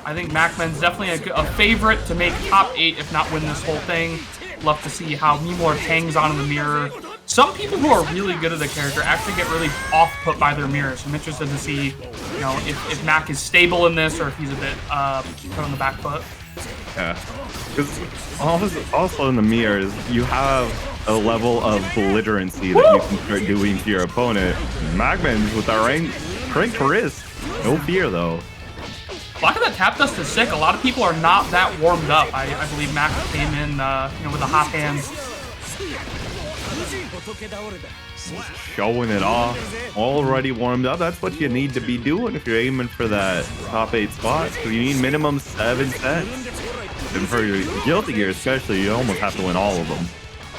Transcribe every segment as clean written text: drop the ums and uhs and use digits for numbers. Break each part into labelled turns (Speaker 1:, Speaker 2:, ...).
Speaker 1: I think MacMen's definitely a favorite to make top 8, if not win this whole thing. Love to see how Memelord hangs on in the mirror. Some people who are really good at the character actually get really off-put by their mirrors. I'm interested to see, you know, if Mac is stable in this or if he's a bit put on the back foot.
Speaker 2: Yeah, because also in the mirrors, you have a level of belligerency that you can start doing to your opponent. MacMens with our ranked wrist. No fear, though.
Speaker 1: Blocking that tap dust is sick. A lot of people are not that warmed up. I believe Mac came in, you know, with the hot hands.
Speaker 2: Showing it off. Already warmed up. That's what you need to be doing if you're aiming for that top 8 spot. So you need minimum 7 sets. And for your Guilty Gear especially, you almost have to win all of them.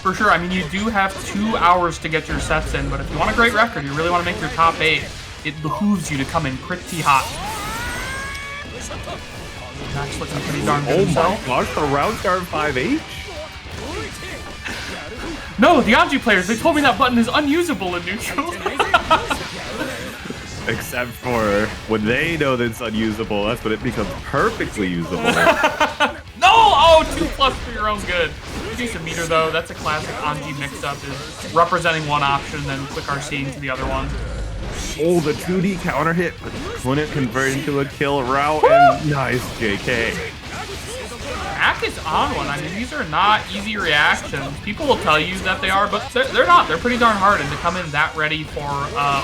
Speaker 1: For sure. I mean, you do have 2 hours to get your sets in, but if you want a great record, you really want to make your top 8, it behooves you to come in pretty hot. Mac's looking pretty darn good himself.
Speaker 2: Oh my gosh, the round start 5H?
Speaker 1: No, the Anji players, they told me that button is unusable in neutral.
Speaker 2: Except for when they know that it's unusable, that's when it becomes perfectly usable.
Speaker 1: No! Oh, 2+ for your own good. Decent meter though. That's a classic Anji mix-up, is representing one option and then quick RCing to the other one.
Speaker 2: Oh, the 2D counter hit when it converted into a kill route. And nice JK.
Speaker 1: Mac is on one. I mean, these are not easy reactions. People will tell you that they are, but they're not. They're pretty darn hard, and to come in that ready for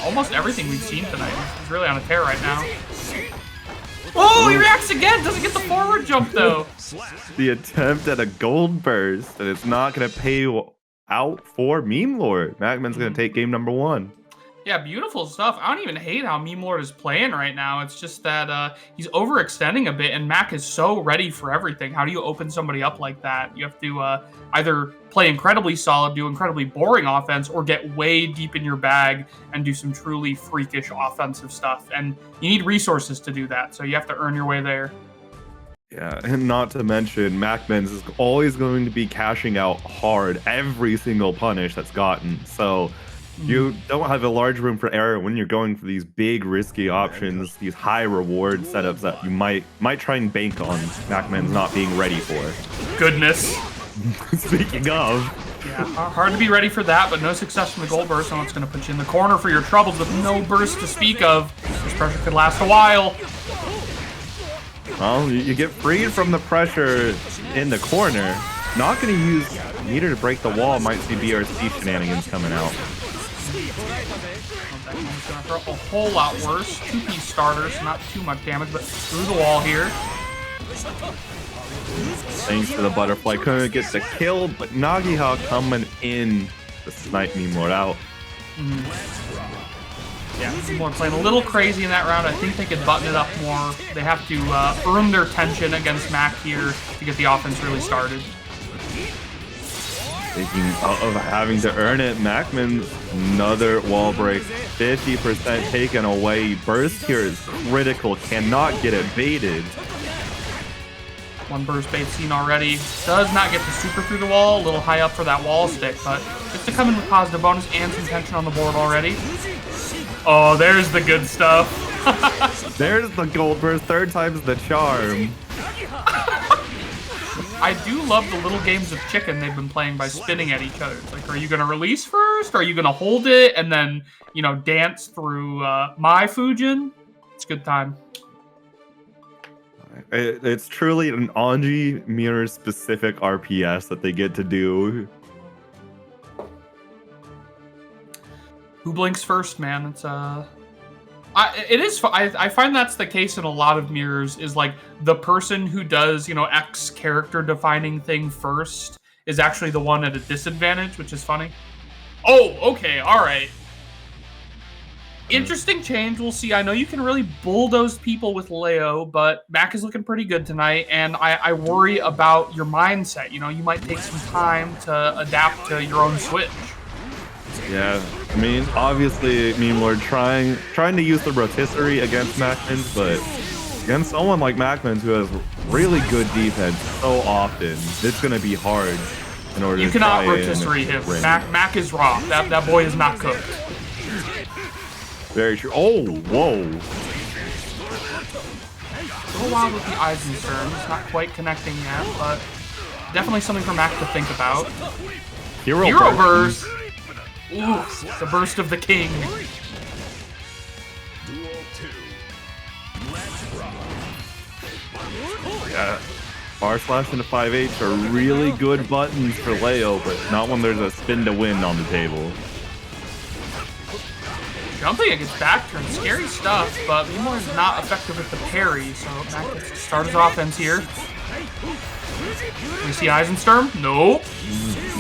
Speaker 1: almost everything we've seen tonight. He's really on a tear right now. Oh, he reacts again. Doesn't get the forward jump, though.
Speaker 2: The attempt at a gold burst, and it's not going to pay out for Memelord. MacMen's going to take game number 1.
Speaker 1: Yeah, beautiful stuff. I don't even hate how Memelord is playing right now. It's just that he's overextending a bit, and Mac is so ready for everything. How do you open somebody up like that? You have to either play incredibly solid, do incredibly boring offense, or get way deep in your bag and do some truly freakish offensive stuff. And you need resources to do that, so you have to earn your way there.
Speaker 2: Yeah, and not to mention, MacMens is always going to be cashing out hard every single punish that's gotten. So you don't have a large room for error when you're going for these big risky options, these high reward setups that you might try and bank on MacMens not being ready for.
Speaker 1: Goodness.
Speaker 2: Speaking of.
Speaker 1: Yeah, hard to be ready for that, but no success from the gold burst, and it's going to put you in the corner for your troubles with no burst to speak of. This pressure could last a while.
Speaker 2: Well, you get freed from the pressure in the corner. Not going to use meter to break the wall. Might see BRC shenanigans coming out.
Speaker 1: Bedman's gonna throw a whole lot worse. 2-piece starters, not too much damage, but through the wall here.
Speaker 2: Thanks to the butterfly, couldn't get the kill, but Nagiha coming in to snipe Memelord out.
Speaker 1: Yeah, Memelord playing a little crazy in that round. I think they could button it up more. They have to earn their tension against Mac here to get the offense really started.
Speaker 2: Speaking of having to earn it, MacMens, another wall break, 50% taken away. Burst here is critical, cannot get it baited.
Speaker 1: One burst bait seen already. Does not get the super through the wall, a little high up for that wall stick, but just to come in with positive bonus and some tension on the board already. Oh, there's the good stuff.
Speaker 2: There's the gold burst, 3rd time's the charm.
Speaker 1: I do love the little games of chicken they've been playing by spinning at each other. It's like, are you going to release first? Are you going to hold it and then, you know, dance through my Fujin? It's a good time.
Speaker 2: It's truly an Anji mirror specific RPS that they get to do.
Speaker 1: Who blinks first, man? It's I find that's the case in a lot of mirrors, is like the person who does, you know, X character defining thing first is actually the one at a disadvantage, which is funny. Oh, okay, all right. Interesting change. We'll see. I know you can really bulldoze people with Leo, but Mac is looking pretty good tonight, and I worry about your mindset. You know, you might take some time to adapt to your own switch.
Speaker 2: Yeah, I mean, obviously, Memelord trying to use the rotisserie against MacMens, but against someone like MacMens who has really good defense so often, it's going to be hard in order
Speaker 1: you
Speaker 2: to
Speaker 1: cannot rotisserie him. Mac is raw. That boy is not cooked.
Speaker 2: Very true. Oh, whoa.
Speaker 1: A little wild with the Eisensturms, not quite connecting yet, but definitely something for Mac to think about. Hero Burst! Ooh, the burst of the king.
Speaker 2: Yeah, R slash into 5H are really good buttons for Leo, but not when there's a spin to win on the table.
Speaker 1: Jumping against back turn, scary stuff, but Memelord is not effective with the parry, so Mac gets to start his offense here. We see Eisensturm? Nope.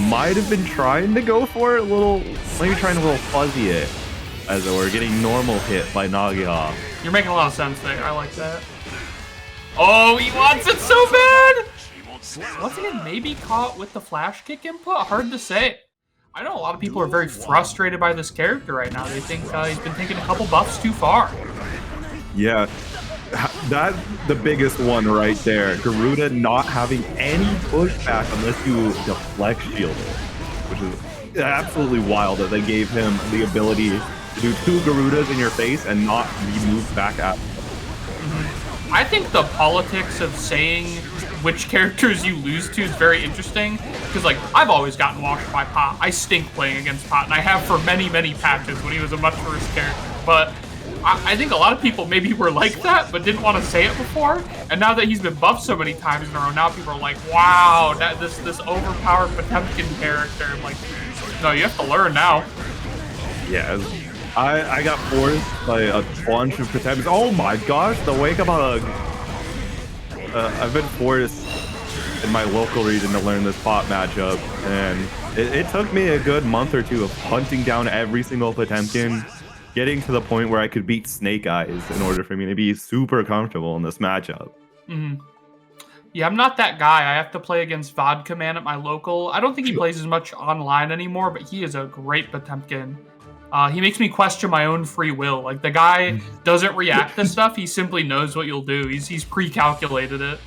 Speaker 2: Might have been trying to go for it a little, maybe trying to fuzzy it, as it were, getting normal hit by Nagoriyuki.
Speaker 1: You're making a lot of sense there, I like that. Oh, he wants it so bad! Once again, maybe caught with the flash kick input, hard to say. I know a lot of people are very frustrated by this character right now. They think he's been taking a couple buffs too far.
Speaker 2: Yeah, that's the biggest one right there. Garuda not having any pushback unless you deflect shield it, which is absolutely wild that they gave him the ability to do 2 Garudas in your face and not be moved back at.
Speaker 1: I think the politics of saying which characters you lose to is very interesting, because like I've always gotten washed by Pot. I stink playing against Pot, and I have for many patches when he was a much worse character. But I think a lot of people maybe were like that, but didn't want to say it before. And now that he's been buffed so many times in a row, now people are like, wow, this overpowered Potemkin character. I'm like, no, you have to learn now.
Speaker 2: Yeah. I got forced by a bunch of Potemkins. Oh my gosh, the wake up hug. I've been forced in my local region to learn this Pot matchup, and it took me a good month or 2 of hunting down every single Potemkin, getting to the point where I could beat Snake Eyes in order for me to be super comfortable in this matchup.
Speaker 1: Yeah, I'm not that guy. I have to play against Vodka Man at my local. I don't think he plays as much online anymore, but he is a great Potemkin. He makes me question my own free will. Like, the guy doesn't react to stuff. He simply knows what you'll do. He's pre-calculated it.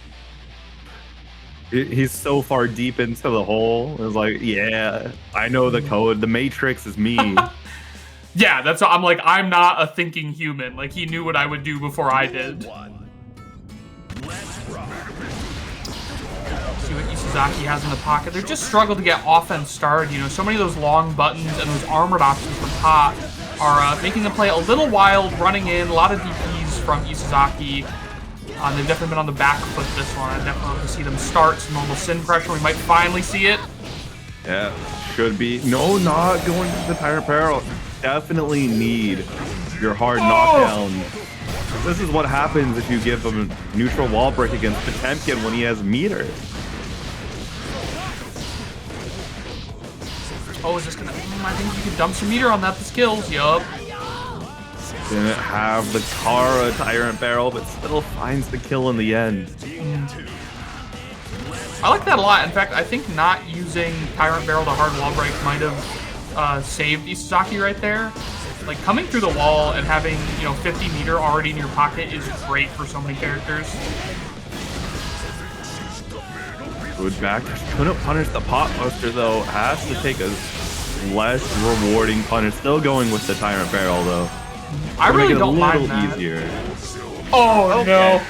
Speaker 2: He's so far deep into the hole. It's like, yeah, I know the code. The Matrix is me.
Speaker 1: Yeah, that's what I'm like. I'm not a thinking human. Like, he knew what I would do before I did. See what Isozaki has in the pocket. They're just struggle to get offense started. You know, so many of those long buttons and those armored options from Pot are making them play a little wild, running in. A lot of DPs from Isozaki. They've definitely been on the back foot this one. I definitely want to see them start some normal Sin pressure. We might finally see it.
Speaker 2: Yeah, should be. No, not going to the Tyrant Peril. Definitely need your hard knockdown. This is what happens if you give him a neutral wall break against Potemkin when he has meter.
Speaker 1: Oh, is this gonna... I think you can dump some meter on that, the skills. Yup.
Speaker 2: Didn't have the Kara Tyrant Barrel, but still finds the kill in the end.
Speaker 1: I like that a lot. In fact, I think not using Tyrant Barrel to hard wall break might have saved Isozaki right there. Like, coming through the wall and having, you know, 50 meter already in your pocket is great for so many characters.
Speaker 2: Good back. Couldn't punish the Pot Buster, though. Has to take a less rewarding punish. Still going with the Tyrant Barrel, though.
Speaker 1: I really don't mind that.
Speaker 2: Easier.
Speaker 1: Oh, okay.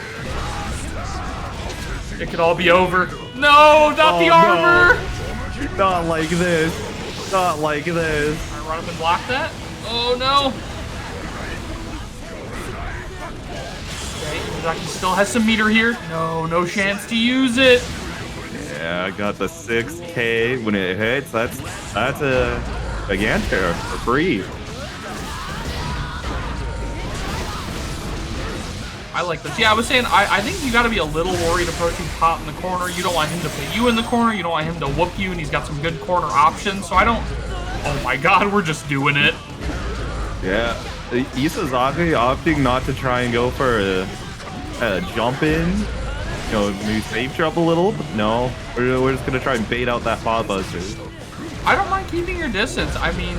Speaker 1: No. It could all be over. No, not the armor!
Speaker 2: No. Not like this. Not like this.
Speaker 1: I run up and block that? Oh, no. Okay, Isozaki still has some meter here. No, no chance to use it.
Speaker 2: Yeah, I got the 6K when it hits. That's a Gigantor for free.
Speaker 1: I like this. Yeah, I was saying, I think you got to be a little worried approaching Pot in the corner. You don't want him to put you in the corner. You don't want him to whoop you, and he's got some good corner options. So I don't... Oh my god, we're just doing it.
Speaker 2: Yeah. Isozaki opting not to try and go for a jump in. You know, maybe safe drop a little. But no, we're just going to try and bait out that Pot Buster.
Speaker 1: I don't mind keeping your distance. I mean,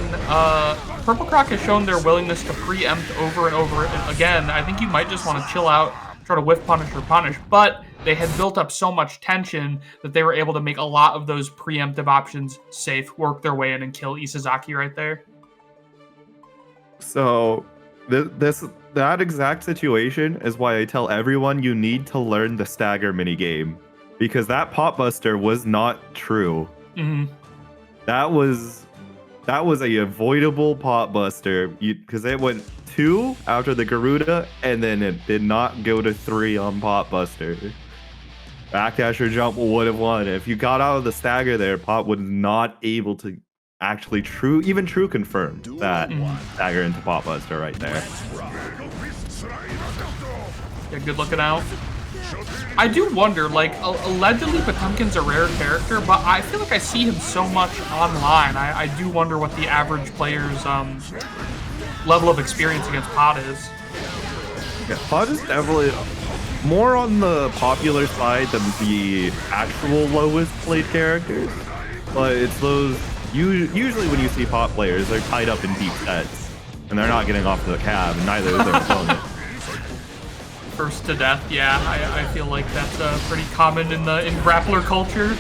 Speaker 1: PurpleKrok has shown their willingness to preempt over and over again. I think you might just want to chill out, try to whiff punish or punish, but they had built up so much tension that they were able to make a lot of those preemptive options safe, work their way in and kill Isozaki right there.
Speaker 2: So, That exact situation is why I tell everyone you need to learn the stagger minigame, because that pot buster was not true.
Speaker 1: Mm-hmm.
Speaker 2: That was a avoidable pot buster because it went 2 after the Garuda and then it did not go to 3 on pot buster. Backdash or jump would have won. If you got out of the stagger there, pot was not able to actually true confirm that stagger into pot buster right there.
Speaker 1: Yeah, good looking out. I do wonder, like, allegedly Potemkin's a rare character, but I feel like I see him so much online. I do wonder what the average player's level of experience against Pot is.
Speaker 2: Yeah, Pot is definitely more on the popular side than the actual lowest played characters. But it's those, usually when you see Pot players, they're tied up in deep sets. And they're not getting off the cab, and neither is their opponent.
Speaker 1: First to death, yeah. I feel like that's pretty common in grappler culture.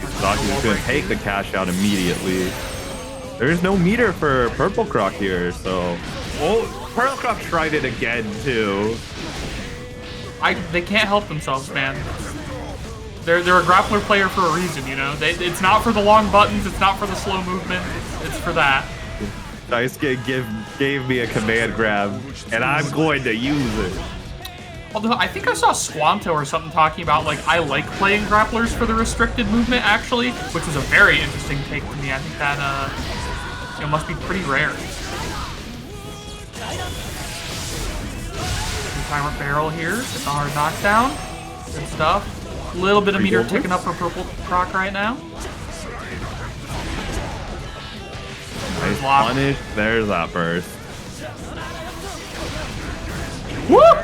Speaker 2: Isazaki's gonna take the cash out immediately. There's no meter for PurpleKrok here, so... Oh, PurpleKrok tried it again, too.
Speaker 1: They can't help themselves, man. They're a grappler player for a reason, you know? It's not for the long buttons, it's not for the slow movement, it's for that.
Speaker 2: Kiske gave me a command grab, and I'm going to use it.
Speaker 1: Although, I think I saw Squanto or something talking about, like, I like playing grapplers for the restricted movement, actually, which was a very interesting take to me. I think that, it must be pretty rare. Tyrant Barrel here, get the hard knockdown. Good stuff. A little bit of meter ticking up for PurpleKrok right now.
Speaker 2: Nice punish. There's that burst.
Speaker 1: Whoop!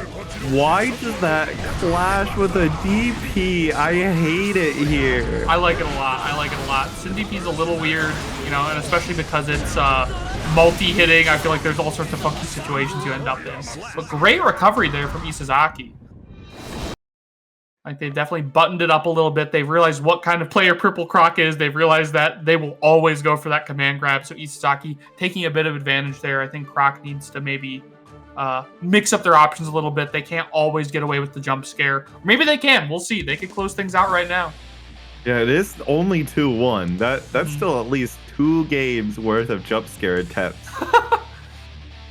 Speaker 2: Why does that clash with a DP? I hate it here.
Speaker 1: I like it a lot. I like it a lot. Sin DP's a little weird, you know, and especially because it's multi-hitting. I feel like there's all sorts of funky situations you end up in. But great recovery there from Isozaki. Like, they've definitely buttoned it up a little bit. They've realized what kind of player PurpleKrok is. They've realized that they will always go for that command grab. So Isozaki taking a bit of advantage there. I think Krok needs to maybe mix up their options a little bit. They can't always get away with the jump scare. Or maybe they can. We'll see. They could close things out right now.
Speaker 2: Yeah, it is only 2-1. That's still at least 2 games worth of jump scare attempts.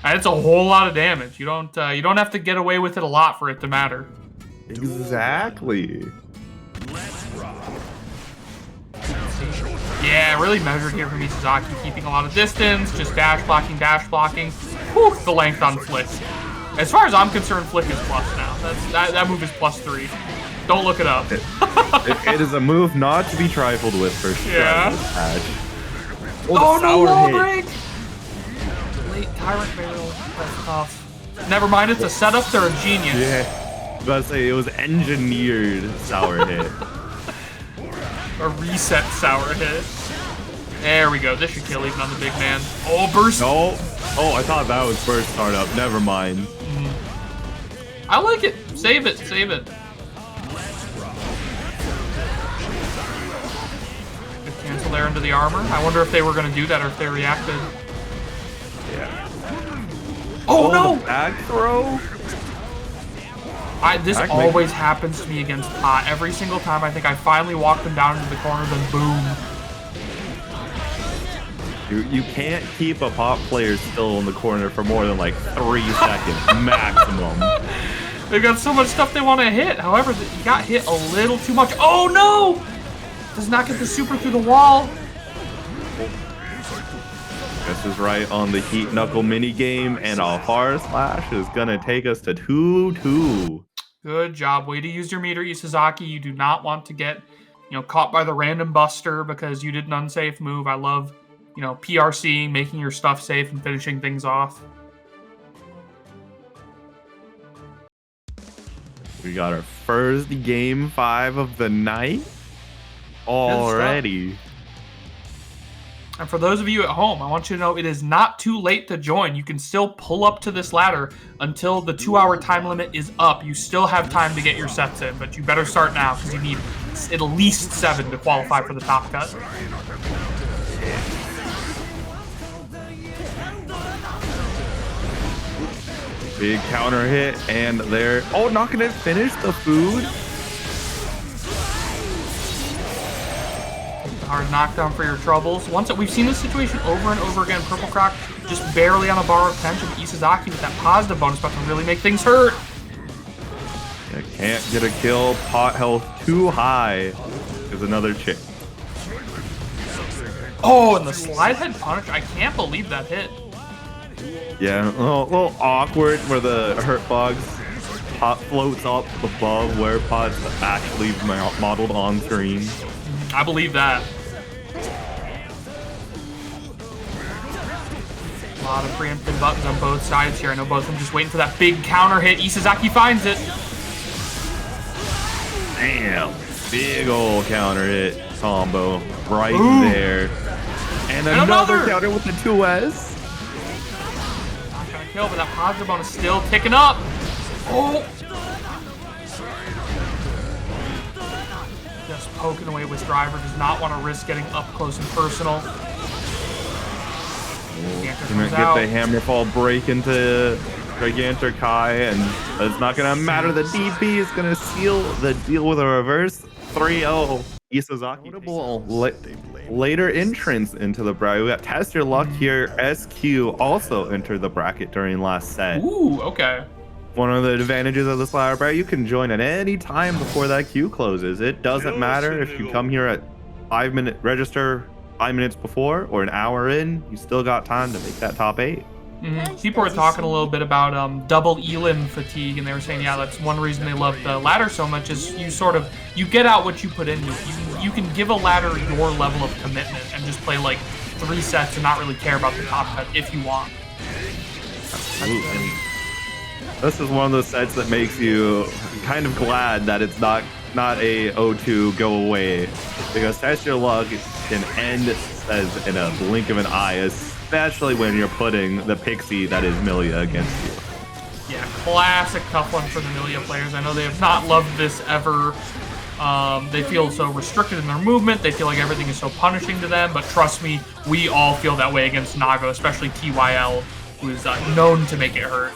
Speaker 1: And it's a whole lot of damage. You don't have to get away with it a lot for it to matter.
Speaker 2: Exactly.
Speaker 1: Yeah, really measured here from Isozaki, keeping a lot of distance, just dash blocking. Whew, the length on Flick. As far as I'm concerned, Flick is plus now. That move is +3. Don't look it up.
Speaker 2: It is a move not to be trifled with for sure.
Speaker 1: Yeah.
Speaker 2: Oh,
Speaker 1: no, wall break! Late Tyrant Barrel. That's tough. Never mind, it's a setup. They're a genius.
Speaker 2: Yeah. I was about to say, it was engineered sour hit.
Speaker 1: A reset sour hit. There we go. This should kill even on the big man. Oh, burst.
Speaker 2: No. Oh, I thought that was burst startup. Never mind.
Speaker 1: I like it. Save it. Save it. Good cancel there into the armor. I wonder if they were going to do that or if they reacted.
Speaker 2: Yeah.
Speaker 1: Oh, no.
Speaker 2: Back throw.
Speaker 1: This always happens to me against Pot. Every single time I think I finally walk them down into the corner, then boom.
Speaker 2: You can't keep a Pot player still in the corner for more than like 3 seconds maximum.
Speaker 1: They've got so much stuff they want to hit. However, you got hit a little too much. Oh no! Does not get the super through the wall.
Speaker 2: This is right on the Heat Knuckle mini game, and a hard slash is gonna take us to 2-2.
Speaker 1: Good job. Way to use your meter, Isozaki. You do not want to get, caught by the random buster because you did an unsafe move. I love, PRCing, making your stuff safe and finishing things off.
Speaker 2: We got our first game 5 of the night already.
Speaker 1: And for those of you at home, I want you to know it is not too late to join. You can still pull up to this ladder until the 2-hour time limit is up. You still have time to get your sets in, but you better start now because you need at least 7 to qualify for the top cut.
Speaker 2: Big counter hit, and they're not gonna finish the food.
Speaker 1: Hard knockdown for your troubles. We've seen this situation over and over again. PurpleKrok just barely on a bar of tension. Isozaki with that positive bonus about to really make things hurt.
Speaker 2: Yeah, can't get a kill. Pot health too high. Is another chick.
Speaker 1: Oh, and the slide head punish. I can't believe that hit.
Speaker 2: Yeah, a little awkward where the hurt bugs pot floats up above where pot's actually modeled on screen.
Speaker 1: I believe that. A lot of preemptive buttons on both sides here. I know both of them just waiting for that big counter hit. Isozaki finds it.
Speaker 2: Damn. Big old counter hit combo right there. And another counter with the 2S.
Speaker 1: Not gonna kill, but that positive bonus still ticking up. Oh. Just poking away with driver. Does not want to risk getting up close and personal.
Speaker 2: Gonna get the Hammerfall break into Gigantor-Kai, and it's not gonna matter. The DP is gonna seal the deal with a reverse 3-0. Isozaki. Notable later entrance into the bracket. We got TestYourLuck here. SQ also entered the bracket during last set.
Speaker 1: Ooh, okay.
Speaker 2: One of the advantages of this ladder bracket, you can join at any time before that queue closes. It doesn't matter if you come here at 5-minute register 5 minutes before or an hour in, you still got time to make that top 8.
Speaker 1: People were talking a little bit about double elim fatigue, and they were saying, yeah, that's one reason they love the ladder so much is you get out what you put into it. You can give a ladder your level of commitment and just play like 3 sets and not really care about the top cut if you want.
Speaker 2: Absolutely. This is one of those sets that makes you kind of glad that it's not a O2 go away, because TestYourLuck can end as in a blink of an eye, especially when you're putting the pixie that is Millia against you.
Speaker 1: Yeah, classic tough one for the Millia players. I know they have not loved this ever. They feel so restricted in their movement. They feel like everything is so punishing to them, but trust me, we all feel that way against Nago, especially TYL, who is known to make it hurt.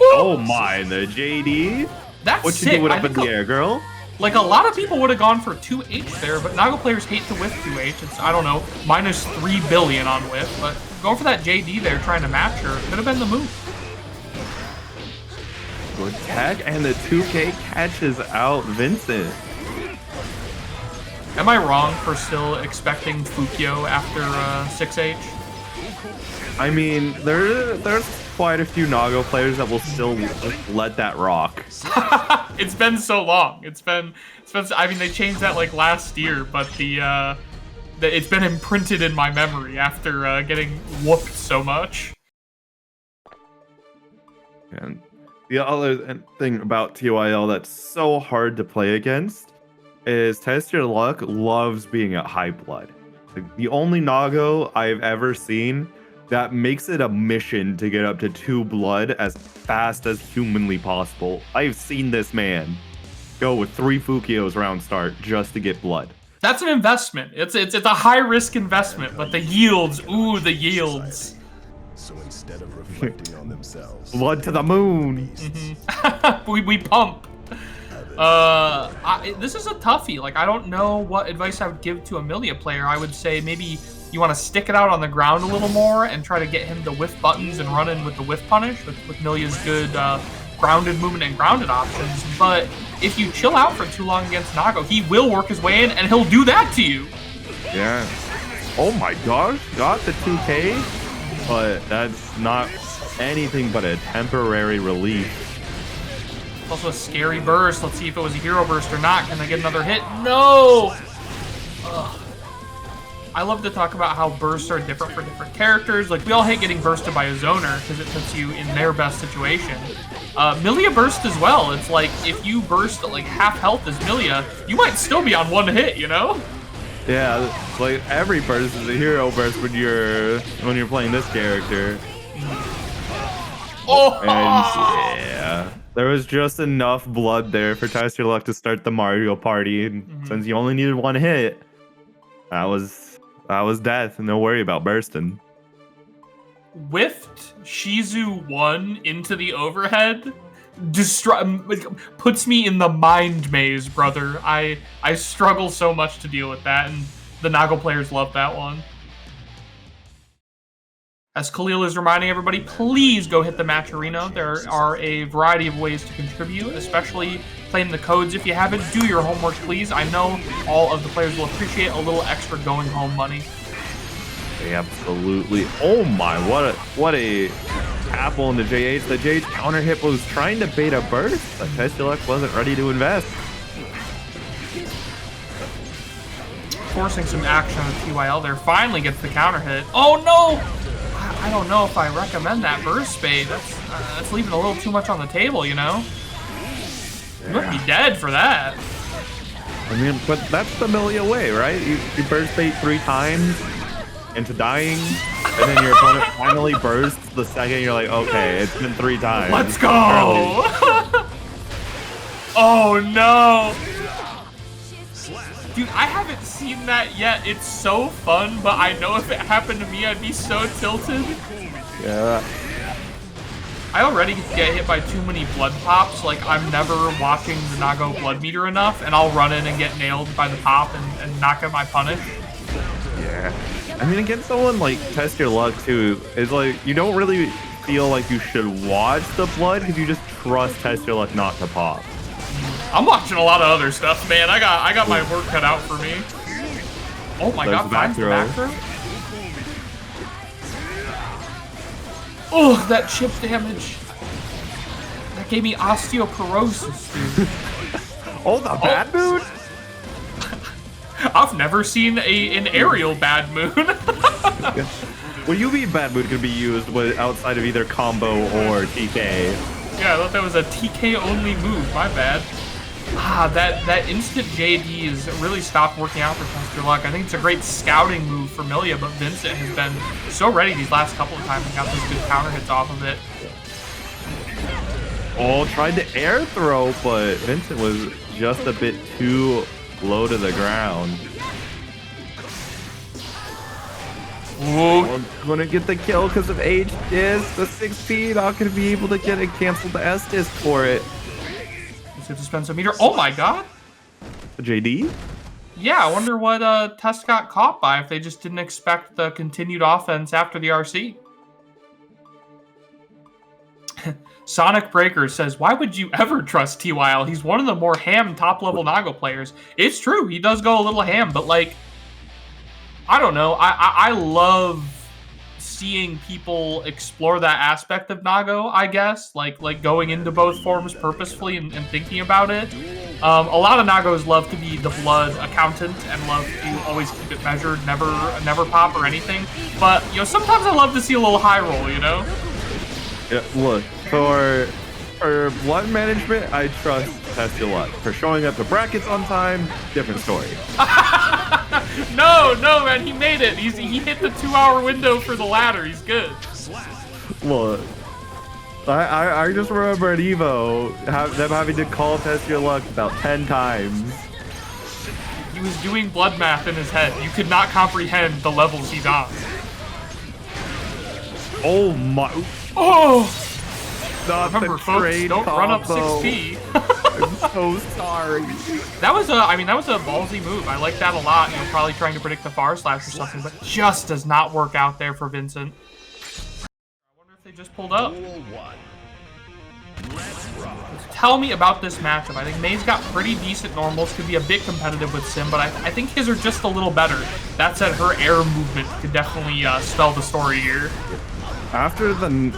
Speaker 2: Oh my, the JD?
Speaker 1: That's
Speaker 2: what you
Speaker 1: sick.
Speaker 2: doing up in the air, girl?
Speaker 1: Like, a lot of people would have gone for 2H there, but Nago players hate to whiff 2H. It's, I don't know, minus 3 billion on whiff, but going for that JD there, trying to match her, could have been the move.
Speaker 2: Good tag, and the 2K catches out Vincent.
Speaker 1: Am I wrong for still expecting Fukyo after 6H?
Speaker 2: I mean, there's quite a few Nago players that will still let that rock.
Speaker 1: It's been so long. It's been. I mean, they changed that like last year, but it's been imprinted in my memory after getting whooped so much.
Speaker 2: And the other thing about TYL that's so hard to play against is TestYourLuck loves being at high blood. Like, the only Nago I've ever seen that makes it a mission to get up to 2 blood as fast as humanly possible. I've seen this man go with 3 Fukios round start just to get blood.
Speaker 1: That's an investment. It's a high risk investment, but the yields, ooh, the yields.
Speaker 3: So instead of reflecting on themselves,
Speaker 2: blood to the moon.
Speaker 1: we pump. This is a toughie. Like, I don't know what advice I would give to a Millia player. I would say maybe you want to stick it out on the ground a little more and try to get him to whiff buttons and run in with the whiff punish with Millia's good grounded movement and grounded options. But if you chill out for too long against Nago, he will work his way in and he'll do that to you.
Speaker 2: Yeah. Oh my gosh, got the 2K, but that's not anything but a temporary relief.
Speaker 1: Also a scary burst. Let's see if it was a hero burst or not. Can they get another hit? No! Ugh. I love to talk about how bursts are different for different characters. Like, we all hate getting bursted by a zoner because it puts you in their best situation. Millia burst as well. It's like, if you burst at like half health as Millia, you might still be on 1 hit, you know?
Speaker 2: Yeah, like every burst is a hero burst when you're playing this character.
Speaker 1: Oh!
Speaker 2: And yeah, there was just enough blood there for TestYourLuck to start the Mario Party. And since you only needed 1 hit, that was death. No worry about bursting.
Speaker 1: whiffed Shizu 1 into the overhead puts me in the mind maze, brother. I struggle so much to deal with that, and the Nago players love that one. As Khalil is reminding everybody, please go hit the match arena. There are a variety of ways to contribute, especially playing the codes. If you haven't, do your homework, please. I know all of the players will appreciate a little extra going home money.
Speaker 2: Absolutely. Oh my, what a apple in the JH. The JH counter hit was trying to bait a burst, but TestYourLuck wasn't ready to invest.
Speaker 1: Forcing some action on TYL there. Finally gets the counter hit. Oh no! I don't know if I recommend that burst bait. That's leaving a little too much on the table, you know? You might be dead for that.
Speaker 2: I mean, but that's the Millia way, right? You burst bait 3 times into dying, and then your opponent finally bursts the second you're like, okay, it's been 3 times.
Speaker 1: Let's go! Oh no! Dude, I haven't seen that yet. It's so fun, but I know if it happened to me, I'd be so tilted.
Speaker 2: Yeah.
Speaker 1: I already get hit by too many blood pops. Like, I'm never watching the Nago blood meter enough, and I'll run in and get nailed by the pop and knock out my punish.
Speaker 2: Yeah. I mean, against someone like TestYourLuck, too, it's like, you don't really feel like you should watch the blood because you just trust TestYourLuck not to pop.
Speaker 1: I'm watching a lot of other stuff, man. I got my work cut out for me. Oh my god, finds the back throw? Oh, that chip damage. That gave me osteoporosis, dude.
Speaker 2: Oh, the bad moon?
Speaker 1: I've never seen an aerial bad moon.
Speaker 2: Well, you mean bad moon can be used outside of either combo or TK.
Speaker 1: Yeah, I thought that was a TK only move. My bad. Ah, that instant JD has really stopped working out for TestYourLuck. I think it's a great scouting move for Millia, but Vincent has been so ready these last couple of times and got those good counter hits off of it.
Speaker 2: Oh, tried to air throw, but Vincent was just a bit too low to the ground.
Speaker 1: Ooh.
Speaker 2: Gonna get the kill because of H-Disc. The 6P not gonna be able to get it canceled the S-Disc for it.
Speaker 1: Let's get to spend some meter. Oh my god!
Speaker 2: The JD?
Speaker 1: Yeah, I wonder what Test got caught by if they just didn't expect the continued offense after the RC. Sonic Breaker says, why would you ever trust TYL? He's one of the more ham top-level Nago players. It's true, he does go a little ham, but like, I don't know. I love seeing people explore that aspect of Nago, I guess. Like going into both forms purposefully and thinking about it. A lot of Nagos love to be the blood accountant and love to always keep it measured, never pop or anything. But, you know, sometimes I love to see a little high roll, you know?
Speaker 2: Yeah, look, for blood management, I trust TestYourLuck. For showing up to brackets on time, different story.
Speaker 1: No, man, he made it. He hit the 2-hour window for the ladder. He's good.
Speaker 2: Look, I just remember at Evo, them having to call TestYourLuck about 10 times.
Speaker 1: He was doing blood math in his head. You could not comprehend the levels he's on.
Speaker 2: Oh my.
Speaker 1: Oh!
Speaker 2: Not
Speaker 1: remember, folks, don't run up 6P.
Speaker 2: I'm so sorry.
Speaker 1: That was a ballsy move. I like that a lot. You know, probably trying to predict the far slash or something, but just does not work out there for Vincent. I wonder if they just pulled up. Tell me about this matchup. I think May's got pretty decent normals, could be a bit competitive with Sim, but I think his are just a little better. That said, her air movement could definitely spell the story here.
Speaker 2: After the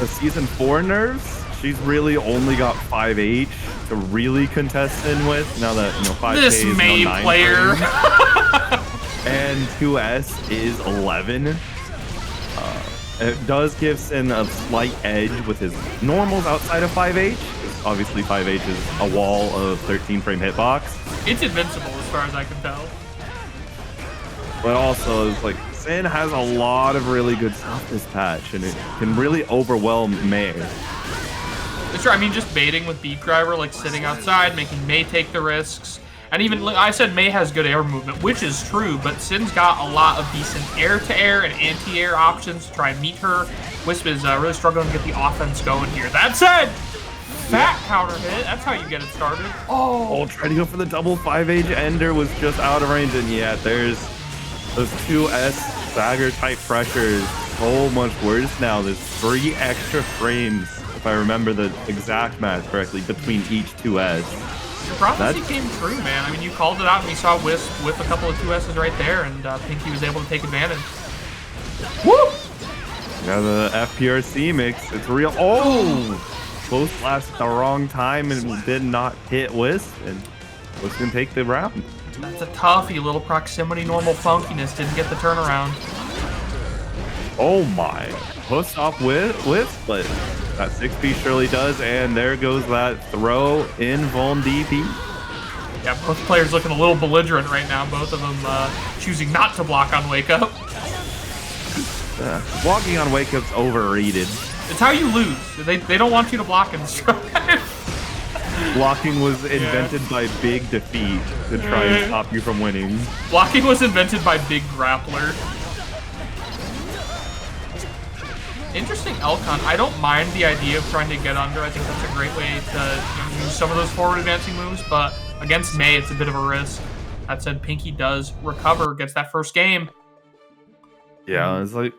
Speaker 2: Season 4 nerfs, she's really only got 5H to really contest in with, now that, you know, 5K
Speaker 1: this
Speaker 2: is
Speaker 1: May
Speaker 2: now 9
Speaker 1: player.
Speaker 2: and 2S is 11. It does give Sin a slight edge with his normals outside of 5H. Obviously, 5H is a wall of 13-frame hitbox.
Speaker 1: It's invincible as far as I can tell.
Speaker 2: But also, it's like, Sin has a lot of really good stuff this patch, and it can really overwhelm May.
Speaker 1: It's true. I mean, just baiting with Beat Driver, like sitting outside, making May take the risks, And even, I said Mei has good air movement, which is true, but Sin's got a lot of decent air-to-air and anti-air options to try and meet her. Wisp is really struggling to get the offense going here. That said, fat counter hit. That's how you get it started.
Speaker 2: Oh, trying to go for the double 5H ender was just out of range, and yeah, there's those 2S stagger type pressures. So much worse now. There's 3 extra frames, if I remember the exact math correctly, between each 2S.
Speaker 1: Your prophecy came true, man. I mean, you called it out, and we saw Wisp with a couple of 2S's right there, and Pinky was able to take advantage. Woo!
Speaker 2: Yeah, the FPRC mix, it's real. Oh! Close blast at the wrong time and did not hit Wisp, and Wisp can take the round.
Speaker 1: That's a toughie. Little proximity normal funkiness didn't get the turnaround.
Speaker 2: Oh my. Puts off Wisp, but that 6P surely does, and there goes that throw in Vuln DP.
Speaker 1: Yeah, both players looking a little belligerent right now. Both of them choosing not to block on Wake Up.
Speaker 2: Blocking on Wake Up's overrated.
Speaker 1: It's how you lose. They don't want you to block in this drive.
Speaker 2: Blocking was invented by Big Defeat to try and stop you from winning.
Speaker 1: Blocking was invented by Big Grappler. Interesting Elcon. I don't mind the idea of trying to get under. I think that's a great way to use some of those forward advancing moves, but against Mei, it's a bit of a risk. That said, Pinky does recover, gets that first game.
Speaker 2: Yeah, it's like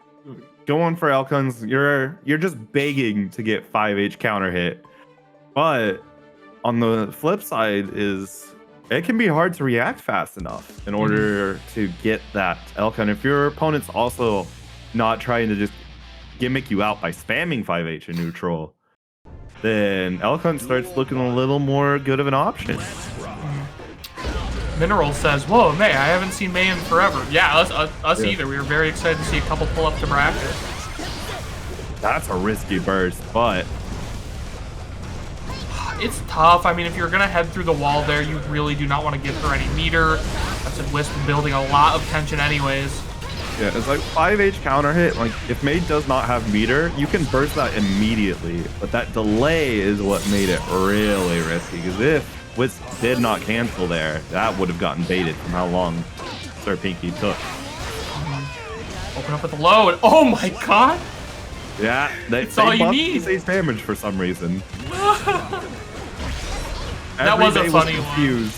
Speaker 2: going for Elcons, you're just begging to get 5H counter hit. But on the flip side is it can be hard to react fast enough in order to get that Elcon. If your opponent's also not trying to just gimmick you out by spamming 5H in neutral, then Elcon starts looking a little more good of an option.
Speaker 1: Mineral says, whoa, Mei, I haven't seen Mei in forever. Yeah, us either. We were very excited to see a couple pull up to bracket.
Speaker 2: That's a risky burst, but
Speaker 1: it's tough. I mean, if you're going to head through the wall there, you really do not want to give her any meter. That's a Wisp building a lot of tension anyways.
Speaker 2: Yeah, it's like 5H counter hit. Like, if Mei does not have meter, you can burst that immediately. But that delay is what made it really risky. Because if Wisp did not cancel there, that would have gotten baited from how long SirPinky took.
Speaker 1: Open up with the low, and oh my god!
Speaker 2: Yeah,
Speaker 1: that's all you need.
Speaker 2: Saves damage for some reason.
Speaker 1: That was a funny
Speaker 2: one.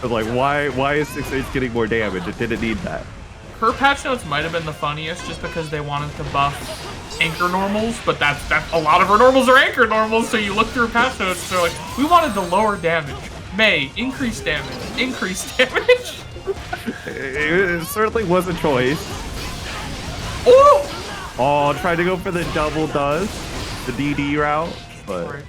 Speaker 2: But like, why is 6H getting more damage? It didn't need that.
Speaker 1: Her patch notes might have been the funniest just because they wanted to buff anchor normals, but that's a lot of her normals are anchor normals, so you look through patch notes, so like, we wanted to lower damage. Mei, increase damage. Increase damage.
Speaker 2: It certainly was a choice.
Speaker 1: Oh!
Speaker 2: Oh, tried to go for the double does, the DD route, but...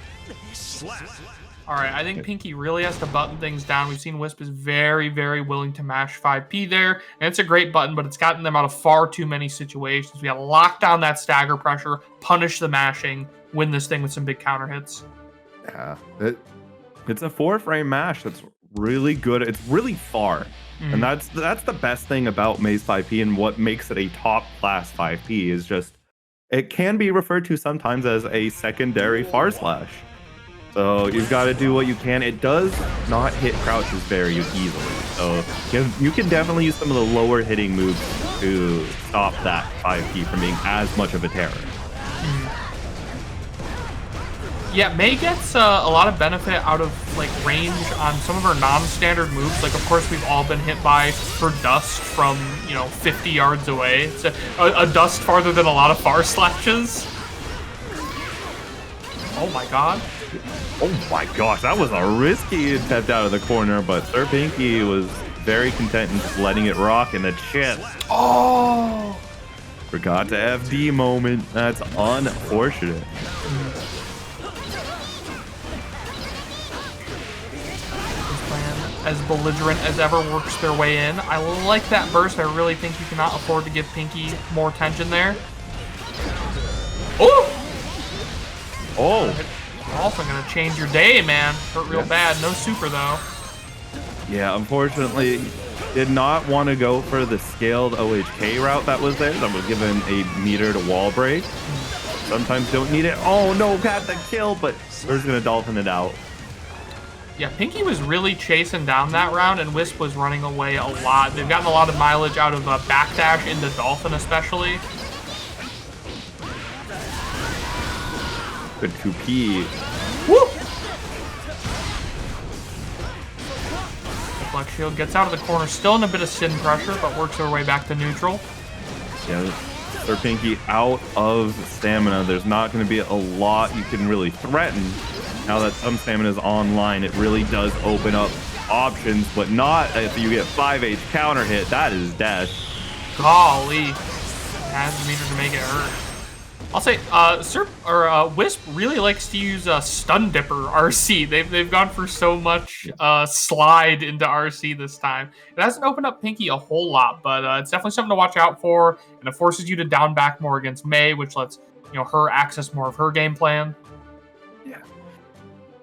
Speaker 1: Alright, I think Pinky really has to button things down. We've seen Wisp is very, very willing to mash 5P there, and it's a great button, but it's gotten them out of far too many situations. We gotta lock down that stagger pressure, punish the mashing, win this thing with some big counter hits.
Speaker 2: Yeah, it's a 4-frame mash that's really good. It's really far, and that's the best thing about Mei's 5P, and what makes it a top class 5P is just it can be referred to sometimes as a secondary far slash. So you've got to do what you can. It does not hit crouches very easily. So you can definitely use some of the lower hitting moves to stop that 5P from being as much of a terror.
Speaker 1: Yeah, Mei gets a lot of benefit out of like range on some of her non-standard moves. Like, of course, we've all been hit by her dust from 50 yards away. It's a dust farther than a lot of far slashes. Oh my god.
Speaker 2: Oh my gosh, that was a risky attempt out of the corner, but SirPinky was very content in just letting it rock in the chip.
Speaker 1: Oh!
Speaker 2: Forgot to FD moment. That's unfortunate.
Speaker 1: As belligerent as ever works their way in. I like that burst. I really think you cannot afford to give Pinky more tension there. Oh!
Speaker 2: Oh!
Speaker 1: Also gonna change your day, man. Hurt real bad. No super though.
Speaker 2: Yeah, unfortunately, did not want to go for the scaled OHK route that was there. That was given a meter to wall break. Sometimes don't need it. Oh no, got the kill, but we're just gonna dolphin it out.
Speaker 1: Yeah, Pinky was really chasing down that round, and Wisp was running away a lot. They've gotten a lot of mileage out of backdash into Dolphin, especially.
Speaker 2: Good 2P.
Speaker 1: Woo! Flex Shield gets out of the corner, still in a bit of Sin pressure, but works their way back to neutral.
Speaker 2: Yeah, SirPinky out of stamina. There's not going to be a lot you can really threaten. Now that some stamina is online, it really does open up options, but not if you get 5H counter hit. That is death.
Speaker 1: Golly. Has the meter to make it hurt. I'll say, Wisp really likes to use Stun Dipper RC. They've gone for so much slide into RC this time. It hasn't opened up Pinky a whole lot, but it's definitely something to watch out for, and it forces you to down back more against Mei, which lets her access more of her game plan.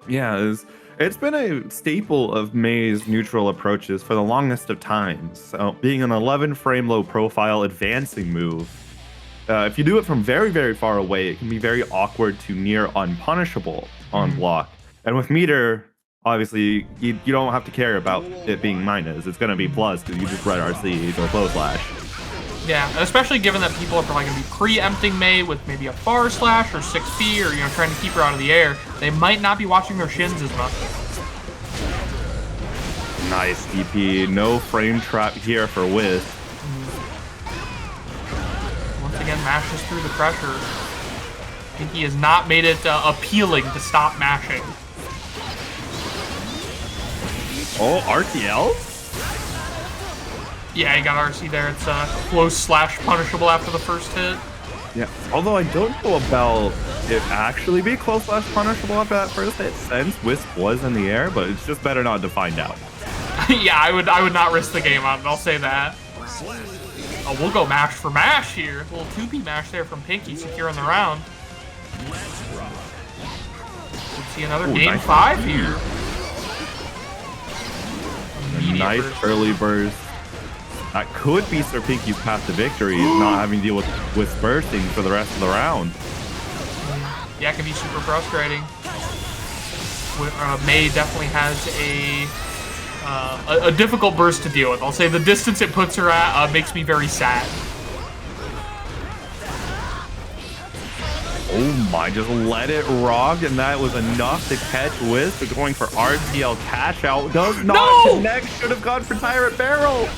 Speaker 2: Yeah, it's been a staple of Mei's neutral approaches for the longest of times. So being an 11 frame low profile advancing move, if you do it from very, very far away, it can be very awkward to near unpunishable on block. And with meter, obviously, you don't have to care about it being minus. It's going to be plus because you just read RC or flow slash.
Speaker 1: Yeah, and especially given that people are probably going to be preempting Mei with maybe a bar slash or 6P or, trying to keep her out of the air, they might not be watching their shins as much.
Speaker 2: Nice DP. No frame trap here for Wisp.
Speaker 1: Once again, mashes through the pressure. Pinky has not made it appealing to stop mashing.
Speaker 2: Oh, RTL?
Speaker 1: Yeah, he got RC there. It's close slash punishable after the first hit.
Speaker 2: Yeah, although I don't know about it actually be close slash punishable after that first hit since Wisp was in the air, but it's just better not to find out.
Speaker 1: Yeah, I would not risk the game on it, I'll say that. Oh, we'll go mash for mash here. A little 2P mash there from Pinky, securing the round. Let's see another game
Speaker 2: nice
Speaker 1: 5 here.
Speaker 2: Nice early burst. That could be SirPinky's path to victory, not having to deal with Wisp bursting for the rest of the round.
Speaker 1: Yeah, it can be super frustrating. Mei definitely has a difficult burst to deal with. I'll say the distance it puts her at makes me very sad.
Speaker 2: Oh my, just let it rock, and that was enough to catch Wisp. But going for RTL cash out does not connect. Should have gone for Tyrant Barrel.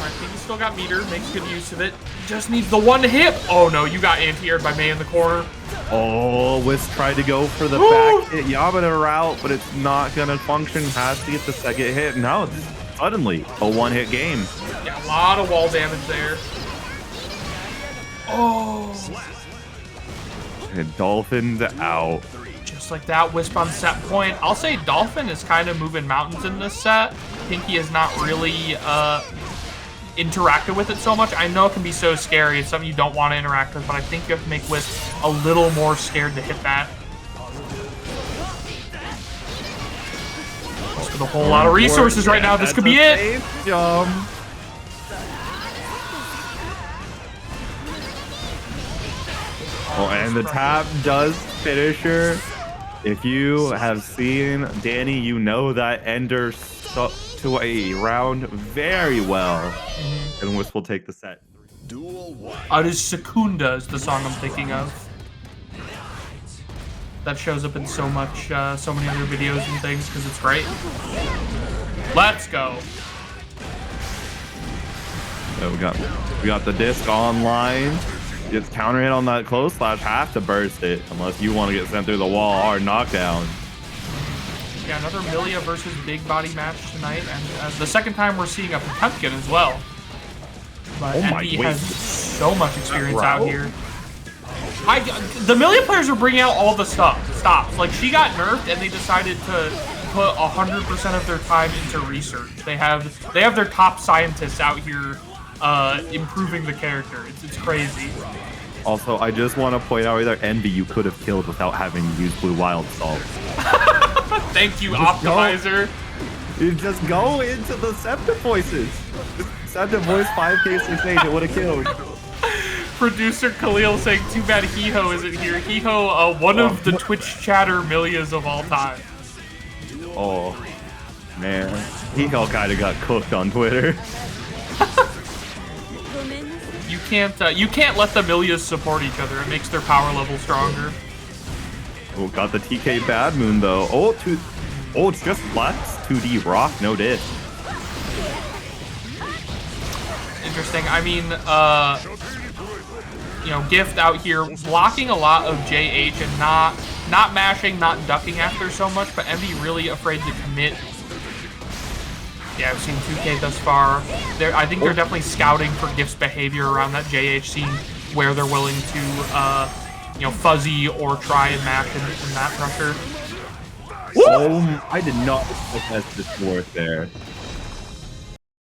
Speaker 1: I think he still got meter, makes good use of it. Just needs the one hit. Oh no, you got anti-aired by Mei in the corner.
Speaker 2: Oh, Wisp tried to go for the back hit Yamada route, but it's not going to function. Has to get the second hit. Now it's suddenly a one-hit game.
Speaker 1: Yeah, a lot of wall damage there. Oh.
Speaker 2: And Dolphin's out.
Speaker 1: Just like that, Wisp on set point. I'll say Dolphin is kind of moving mountains in this set. Pinky has not really interacted with it so much. I know it can be so scary. It's something you don't want to interact with, but I think you have to make Wisp a little more scared to hit that. Just with a whole lot of resources right now, this could be it.
Speaker 2: Oh, and the tap does finish her. If you have seen Dany, you know that Ender stuck to a round very well. And Wisp will take the set.
Speaker 1: It is Secunda is the song I'm thinking of. That shows up in so many other videos and things because it's great. Let's go.
Speaker 2: So we got the disc online. Gets counter hit on that close slash, have to burst it unless you want to get sent through the wall. Hard knockdown.
Speaker 1: Yeah, another Millia versus big body match tonight, and the second time we're seeing a Potemkin as well. But Anji has so much experience out here. The Millia players are bringing out all the stops. Like, she got nerfed, and they decided to put 100% of their time into research. They have their top scientists out here improving the character. It's crazy.
Speaker 2: Also, I just want to point out either Envy you could have killed without having to use Blue Wild Salt.
Speaker 1: Thank you, Optimizer.
Speaker 2: You just go into the Septic Voices. Septic Voice 5k stage, it would have killed.
Speaker 1: Producer Khalil saying, too bad Hiho isn't here. Hiho, one of the Twitch chatter Millias of all time.
Speaker 2: Oh, man. He all kind of got cooked on Twitter.
Speaker 1: You can't let the Millias support each other. It makes their power level stronger.
Speaker 2: Oh, got the TK Bad Moon, though. Oh, it's just Flex. 2D Rock, no diss.
Speaker 1: Interesting. I mean, you know, Gift out here blocking a lot of JH and not mashing, not ducking after so much, but Envy really afraid to commit. Yeah, I've seen 2K thus far. I think they're definitely scouting for Gift's behavior around that JH scene where they're willing to, you know, fuzzy or try and mash in that pressure.
Speaker 2: Oh, I did not expect this to work there.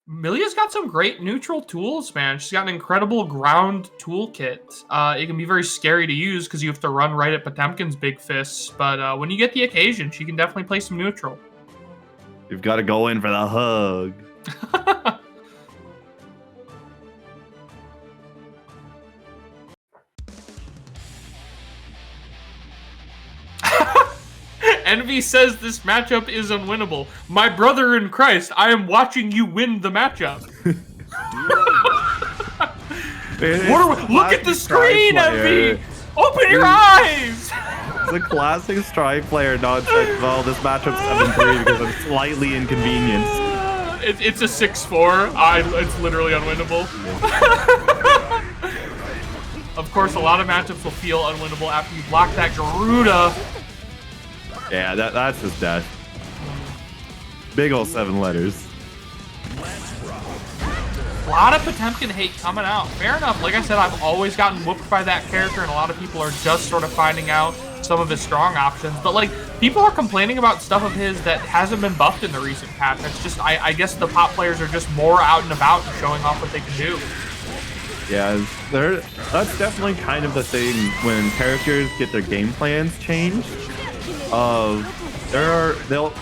Speaker 1: Millia's got some great neutral tools, man. She's got an incredible ground toolkit. It can be very scary to use because you have to run right at Potemkin's big fists, but when you get the occasion, she can definitely play some neutral.
Speaker 2: You've got to go in for the hug.
Speaker 1: Envy says this matchup is unwinnable. My brother in Christ, I am watching you win the matchup. Look at the screen, Envy! Open your eyes!
Speaker 2: The classic strike player nonsense. Well, this matchup's 7-3 because I'm slightly inconvenienced.
Speaker 1: It's a 6-4. It's literally unwinnable. Of course, a lot of matchups will feel unwinnable after you block that Garuda.
Speaker 2: Yeah, that's his death. Big ol' 7 letters.
Speaker 1: A lot of Potemkin hate coming out. Fair enough. Like I said, I've always gotten whooped by that character, and a lot of people are just sort of finding out some of his strong options. But, like, people are complaining about stuff of his that hasn't been buffed in the recent patch. It's just, I guess the pop players are just more out and about and showing off what they can do.
Speaker 2: Yeah, that's definitely kind of the thing when characters get their game plans changed.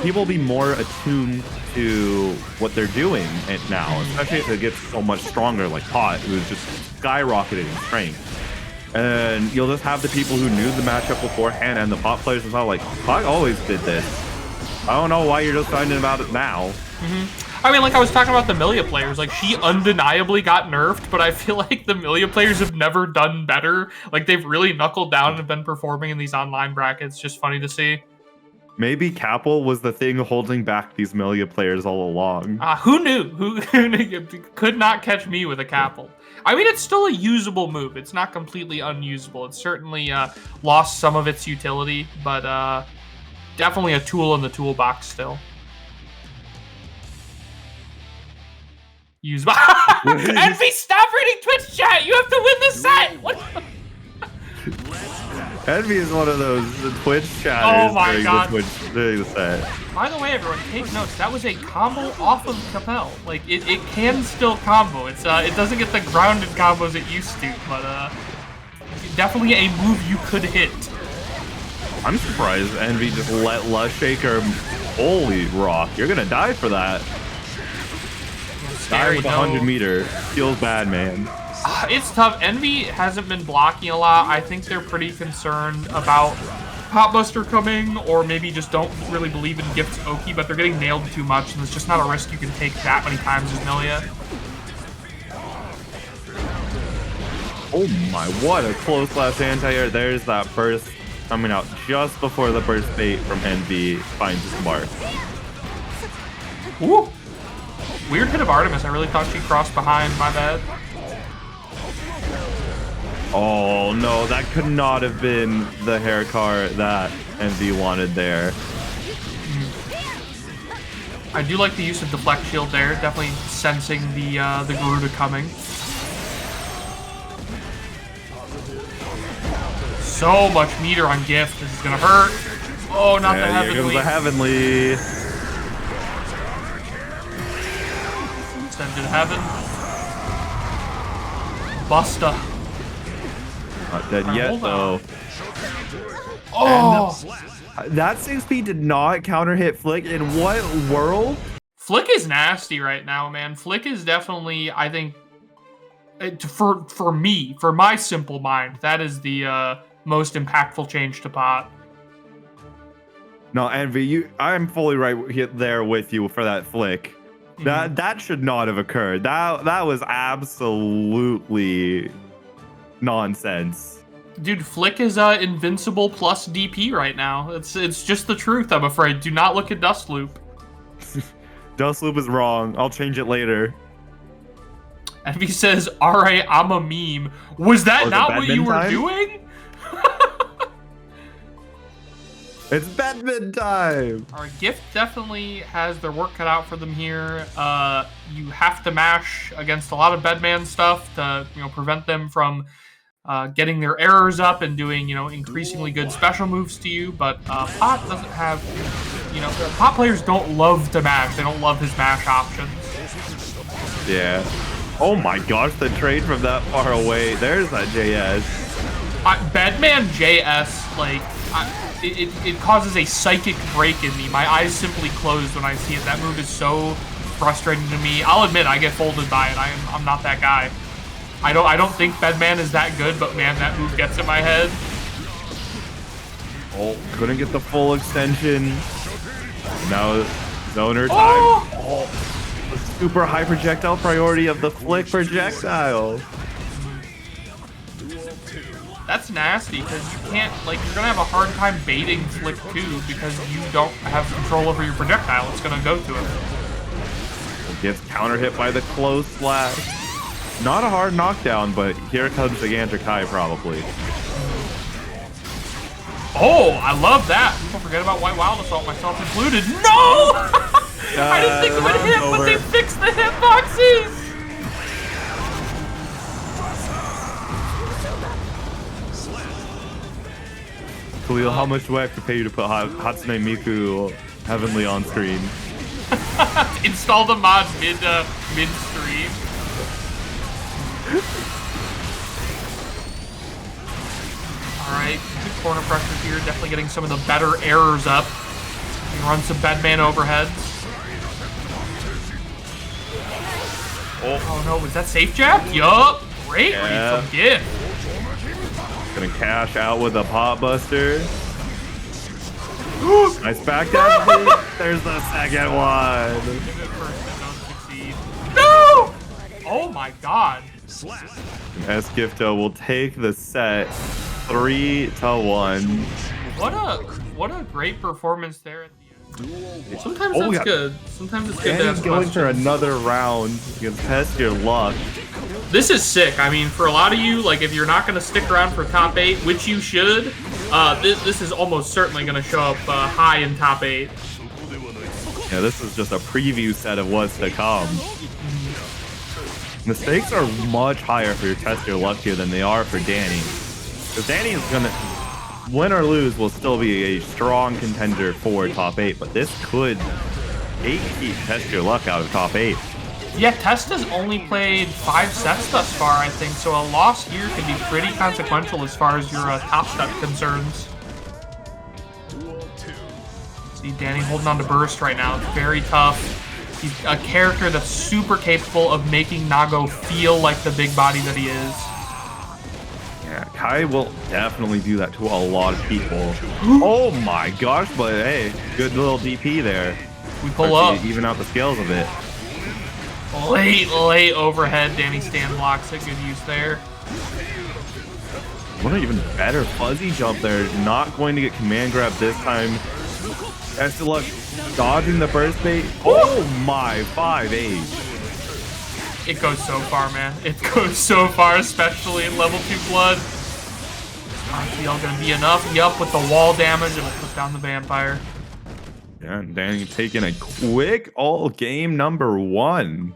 Speaker 2: People will be more attuned to what they're doing now, especially if it gets so much stronger, like Pot, who's just skyrocketing in strength. And you'll just have the people who knew the matchup beforehand and the Pot players as well, like, Pot always did this. I don't know why you're just finding about it now.
Speaker 1: I mean, like I was talking about the Millia players, like she undeniably got nerfed, but I feel like the Millia players have never done better. Like they've really knuckled down and have been performing in these online brackets. Just funny to see.
Speaker 2: Maybe Capel was the thing holding back these Millia players all along.
Speaker 1: Who knew? Who could not catch me with a Capel? I mean, it's still a usable move. It's not completely unusable. It's certainly lost some of its utility, but definitely a tool in the toolbox still. Use Envy, stop reading Twitch chat! You have to win the set! What?
Speaker 2: Envy is one of those Twitch chatters during the set.
Speaker 1: By the way, everyone, take notes. That was a combo off of Capel. Like, it can still combo. It doesn't get the grounded combos it used to, but definitely a move you could hit.
Speaker 2: I'm surprised Envy just let Lush Shaker holy rock. You're gonna die for that. Die with 100 meter. Feels bad, man.
Speaker 1: It's tough. Envy hasn't been blocking a lot. I think they're pretty concerned about Popbuster coming, or maybe just don't really believe in Gift's Oki, but they're getting nailed too much, and it's just not a risk you can take that many times as Millia.
Speaker 2: Oh my, what a close last anti-air. There's that burst coming out just before the burst bait from Envy finds his mark.
Speaker 1: Ooh. Weird hit of Artemis. I really thought she crossed behind. My bad.
Speaker 2: Oh no, that could not have been the hair car that Envy wanted there.
Speaker 1: I do like the use of deflect shield there. Definitely sensing the Garuda coming. So much meter on Gift. This is gonna hurt. Oh, not the Heavenly.
Speaker 2: Here comes the Heavenly.
Speaker 1: Send to heaven. Busta.
Speaker 2: Not dead yet, though.
Speaker 1: Oh!
Speaker 2: That 6P did not counter hit Flick. In what world?
Speaker 1: Flick is nasty right now, man. Flick is definitely, I think, for me, for my simple mind, that is the most impactful change to Pot.
Speaker 2: No, Envy, I'm fully there with you for that flick. That should not have occurred. That was absolutely nonsense.
Speaker 1: Dude, Flick is invincible plus DP right now. It's just the truth, I'm afraid. Do not look at Dust Loop.
Speaker 2: Dust Loop is wrong. I'll change it later.
Speaker 1: Envy says, "Alright, I'm a meme." Was that not what you were doing?
Speaker 2: It's Bedman time!
Speaker 1: Alright, Gift definitely has their work cut out for them here. You have to mash against a lot of Bedman stuff to, prevent them from getting their errors up and doing, increasingly good special moves to you. But Pot doesn't have, Pot players don't love to mash. They don't love his mash options.
Speaker 2: Yeah. Oh my gosh, the trade from that far away. There's that JS.
Speaker 1: Bedman JS, like, it causes a psychic break in me. My eyes simply close when I see it. That move is so frustrating to me. I'll admit I get folded by it. I'm not that guy. I don't think Bedman is that good, but man, that move gets in my head.
Speaker 2: Oh, couldn't get the full extension. Now zoner time. Oh, the super high projectile priority of the flick projectile.
Speaker 1: That's nasty, because you can't, like, you're gonna have a hard time baiting Flick 2 because you don't have control over your projectile. It's gonna go to him.
Speaker 2: Gets counter hit by the close slash. Not a hard knockdown, but here comes the Gigantic High probably.
Speaker 1: Oh, I love that. People forget about White Wild Assault, myself included. No! I didn't think it would hit, but they fixed the hitboxes!
Speaker 2: Khalil, how much do I have to pay you to put Hatsune Miku Heavenly on screen?
Speaker 1: Install the mod mid-stream. Alright, good corner pressure here. Definitely getting some of the better errors up. He runs some Bedman overheads. Oh no, was that safe jab? Yup. Great read from Gift.
Speaker 2: Gonna cash out with a pot buster. Nice back dash. There's the second one.
Speaker 1: No! Oh my god.
Speaker 2: Esgifto will take the set 3-1.
Speaker 1: What a great performance there at the end. Sometimes that's good. Sometimes it's good to ask
Speaker 2: going
Speaker 1: questions.
Speaker 2: for another round. You can test your luck.
Speaker 1: This is sick. I mean, for a lot of you, like, if you're not going to stick around for top 8, which you should, this is almost certainly going to show up high in top 8.
Speaker 2: Yeah, this is just a preview set of what's to come. The stakes are much higher for your test your luck here than they are for Dany. Because Dany is going to, win or lose, will still be a strong contender for top 8, but this could keep test your luck out of top 8.
Speaker 1: Yeah, Test has only played 5 sets thus far, I think, so a loss here could be pretty consequential as far as your top step concerns. See Dany holding on to Burst right now. It's very tough. He's a character that's super capable of making Nago feel like the big body that he is.
Speaker 2: Yeah, Kai will definitely do that to a lot of people. Oh my gosh, but hey, good little DP there.
Speaker 1: We pull up.
Speaker 2: Even out the scales a bit.
Speaker 1: Late overhead. Dany stand blocks it. Good use there.
Speaker 2: What an even better fuzzy jump there. Not going to get command grab this time. TestYourLuck dodging the burst bait. Oh my, 5-8.
Speaker 1: It goes so far, man. It goes so far, especially in level 2 blood. RTL gonna be enough. Yup, with the wall damage, it'll put down the vampire.
Speaker 2: Yeah, and Dany taking a quick all game number 1.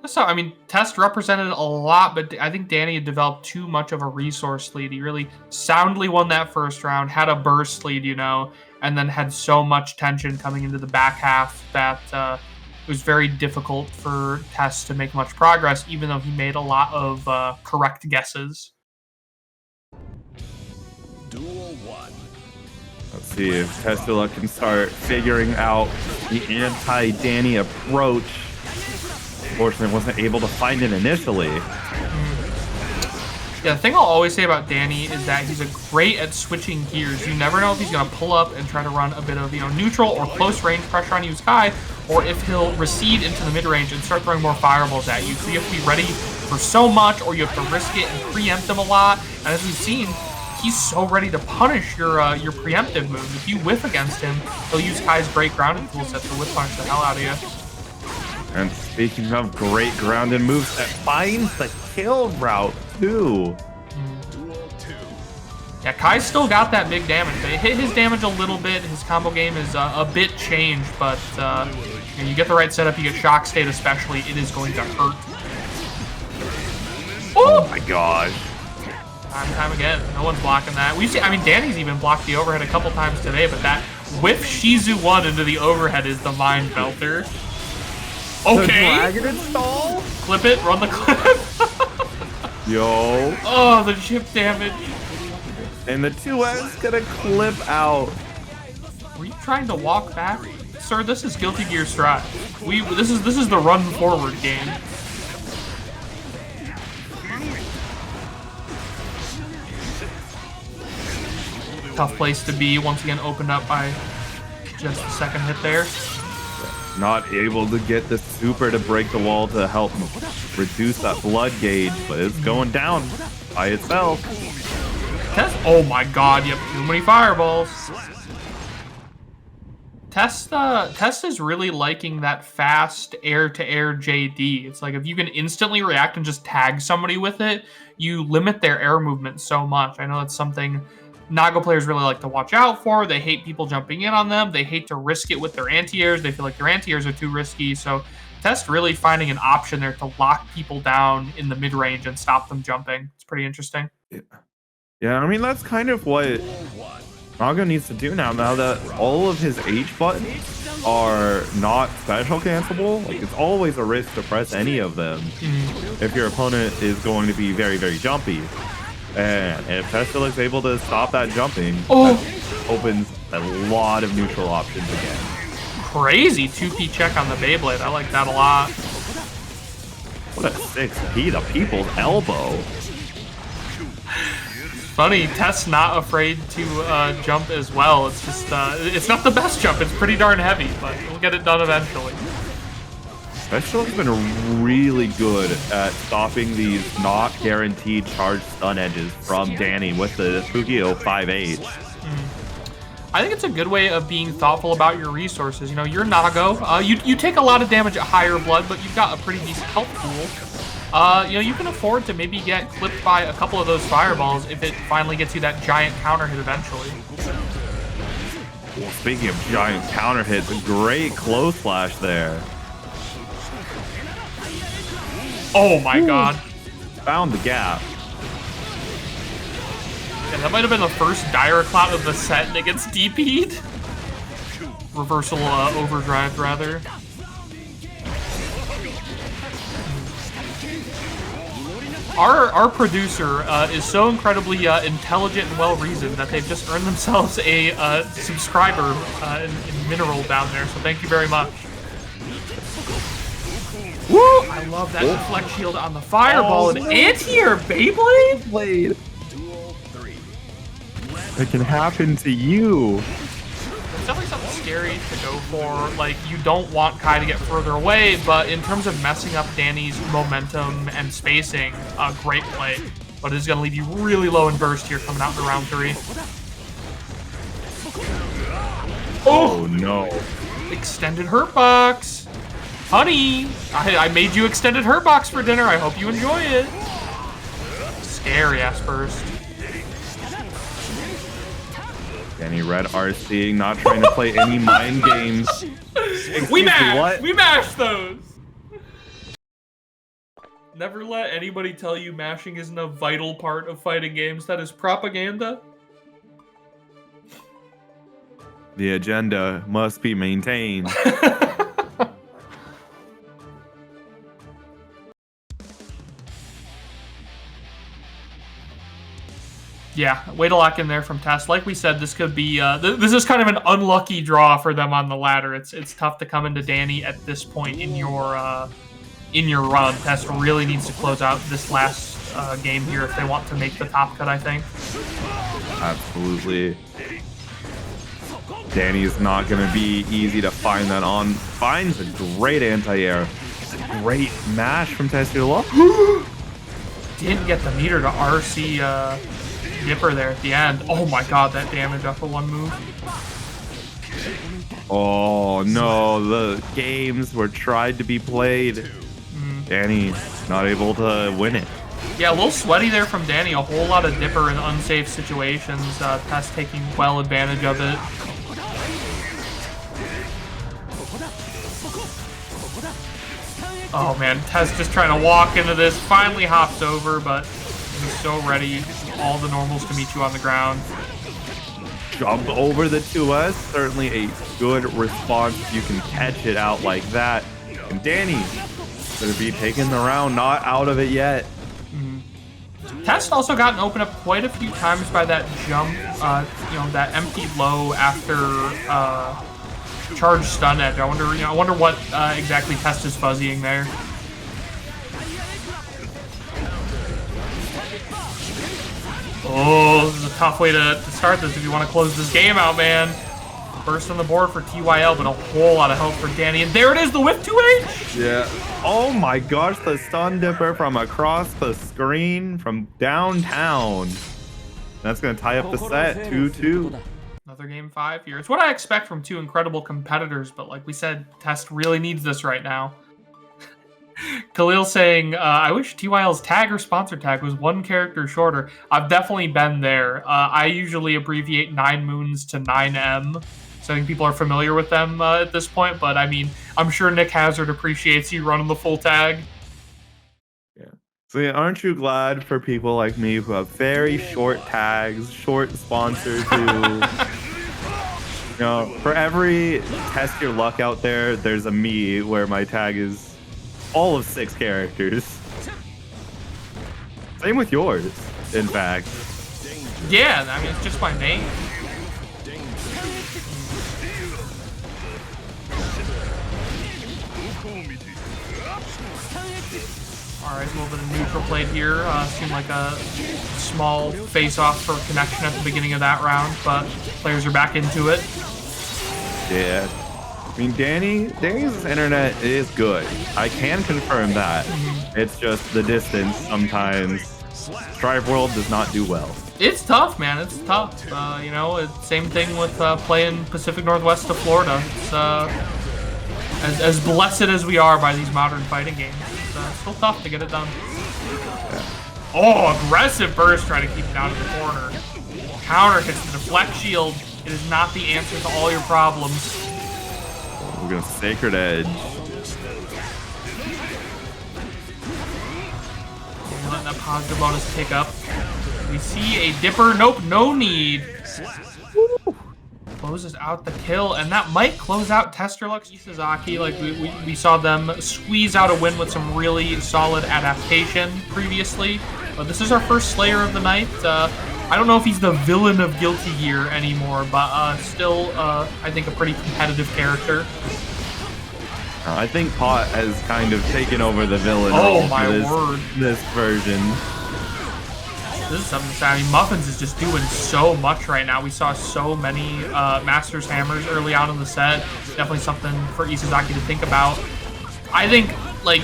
Speaker 1: So, I mean, Test represented a lot, but I think Dany had developed too much of a resource lead. He really soundly won that first round, had a burst lead, and then had so much tension coming into the back half that it was very difficult for Test to make much progress, even though he made a lot of correct guesses.
Speaker 3: Duel 1.
Speaker 2: Let's see if TestYourLuck can start figuring out the anti-Dany approach. Unfortunately, wasn't able to find it initially.
Speaker 1: Yeah, the thing I'll always say about Dany is that he's great at switching gears. You never know if he's going to pull up and try to run a bit of, neutral or close range pressure on you Sky, or if he'll recede into the mid-range and start throwing more fireballs at you. So you have to be ready for so much, or you have to risk it and preempt him a lot. And as we've seen, he's so ready to punish your preemptive move. If you whiff against him, he'll use Kai's great grounded toolset to whiff punish the hell out of you.
Speaker 2: And speaking of great grounded moves, that finds the kill route too.
Speaker 1: Yeah, Kai's still got that big damage. They hit his damage a little bit. His combo game is a bit changed, but you get the right setup, you get shock state especially, it is going to hurt.
Speaker 2: Oh my gosh.
Speaker 1: Time and time again, no one's blocking that. We've seen, Dany's even blocked the overhead a couple times today, but that whiff Shizu 1 into the overhead is the mind belter. Okay.
Speaker 2: The dragon install?
Speaker 1: Clip it, run the clip.
Speaker 2: Yo.
Speaker 1: Oh, the chip damage.
Speaker 2: And the 2S gonna clip out.
Speaker 1: Were you trying to walk back? Sir, this is Guilty Gear Strive. This is the run forward game. Tough place to be, once again opened up by just the second hit there.
Speaker 2: Not able to get the super to break the wall to help reduce that blood gauge, but it's going down by itself.
Speaker 1: Test, oh my god, you have too many fireballs. Test is really liking that fast air-to-air JD. It's like if you can instantly react and just tag somebody with it, you limit their air movement so much. I know that's something Nago players really like to watch out for. They hate people jumping in on them. They hate to risk it with their anti-airs. They feel like their anti-airs are too risky. So Test really finding an option there to lock people down in the mid-range and stop them jumping. It's pretty interesting.
Speaker 2: Yeah, I mean, that's kind of what Nago needs to do now that all of his H buttons are not special cancelable. Like, it's always a risk to press any of them if your opponent is going to be very, very jumpy. And if Tesla is able to stop that jumping, that opens a lot of neutral options again.
Speaker 1: Crazy 2P check on the Beyblade. I like that a lot.
Speaker 2: What a 6P, the people's elbow.
Speaker 1: Funny, Test's not afraid to jump as well. It's just, it's not the best jump. It's pretty darn heavy, but we'll get it done eventually.
Speaker 2: Special's been really good at stopping these not guaranteed charged stun edges from Dany with the Fugio 5H.
Speaker 1: I think it's a good way of being thoughtful about your resources. You know, you're Nago. You take a lot of damage at higher blood, but you've got a pretty decent health pool. You can afford to maybe get clipped by a couple of those fireballs if it finally gets you that giant counter hit eventually.
Speaker 2: Well, speaking of giant counter hits, a great close flash there.
Speaker 1: Oh my god.
Speaker 2: Found the gap.
Speaker 1: Yeah, that might have been the first dire clout of the set and it gets DP'd. Reversal overdrive, rather. Our producer is so incredibly intelligent and well-reasoned that they've just earned themselves a subscriber in Mineral down there, so thank you very much. Woo! I love that deflect shield on the fireball and anti-air Beyblade?
Speaker 2: It can happen to you.
Speaker 1: It's definitely something scary to go for. Like, you don't want Kai to get further away, but in terms of messing up Dany's momentum and spacing, great play. But it's going to leave you really low in burst here coming out into round 3.
Speaker 2: Oh no.
Speaker 1: Extended hurt box. Honey, I made you extended hurt box for dinner. I hope you enjoy it. Scary ass burst.
Speaker 2: Dany Red RC, not trying to play any mind games.
Speaker 1: We mash those. Never let anybody tell you mashing isn't a vital part of fighting games. That is propaganda.
Speaker 2: The agenda must be maintained.
Speaker 1: Yeah, way to lock in there from Test. Like we said, this could be this is kind of an unlucky draw for them on the ladder. It's tough to come into Dany at this point in your run. Test really needs to close out this last game here if they want to make the top cut, I think.
Speaker 2: Absolutely. Dany's not going to be easy to find that on. Finds a great anti-air. Great mash from TestYourLuck.
Speaker 1: Didn't get the meter to RC Dipper there at the end. Oh my god, that damage off of one move.
Speaker 2: Oh no, the games were tried to be played. Dany not able to win it.
Speaker 1: Yeah, a little sweaty there from Dany. A whole lot of Dipper in unsafe situations. Test taking well advantage of it. Oh man, Test just trying to walk into this. Finally hops over, but he's so ready. All the normals to meet you on the ground.
Speaker 2: Jump over the 2S. Certainly a good response. You can catch it out like that. And Dany going to be taking the round, not out of it yet.
Speaker 1: Test also gotten opened up quite a few times by that jump, you know, that empty low after charge stun edge. I wonder what exactly Test is fuzzying there. Oh, this is a tough way to start this if you want to close this game out, man. Burst on the board for TYL, but a whole lot of help for Dany. And there it is, the whip 2H!
Speaker 2: Yeah. Oh my gosh, the stun dipper from across the screen from downtown. That's going to tie up the set, 2-2.
Speaker 1: Another game 5 here. It's what I expect from two incredible competitors, but like we said, Test really needs this right now. Khalil saying, I wish TYL's tag or sponsor tag was one character shorter. I've definitely been there. I usually abbreviate 9 moons to 9M. So I think people are familiar with them at this point. But I mean, I'm sure Nick Hazard appreciates you running the full tag.
Speaker 2: Yeah. So yeah, aren't you glad for people like me who have very short tags, short sponsors who... You know, for every TestYourLuck out there, there's a me where my tag is all of 6 characters. Same with yours, in fact.
Speaker 1: Yeah, I mean, it's just my name. Alright, a little bit of neutral played here. Seemed like a small face-off for connection at the beginning of that round, but players are back into it.
Speaker 2: Yeah. I mean, Dany's internet is good. I can confirm that. It's just the distance sometimes. Strive World does not do well.
Speaker 1: It's tough, man. It's tough. You know, it's same thing with playing Pacific Northwest to Florida. It's as blessed as we are by these modern fighting games. It's still tough to get it done.
Speaker 2: Yeah.
Speaker 1: Oh, aggressive burst trying to keep it out of the corner. Counter hits the deflect shield. It is not the answer to all your problems.
Speaker 2: We're gonna Sacred Edge.
Speaker 1: Letting that positive bonus pick up. We see a Dipper. Nope, no need. Woo. Closes out the kill, and that might close out TestYourLuck's Isozaki. Like we saw them squeeze out a win with some really solid adaptation previously. But this is our first Slayer of the night. I don't know if he's the villain of Guilty Gear anymore, but still, I think a pretty competitive character.
Speaker 2: I think Pot has kind of taken over the villain
Speaker 1: role for
Speaker 2: this version.
Speaker 1: This is something sad. I mean, Muffinz is just doing so much right now. We saw so many Master's Hammers early on in the set. Definitely something for Isozaki to think about. I think, like,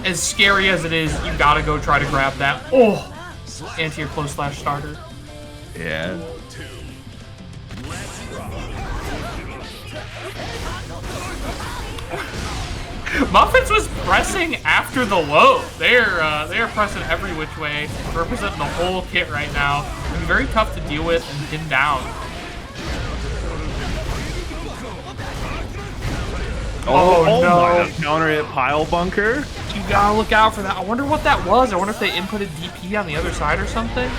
Speaker 1: as scary as it is, you gotta go try to grab that. Oh! Anti or close slash starter.
Speaker 2: Yeah.
Speaker 1: Muffinz was pressing after the low. They are pressing every which way, representing the whole kit right now. And very tough to deal with and pin down.
Speaker 2: Oh no! Counter hit pile bunker.
Speaker 1: You gotta look out for that. I wonder what that was. I wonder if they inputted DP on the other side or something.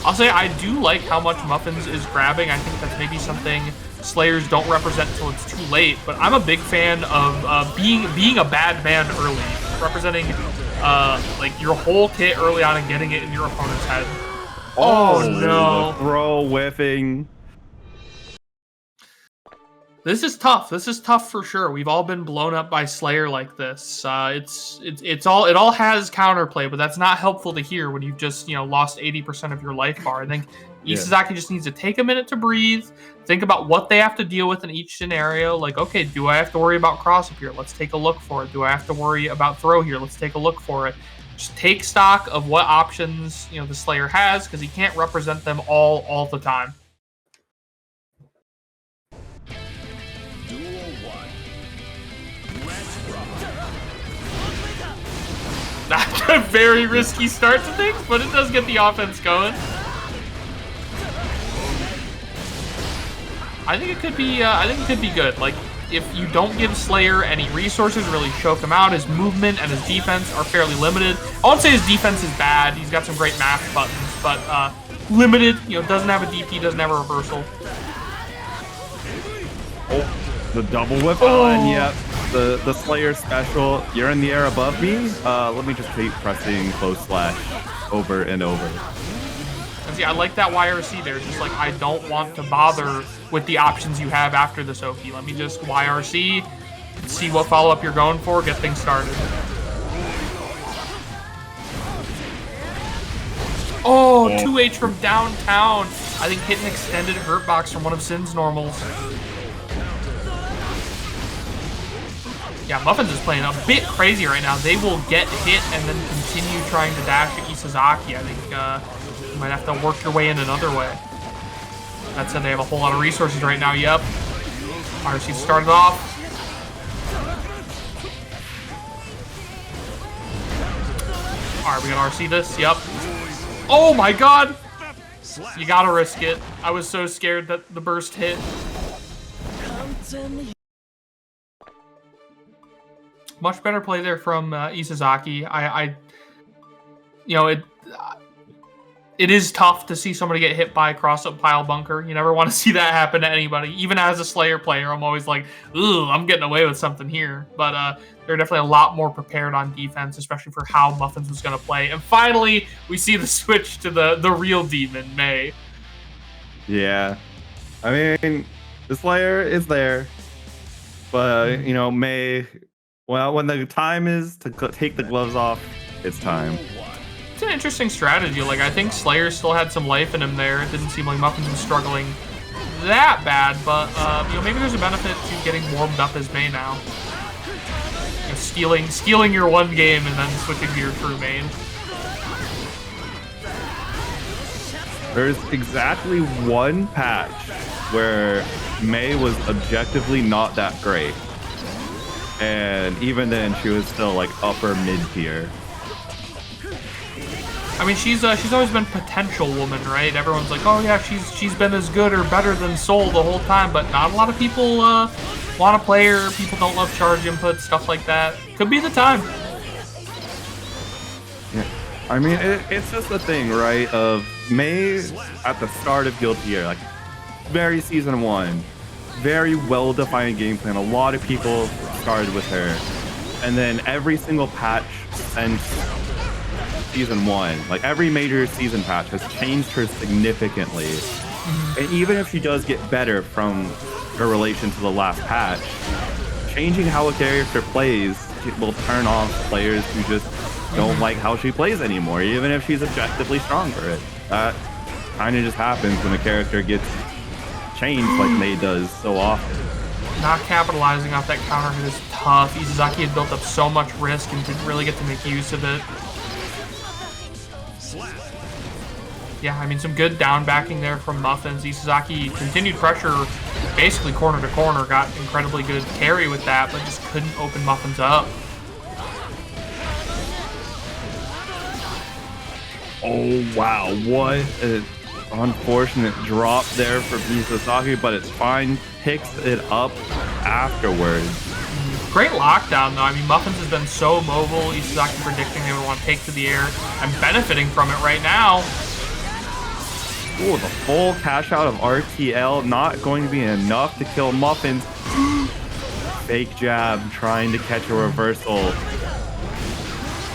Speaker 1: I'll say I do like how much Muffinz is grabbing. I think that's maybe something Slayers don't represent until it's too late. But I'm a big fan of being a bad man early, representing like your whole kit early on and getting it in your opponent's head. Oh no!
Speaker 2: Throw whiffing.
Speaker 1: This is tough. This is tough for sure. We've all been blown up by Slayer like this. It all has counterplay, but that's not helpful to hear when you've just lost 80% of your life bar. I think Isozaki just needs to take a minute to breathe, think about what they have to deal with in each scenario. Like, okay, do I have to worry about cross up here? Let's take a look for it. Do I have to worry about throw here? Let's take a look for it. Just take stock of what options the Slayer has, because he can't represent them all the time. That's a very risky start to things, but it does get the offense going. I think it could be. I think it could be good. Like, if you don't give Slayer any resources, really choke him out, his movement and his defense are fairly limited. I won't say his defense is bad. He's got some great mash buttons, but limited. Doesn't have a DP, doesn't have a reversal.
Speaker 2: Oh, the double whip on. Yep. The Slayer special. You're in the air above me. Let me just keep pressing close slash over and over.
Speaker 1: And see, I like that YRC there. Just like, I don't want to bother with the options you have after this OP. Let me just YRC, see what follow-up you're going for, get things started. Oh, 2H from downtown. I think hit an extended hurt box from one of Sin's normals. Yeah, Muffinz is playing a bit crazy right now. They will get hit and then continue trying to dash at Isozaki. I think you might have to work your way in another way. That said, they have a whole lot of resources right now. Yep. RC started off. Alright, we got RC this. Yep. Oh my god! You gotta risk it. I was so scared that the burst hit. Much better play there from Isozaki. It is tough to see somebody get hit by a cross-up pile bunker. You never want to see that happen to anybody. Even as a Slayer player, I'm always like, ooh, I'm getting away with something here. But they're definitely a lot more prepared on defense, especially for how Muffinz was going to play. And finally, we see the switch to the real demon, Mei.
Speaker 2: Yeah. I mean, the Slayer is there. But, Mei... Well, when the time is to take the gloves off, it's time.
Speaker 1: It's an interesting strategy. Like, I think Slayer still had some life in him there. It didn't seem like Muffinz was struggling that bad, but maybe there's a benefit to getting warmed up as Mei now. Stealing your one game and then switching to your true main.
Speaker 2: There's exactly one patch where Mei was objectively not that great. And even then, she was still like upper mid tier.
Speaker 1: I mean, she's always been potential woman, right? Everyone's like, oh yeah, she's been as good or better than Soul the whole time, but not a lot of people want to play her. People don't love charge input, stuff like that. Could be the time.
Speaker 2: Yeah, I mean, it's just the thing, right? Of Mei at the start of Guilty Gear, like very season 1, very well-defined game plan. A lot of people started with her, and then every single patch since season 1, like every major season patch, has changed her significantly. And even if she does get better from her relation to the last patch, changing how a character plays will turn off players who just don't like how she plays anymore, even if she's objectively stronger. That kind of just happens when a character gets changed like Mei does so often.
Speaker 1: Not capitalizing off that counter hit is tough. Isozaki had built up so much risk and didn't really get to make use of it. Yeah, I mean, some good down backing there from Muffinz. Isozaki continued pressure basically corner to corner, got incredibly good carry with that, but just couldn't open Muffinz up.
Speaker 2: Oh, wow. What an unfortunate drop there for Isozaki, but it's fine. Picks it up afterwards.
Speaker 1: Great lockdown, though. I mean, Muffinz has been so mobile. Isozaki predicting they would want to take to the air and benefiting from it right now.
Speaker 2: Oh, the full cash out of RTL, not going to be enough to kill Muffinz. Fake jab, trying to catch a reversal.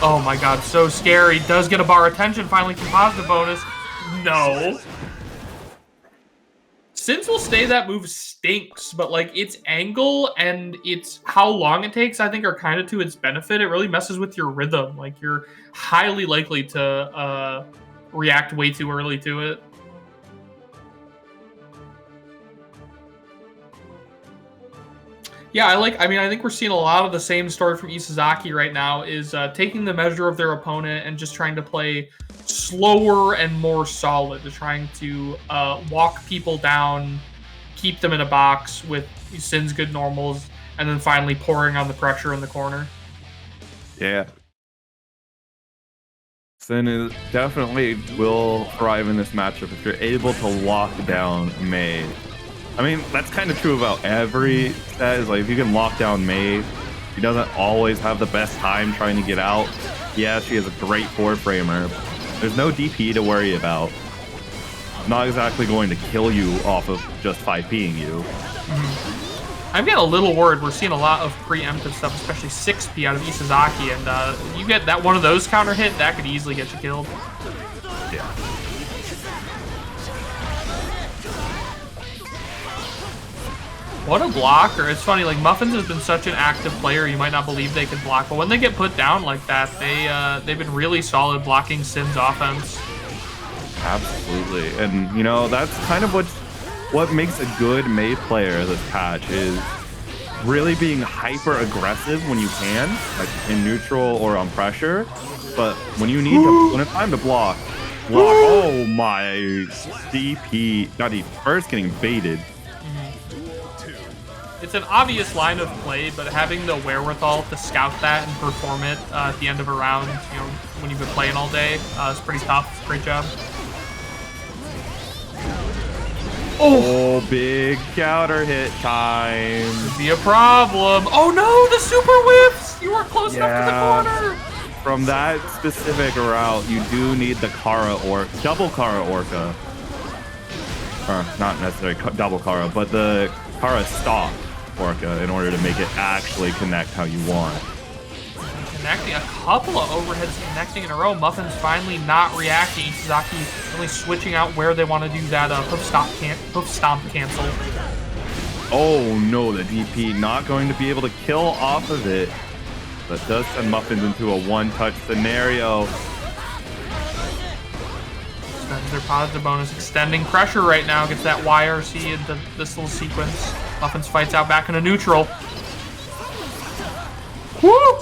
Speaker 1: Oh my god, so scary. Does get a bar attention, finally can positive bonus. No. Sins will stay that move stinks, but like its angle and its how long it takes, I think, are kind of to its benefit. It really messes with your rhythm. Like you're highly likely to react way too early to it. Yeah, I think we're seeing a lot of the same story from Isozaki right now, is taking the measure of their opponent and just trying to play slower and more solid, to trying to walk people down, keep them in a box with Sin's good normals, and then finally pouring on the pressure in the corner.
Speaker 2: Yeah. Sin is definitely will thrive in this matchup if you're able to lock down Mei. I mean, that's kind of true about every set. Is like if you can lock down Mei, she doesn't always have the best time trying to get out. Yeah, she has a great forward framer. There's no DP to worry about. Not exactly going to kill you off of just 5P'ing you.
Speaker 1: I'm getting a little worried. We're seeing a lot of preemptive stuff, especially 6P out of Isozaki, and you get that one of those counter hit, that could easily get you killed.
Speaker 2: Yeah.
Speaker 1: What a blocker. It's funny, like, Muffinz has been such an active player, you might not believe they can block, but when they get put down like that, they've been really solid blocking Sin's offense.
Speaker 2: Absolutely. And, you know, that's kind of what makes a good Mei player this patch, is really being hyper aggressive when you can, like in neutral or on pressure. But when you need to, when it's time to block, oh my DP, not even first getting baited.
Speaker 1: It's an obvious line of play, but having the wherewithal to scout that and perform it at the end of a round, you know, when you've been playing all day, is pretty tough. Great job.
Speaker 2: Oh, big counter hit time.
Speaker 1: Could be a problem. Oh no, the super whiffs! You weren't close enough to the corner.
Speaker 2: From that specific route, you do need the Kara or double Kara Orca. Or not necessarily double Kara, but the Kara Stalk Orca in order to make it actually connect how you want.
Speaker 1: Connecting a couple of overheads connecting in a row. Muffinz finally not reacting. Isozaki only switching out where they want to do that hoof stomp cancel.
Speaker 2: Oh no, the DP not going to be able to kill off of it. That does send Muffinz into a one-touch scenario.
Speaker 1: Spends their positive bonus, extending pressure right now. Gets that YRC into this little sequence. Muffinz fights out back into neutral. Woo!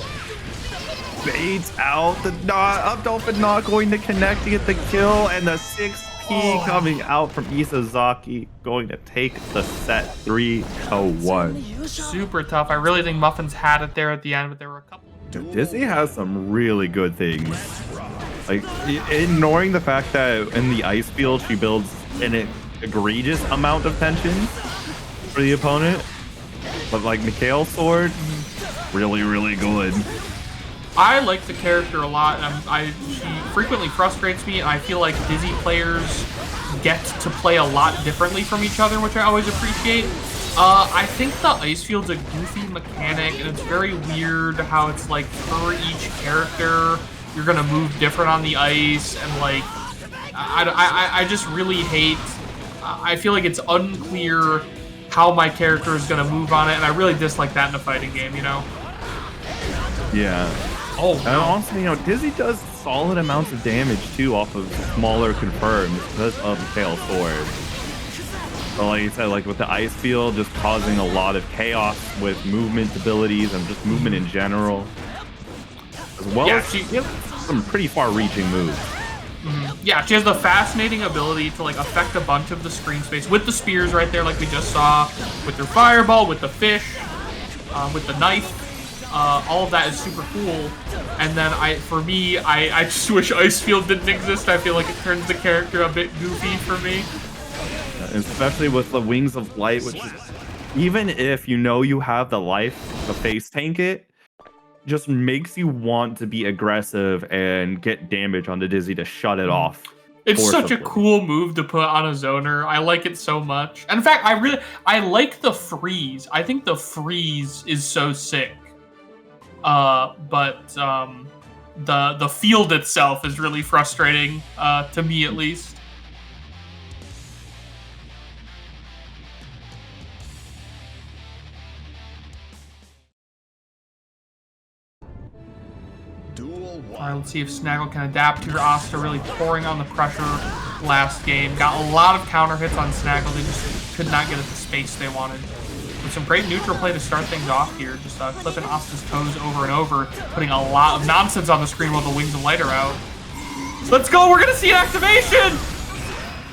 Speaker 2: Baits out the up dolphin, not going to connect to get the kill, and the 6P coming out from Isozaki, going to take the set 3-1.
Speaker 1: Super tough. I really think Muffinz had it there at the end, but there were a couple.
Speaker 2: Disney has some really good things. Like, ignoring the fact that in the ice field she builds an egregious amount of tension for the opponent, but like Mikhail's sword, really, really good.
Speaker 1: I like the character a lot, and she frequently frustrates me, and I feel like Dizzy players get to play a lot differently from each other, which I always appreciate. I think the ice field's a goofy mechanic, and it's very weird how it's like for each character, you're gonna move different on the ice, and like, I just really hate, I feel like it's unclear how my character is gonna move on it, and I really dislike that in a fighting game, you know?
Speaker 2: Yeah.
Speaker 1: Oh,
Speaker 2: and also, you know, Dizzy does solid amounts of damage too off of smaller confirms because of Mikhail's sword. So like you said, like with the ice field, just causing a lot of chaos with movement abilities and just movement in general. As well as she has some pretty far-reaching moves.
Speaker 1: Yeah, she has the fascinating ability to like affect a bunch of the screen space with the spears right there, like we just saw, with her fireball, with the fish, with the knife. All of that is super cool. And then for me, I just wish Ice Field didn't exist. I feel like it turns the character a bit goofy for me.
Speaker 2: Especially with the Wings of Light, which is, even if you know you have the life to face tank it, just makes you want to be aggressive and get damage on the Dizzy to shut it off.
Speaker 1: It's such a cool move to put on a zoner. I like it so much. And in fact, I like the freeze. I think the freeze is so sick. But the field itself is really frustrating, to me at least. Alright, let's see if Snaggel can adapt here. Asta really pouring on the pressure last game. Got a lot of counter hits on Snaggel. They just could not get at the space they wanted. With some great neutral play to start things off here. Just clipping Asta's toes over and over. Putting a lot of nonsense on the screen while the Wings of Light are out. Let's go! We're gonna see activation!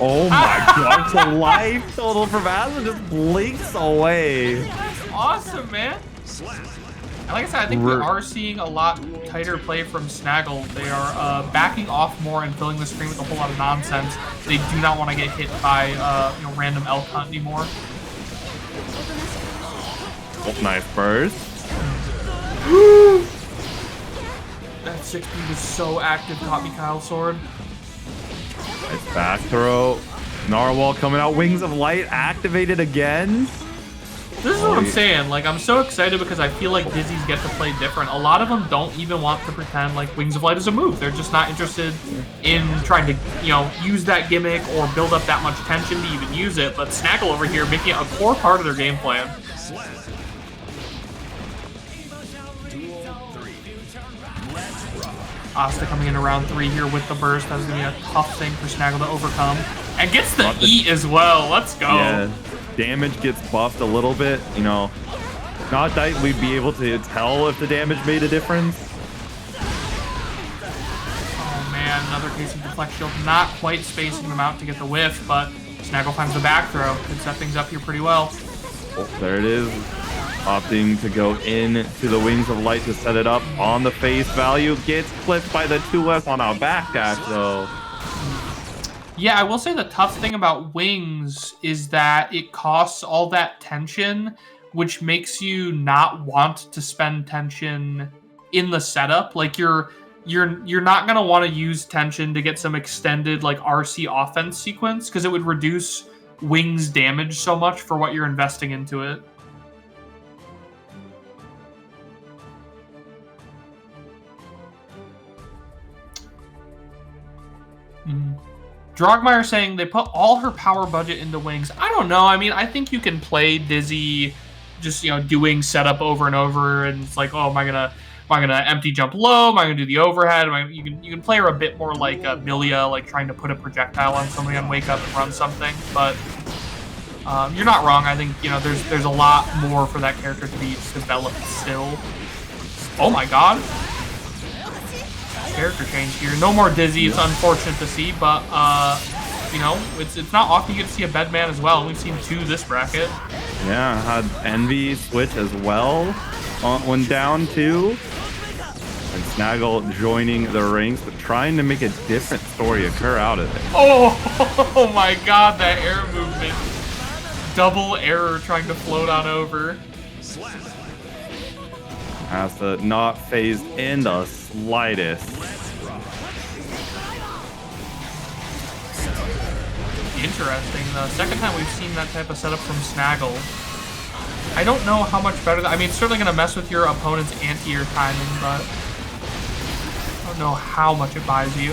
Speaker 2: Oh my gosh, the life total from Maza just blinks away.
Speaker 1: That's awesome, man. And like I said, I think we are seeing a lot tighter play from Snaggel. They are backing off more and filling the screen with a whole lot of nonsense. They do not want to get hit by you know, random elk hunt anymore.
Speaker 2: Oh, nice burst.
Speaker 1: That 60 was so active, caught me Kyle Sword.
Speaker 2: Nice back throw. Narwhal coming out. Wings of Light activated again.
Speaker 1: This is what I'm saying. Like, I'm so excited because I feel like Dizzies get to play different. A lot of them don't even want to pretend like Wings of Light is a move. They're just not interested in trying to, you know, use that gimmick or build up that much tension to even use it. But Snaggel over here making it a core part of their game plan. Asta coming in around 3 here with the burst. That's going to be a tough thing for Snaggel to overcome. And gets the E as well. Let's go.
Speaker 2: Yeah, damage gets buffed a little bit. You know, not that we'd be able to tell if the damage made a difference.
Speaker 1: Oh man, another case of deflect shield. Not quite spacing them out to get the whiff, but Snaggel finds the back throw. Could set things up here pretty well.
Speaker 2: Oh, there it is. Opting to go in to the Wings of Light to set it up on the face value. Gets clipped by the 2F on our backdash though.
Speaker 1: Yeah, I will say the tough thing about Wings is that it costs all that tension, which makes you not want to spend tension in the setup. Like you're not gonna want to use tension to get some extended like RC offense sequence because it would reduce Wings damage so much for what you're investing into it. Drogmeyer saying they put all her power budget into Wings. I don't know. I mean, I think you can play Dizzy just, you know, doing setup over and over, and it's like, oh, am I gonna empty jump low? Am I gonna do the overhead? You can play her a bit more like Millia, like trying to put a projectile on somebody on wake up and run something. But you're not wrong. I think, you know, there's a lot more for that character to be developed still. Oh my god. Character change here. No more Dizzy. It's unfortunate to see, but you know, it's not often you get to see a Bedman as well. We've seen 2 this bracket.
Speaker 2: Yeah, had Envy switch as well when down 2. And Snaggel joining the ranks, but trying to make a different story occur out of it.
Speaker 1: Oh my god, that air movement. Double error trying to float on over.
Speaker 2: Asta not phased in the slightest.
Speaker 1: Interesting. The second time we've seen that type of setup from Snaggel. I don't know how much better I mean, it's certainly going to mess with your opponent's anti-air timing, but I don't know how much it buys you.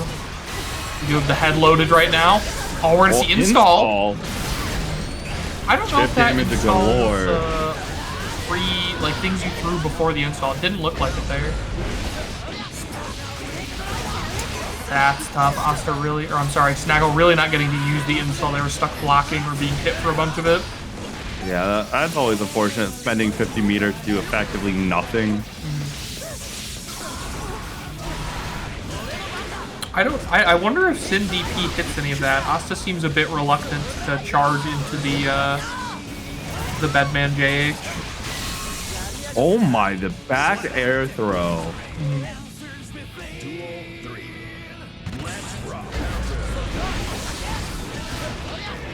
Speaker 1: You have the head loaded right now. Oh, we're going to see install. I don't know if that installs free, like, things you threw before the install. It didn't look like it there. That's tough. Asta really, or I'm sorry, Snaggel really not getting to use the install. They were stuck blocking or being hit for a bunch of it.
Speaker 2: Yeah, that's always unfortunate, spending 50 meters to do effectively nothing.
Speaker 1: I wonder if Sin DP hits any of that. Asta seems a bit reluctant to charge into the Bedman JH.
Speaker 2: Oh my, the back air throw.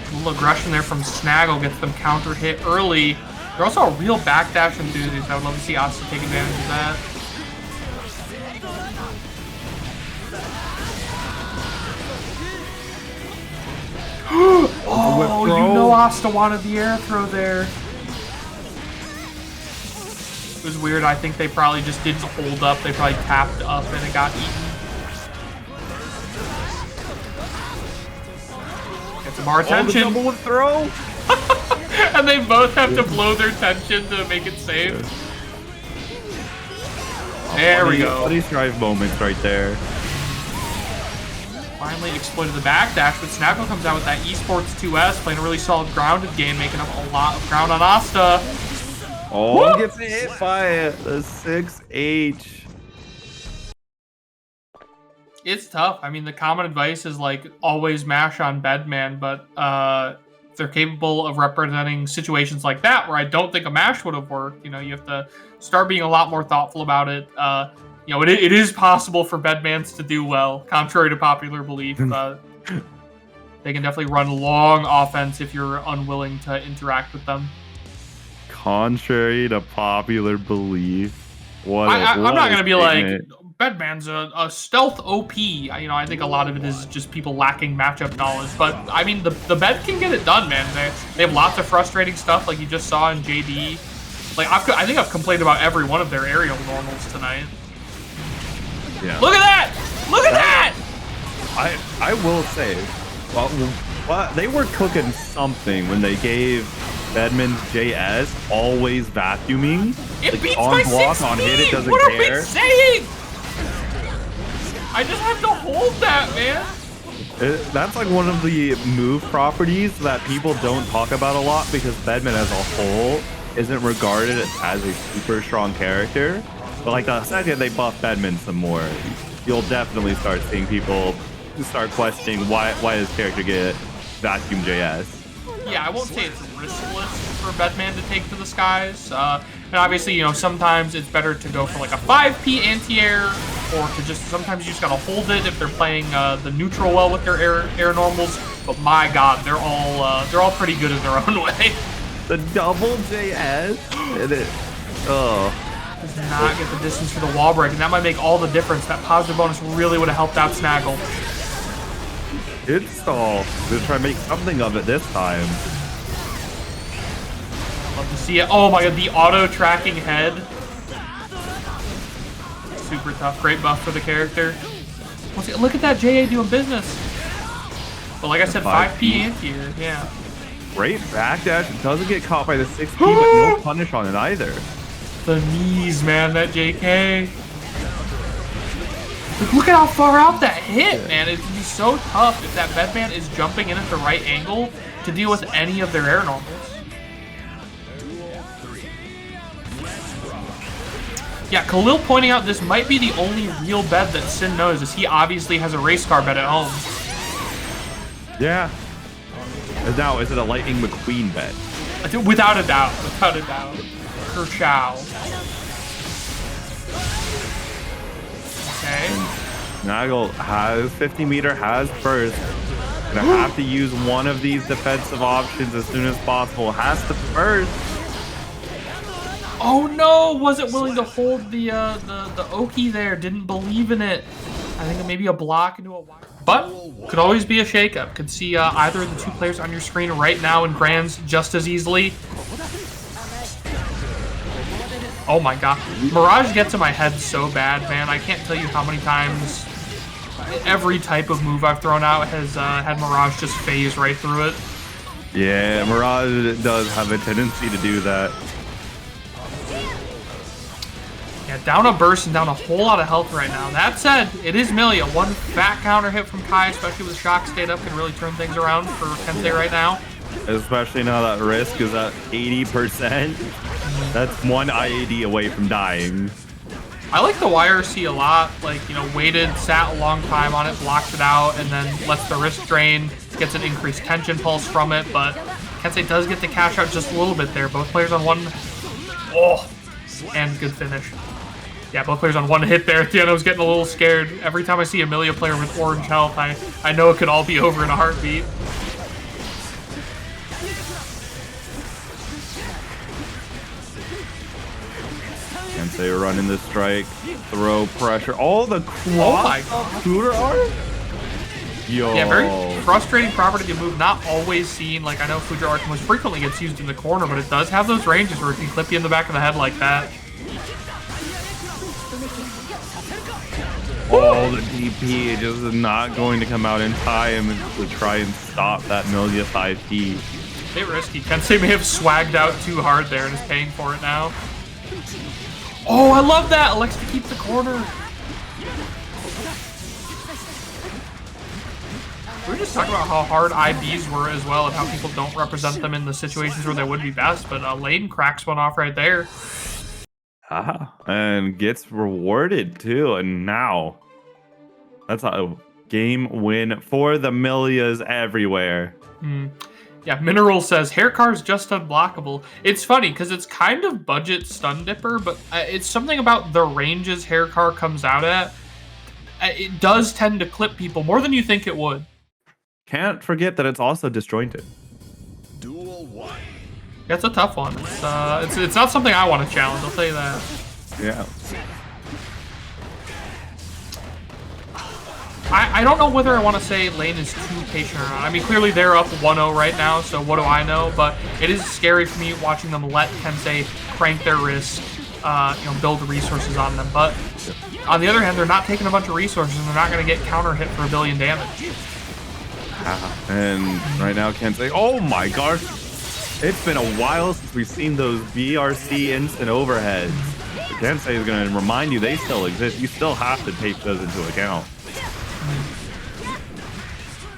Speaker 1: A little aggression there from Snaggel gets them counter hit early. They're also a real backdash enthusiast. I would love to see Asta take advantage of that. Oh, you know Asta wanted the air throw there. It was weird. I think they probably just didn't hold up. They probably tapped up and it got eaten. Get some more attention.
Speaker 2: Oh, the double throw.
Speaker 1: And they both have to blow their tension to make it safe. There we go.
Speaker 2: Buddy strive moments right there.
Speaker 1: Finally exploited the backdash, but Snaggel comes out with that esports 2S, playing a really solid grounded game, making up a lot of ground on Asta.
Speaker 2: Oh, he gets hit by the 6H.
Speaker 1: It's tough. I mean, the common advice is like always mash on Bedman, but they're capable of representing situations like that where I don't think a mash would have worked. You know, you have to start being a lot more thoughtful about it. You know, it is possible for Bedmans to do well, contrary to popular belief. They can definitely run long offense if you're unwilling to interact with them.
Speaker 2: Contrary to popular belief.
Speaker 1: I'm not going to be like, Bedman's a stealth OP. You know, I think a lot of it is just people lacking matchup knowledge. But, I mean, the Bed can get it done, man. They have lots of frustrating stuff like you just saw in JD. Like, I think I've complained about every one of their aerial normals tonight.
Speaker 2: Yeah.
Speaker 1: Look at that! Look at that!
Speaker 2: I will say, well, they were cooking something when they gave Bedman's JS always vacuuming.
Speaker 1: It
Speaker 2: like
Speaker 1: beats
Speaker 2: on
Speaker 1: my
Speaker 2: block,
Speaker 1: 6
Speaker 2: on hit, it doesn't
Speaker 1: What are
Speaker 2: care.
Speaker 1: we saying? I just have to hold that, man.
Speaker 2: That's like one of the move properties that people don't talk about a lot because Bedman as a whole isn't regarded as a super strong character. But like the second they buff Bedman some more, you'll definitely start seeing people start questioning why his character get vacuum JS.
Speaker 1: Yeah, I won't say it's riskless for Bedman to take to the skies. And obviously, you know, sometimes it's better to go for like a 5P anti-air, or to just sometimes you just gotta hold it if they're playing the neutral well with their air normals. But my God, they're all pretty good in their own way.
Speaker 2: The double JS,
Speaker 1: Does not get the distance for the wall break, and that might make all the difference. That positive bonus really would have helped out Snaggel.
Speaker 2: Install. Let's try to make something of it this time.
Speaker 1: Love to see it. Oh my God, the auto tracking head. Super tough. Great buff for the character. Look at that JA doing business. But like I said, 5P anti-air. Yeah.
Speaker 2: Great backdash. It doesn't get caught by the 6P, but no punish on it either.
Speaker 1: The knees, man. That JK. Look at how far out that hit, man. It's gonna be so tough if that Bedman is jumping in at the right angle to deal with any of their air normals. Yeah, Khalil pointing out this might be the only real bed that Sin knows, as he obviously has a race car bed at home.
Speaker 2: Yeah. Now, is it a Lightning McQueen bed?
Speaker 1: Without a doubt. Without a doubt. Kershaw. Okay.
Speaker 2: Snaggel has 50 meter, has burst. Gonna have to use one of these defensive options as soon as possible. Has to burst.
Speaker 1: Oh no! Wasn't willing to hold the Oki there. Didn't believe in it. I think maybe a block into a wire. But could always be a shakeup. Could see either of the two players on your screen right now in Grands just as easily. Oh my God. Mirage gets in my head so bad, man. I can't tell you how many times every type of move I've thrown out has had Mirage just phase right through it.
Speaker 2: Yeah, Mirage does have a tendency to do that.
Speaker 1: Yeah, down a burst and down a whole lot of health right now. That said, it is Millia. One fat counter hit from Kai, especially with Shock stayed up, can really turn things around for Kensei right now. Especially
Speaker 2: now that risk is at 80%. That's one IAD away from dying.
Speaker 1: I like the YRC a lot. Like, you know, waited, sat a long time on it, blocked it out, and then lets the risk drain, gets an increased tension pulse from it, but Kensei does get the cash out just a little bit there. Both players on one. Oh, and good finish. Yeah, both players on one hit there. At the end, I was getting a little scared. Every time I see a Millia player with orange health, I know it could all be over in a heartbeat.
Speaker 2: Kensei running the strike, throw pressure. All the cross shooter art? Yo.
Speaker 1: Yeah, very frustrating property to move. Not always seen. Like, I know Future Arc most frequently gets used in the corner, but it does have those ranges where it can clip you in the back of the head like that.
Speaker 2: Oh, the DP just is not going to come out in time to try and stop that Millia 5P.
Speaker 1: A bit risky. Kensei may have swagged out too hard there and is paying for it now. Oh, I love that. Elects to keep the corner. We were just talking about how hard IBs were as well and how people don't represent them in the situations where they would be best, but layne cracks one off right there.
Speaker 2: And gets rewarded too, and now that's a game win for the Millias everywhere.
Speaker 1: Yeah, Mineral says, hair car's just unblockable. It's funny, because it's kind of budget stun dipper, but it's something about the ranges hair car comes out at. It does tend to clip people more than you think it would.
Speaker 2: Can't forget that it's also disjointed.
Speaker 3: Duel 1.
Speaker 1: That's a tough one. It's not something I want to challenge, I'll tell you that.
Speaker 2: Yeah.
Speaker 1: I don't know whether I want to say layne is too patient or not. I mean, clearly they're up 1-0 right now, so what do I know? But it is scary for me watching them let Kensei crank their wrist, build resources on them. But on the other hand, they're not taking a bunch of resources, and they're not going to get counter hit for 1 billion damage.
Speaker 2: And right now, Kensei, oh my gosh, it's been a while since we've seen those BRC instant overheads. Kensei is going to remind you they still exist. You still have to take those into account.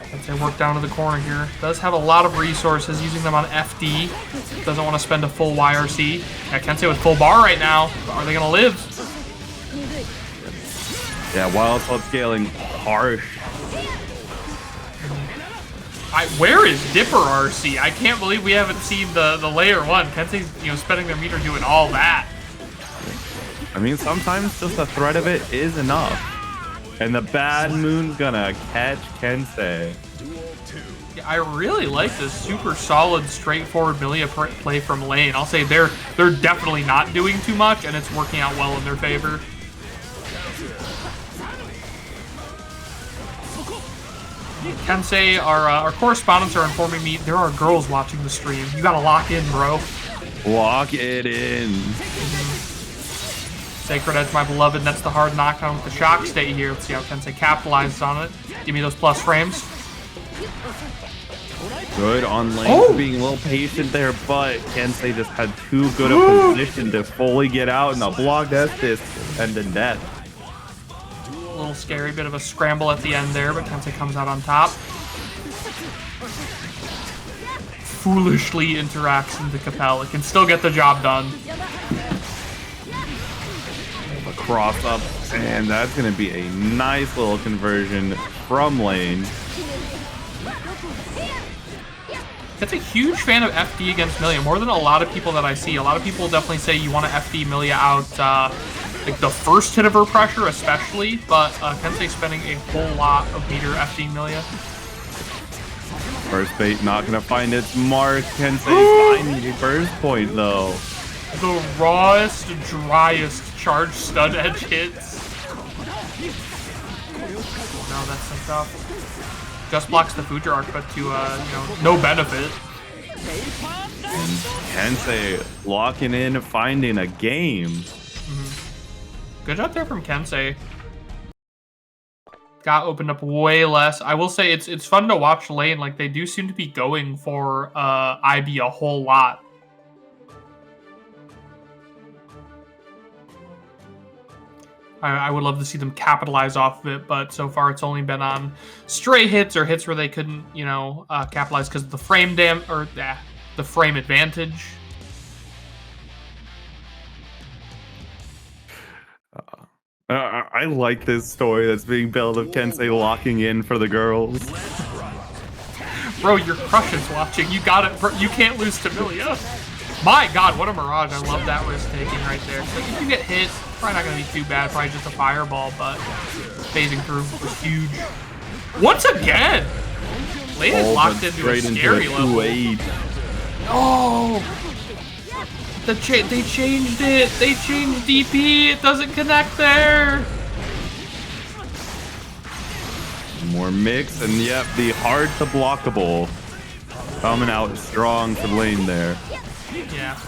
Speaker 1: Kensei work down to the corner here. Does have a lot of resources, using them on FD. Doesn't want to spend a full YRC. Yeah, Kensei with full bar right now. Are they going to live?
Speaker 2: Yeah, while it's scaling harsh.
Speaker 1: Where is Dipper RC? I can't believe we haven't seen the layer 1. Kensei's spending their meter doing all that.
Speaker 2: I mean, sometimes just the threat of it is enough. And the bad moon's gonna catch Kensei.
Speaker 1: Yeah, I really like this super solid, straightforward Millia play from layne. I'll say they're definitely not doing too much, and it's working out well in their favor. Kensei, our correspondents are informing me there are girls watching the stream. You gotta lock in, bro.
Speaker 2: Lock it in.
Speaker 1: Sacred Edge, my beloved. That's the hard knockdown with the shock state here. Let's see how Kensei capitalizes on it. Give me those plus frames.
Speaker 2: Good on layne, being a little patient there, but Kensei just had too good a position to fully get out, and the block Estes and in death.
Speaker 1: A little scary, bit of a scramble at the end there, but Kensei comes out on top. Foolishly interacts into Capel. It can still get the job done.
Speaker 2: Cross up, and that's going to be a nice little conversion from layne.
Speaker 1: That's a huge fan of FD against Millia, more than a lot of people that I see. A lot of people definitely say you want to FD Millia out, like the first hit of her pressure especially, but Kensei spending a whole lot of meter FDing Millia.
Speaker 2: First bait not going to find its mark. Kensei finding the burst point though.
Speaker 1: The rawest, driest charge stun edge hits. No, that's so tough. Just blocks the Future arc, but to no benefit.
Speaker 2: And Kensei locking in, finding a game.
Speaker 1: Good job there from Kensei. Got opened up way less. I will say it's fun to watch layne. Like they do seem to be going for IB a whole lot. I would love to see them capitalize off of it, but so far it's only been on stray hits or hits where they couldn't, capitalize because of the frame the frame advantage.
Speaker 2: I like this story that's being built of Kensei locking in for the girls.
Speaker 1: Bro, your crush is watching. You got it. Bro. You can't lose to Millia. My God, what a mirage. I love that risk taking right there. So if you get hit, probably not going to be too bad. Probably just a fireball, but phasing through was huge. Once again, layne is locked into a scary level. Oh! They changed it. They changed DP. It doesn't connect there.
Speaker 2: More mix, and yep, the hard to blockable coming out strong for layne there.
Speaker 1: Yeah.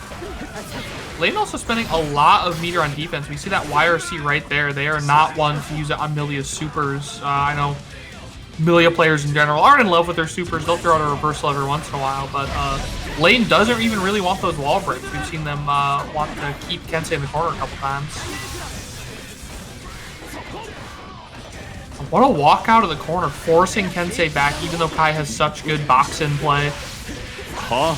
Speaker 1: layne also spending a lot of meter on defense. We see that YRC right there. They are not one to use it on Millia's supers. I know Millia players in general aren't in love with their supers. They'll throw out a reversal every once in a while, but lane doesn't even really want those wall breaks. We've seen them want to keep Kensei in the corner a couple times. What a walk out of the corner, forcing Kensei back, even though Kai has such good box-in play.
Speaker 2: Huh?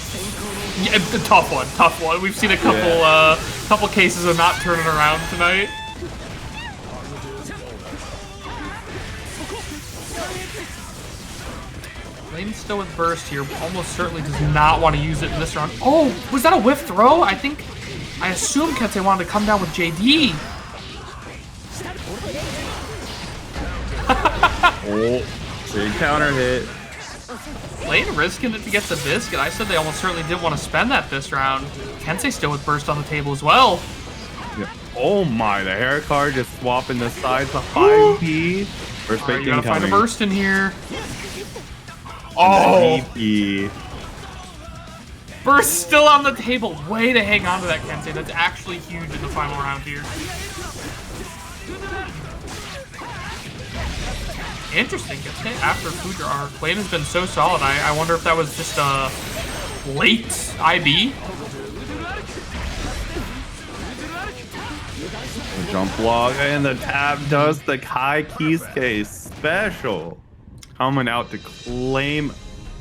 Speaker 1: Yeah, tough one, tough one. We've seen a couple couple cases of not turning around tonight. Layne still with burst here, almost certainly does not want to use it in this round. Oh, was that a whiff throw? I assume Kensei wanted to come down with JD.
Speaker 2: Oh, big counter hit.
Speaker 1: Layne risking it to get the biscuit. I said they almost certainly didn't want to spend that this round. Kensei still with burst on the table as well.
Speaker 2: Yeah. Oh my, the hair card just swapping the sides of 5P. First
Speaker 1: Right, you gotta find a burst in here. Oh! Burst still on the table. Way to hang on to that, Kensei. That's actually huge in the final round here. Interesting. Gets hit after Fuja arc. Layne has been so solid. I wonder if that was just a late IB.
Speaker 2: The jump block and the tap does the Kai Kiske special. Coming out to claim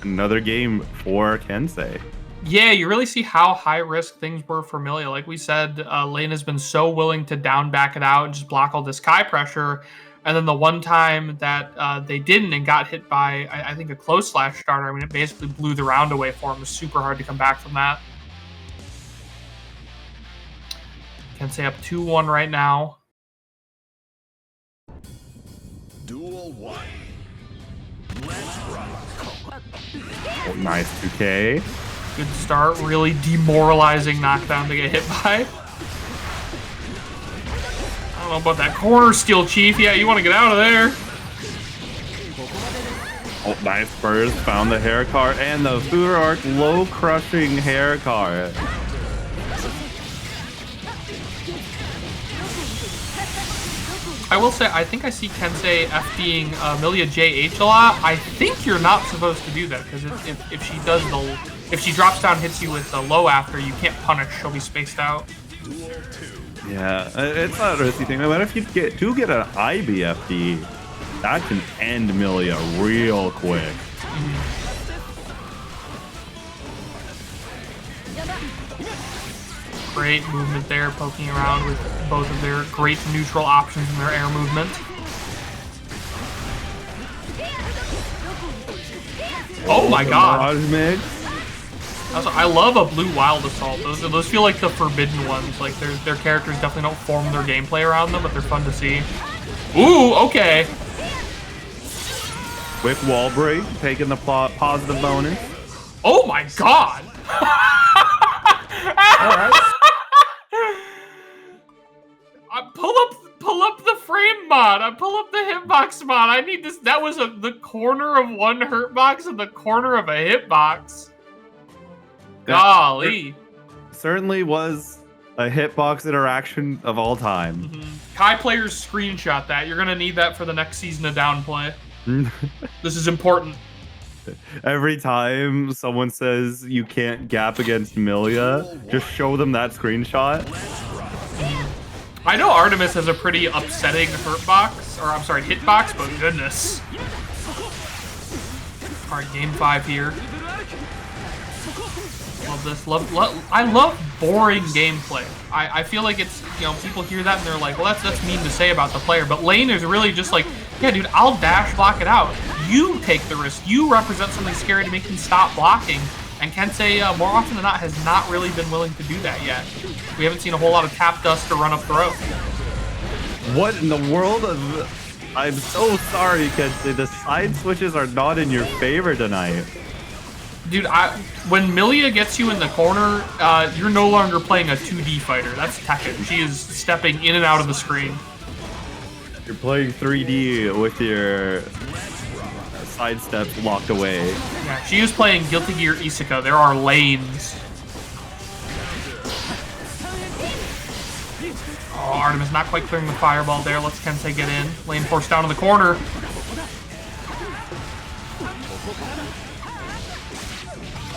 Speaker 2: another game for Kensei.
Speaker 1: Yeah, you really see how high risk things were for Millia. Like we said, Layne has been so willing to down back it out and just block all this Kai pressure. And then the one time that they didn't and got hit by, I think, a close slash starter, I mean, it basically blew the round away for him. It was super hard to come back from that. Kensei up 2-1 right now.
Speaker 3: Duel 1. Let's rock.
Speaker 2: Oh, nice 2K.
Speaker 1: Good start. Really demoralizing knockdown to get hit by. I don't know about that corner steal, Chief. Yeah, you want to get out of there.
Speaker 2: Oh, nice burst. Found the hair card and the Future Arc low crushing hair card.
Speaker 1: I will say, I think I see Kensei FDing Millia JH a lot. I think you're not supposed to do that because if she does if she drops down, hits you with the low after, you can't punish. She'll be spaced out.
Speaker 2: Yeah, it's not a risky thing. What if you get an IBFD? That can end Millia real quick.
Speaker 1: Great movement there, poking around with both of their great neutral options in their air movement. Oh my god! I love a blue wild assault. Those feel like the forbidden ones. Like their characters definitely don't form their gameplay around them, but they're fun to see. Ooh, okay.
Speaker 2: Quick wall break, taking the positive bonus.
Speaker 1: Oh my god! Pull up the frame mod. I pull up the hitbox mod. I need this. That was the corner of one hurtbox and the corner of a hitbox. Golly.
Speaker 2: Certainly was a hitbox interaction of all time.
Speaker 1: Kai players screenshot that. You're gonna need that for the next season of Downplay. This is important.
Speaker 2: Every time someone says you can't gap against Millia, just show them that screenshot.
Speaker 1: I know Artemis has a pretty upsetting hurtbox, or I'm sorry, hitbox, but goodness. Alright, game 5 here. Love this. I love boring gameplay. I feel like it's, you know, people hear that and they're like, well, that's mean to say about the player. But Layne is really just like, yeah, dude, I'll dash block it out. You take the risk. You represent something scary to make me stop blocking. And Kensei, more often than not, has not really been willing to do that yet. We haven't seen a whole lot of tap dust or run up throw.
Speaker 2: What in the world of... I'm so sorry, Kensei. The side switches are not in your favor tonight.
Speaker 1: Dude, when Millia gets you in the corner, you're no longer playing a 2D fighter. That's Tekken. She is stepping in and out of the screen.
Speaker 2: You're playing 3D with your side steps locked away.
Speaker 1: Yeah, she is playing Guilty Gear Isuka. There are lanes. Oh, Artemis not quite clearing the fireball there. Let's Kensei get in. Lane forced down in the corner.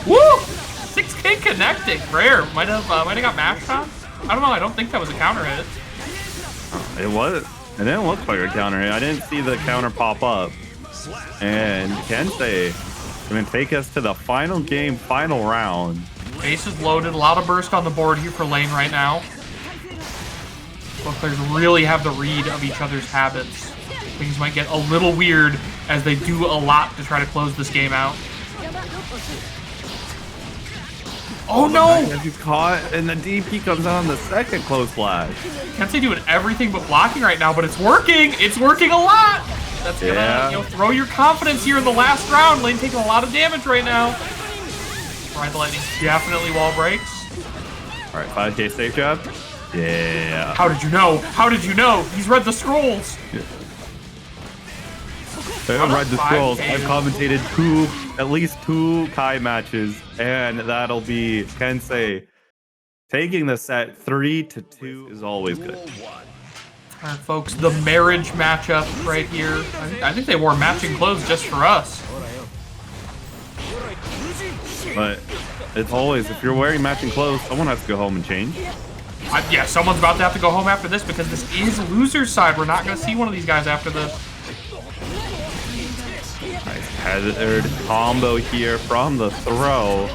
Speaker 1: Woo! 6K connecting. Rare. Might have got mash shot. I don't know. I don't think that was a counter hit.
Speaker 2: It was. It didn't look like a counter hit. I didn't see the counter pop up. And Kensei gonna take us to the final game, final round.
Speaker 1: Base is loaded. A lot of burst on the board here for lane right now. Both players really have the read of each other's habits. Things might get a little weird as they do a lot to try to close this game out. Oh no!
Speaker 2: He's caught, and the DP comes out on the second close flash.
Speaker 1: Kensei doing everything but blocking right now, but it's working! It's working a lot! That's gonna throw your confidence here in the last round. Lane taking a lot of damage right now. Ride the lightning definitely wall breaks.
Speaker 2: Alright, 5K safe job. Yeah.
Speaker 1: How did you know? How did you know? He's read the scrolls.
Speaker 2: I haven't read the scrolls. I've commentated at least two Kai matches, and that'll be Kensei taking the set 3-2 is always good.
Speaker 1: All right, folks, the marriage matchup right here. I think they wore matching clothes just for us.
Speaker 2: But it's always, if you're wearing matching clothes, someone has to go home and change.
Speaker 1: Yeah, someone's about to have to go home after this because this is loser's side. We're not going to see one of these guys after this.
Speaker 2: Nice tethered combo here from the throw.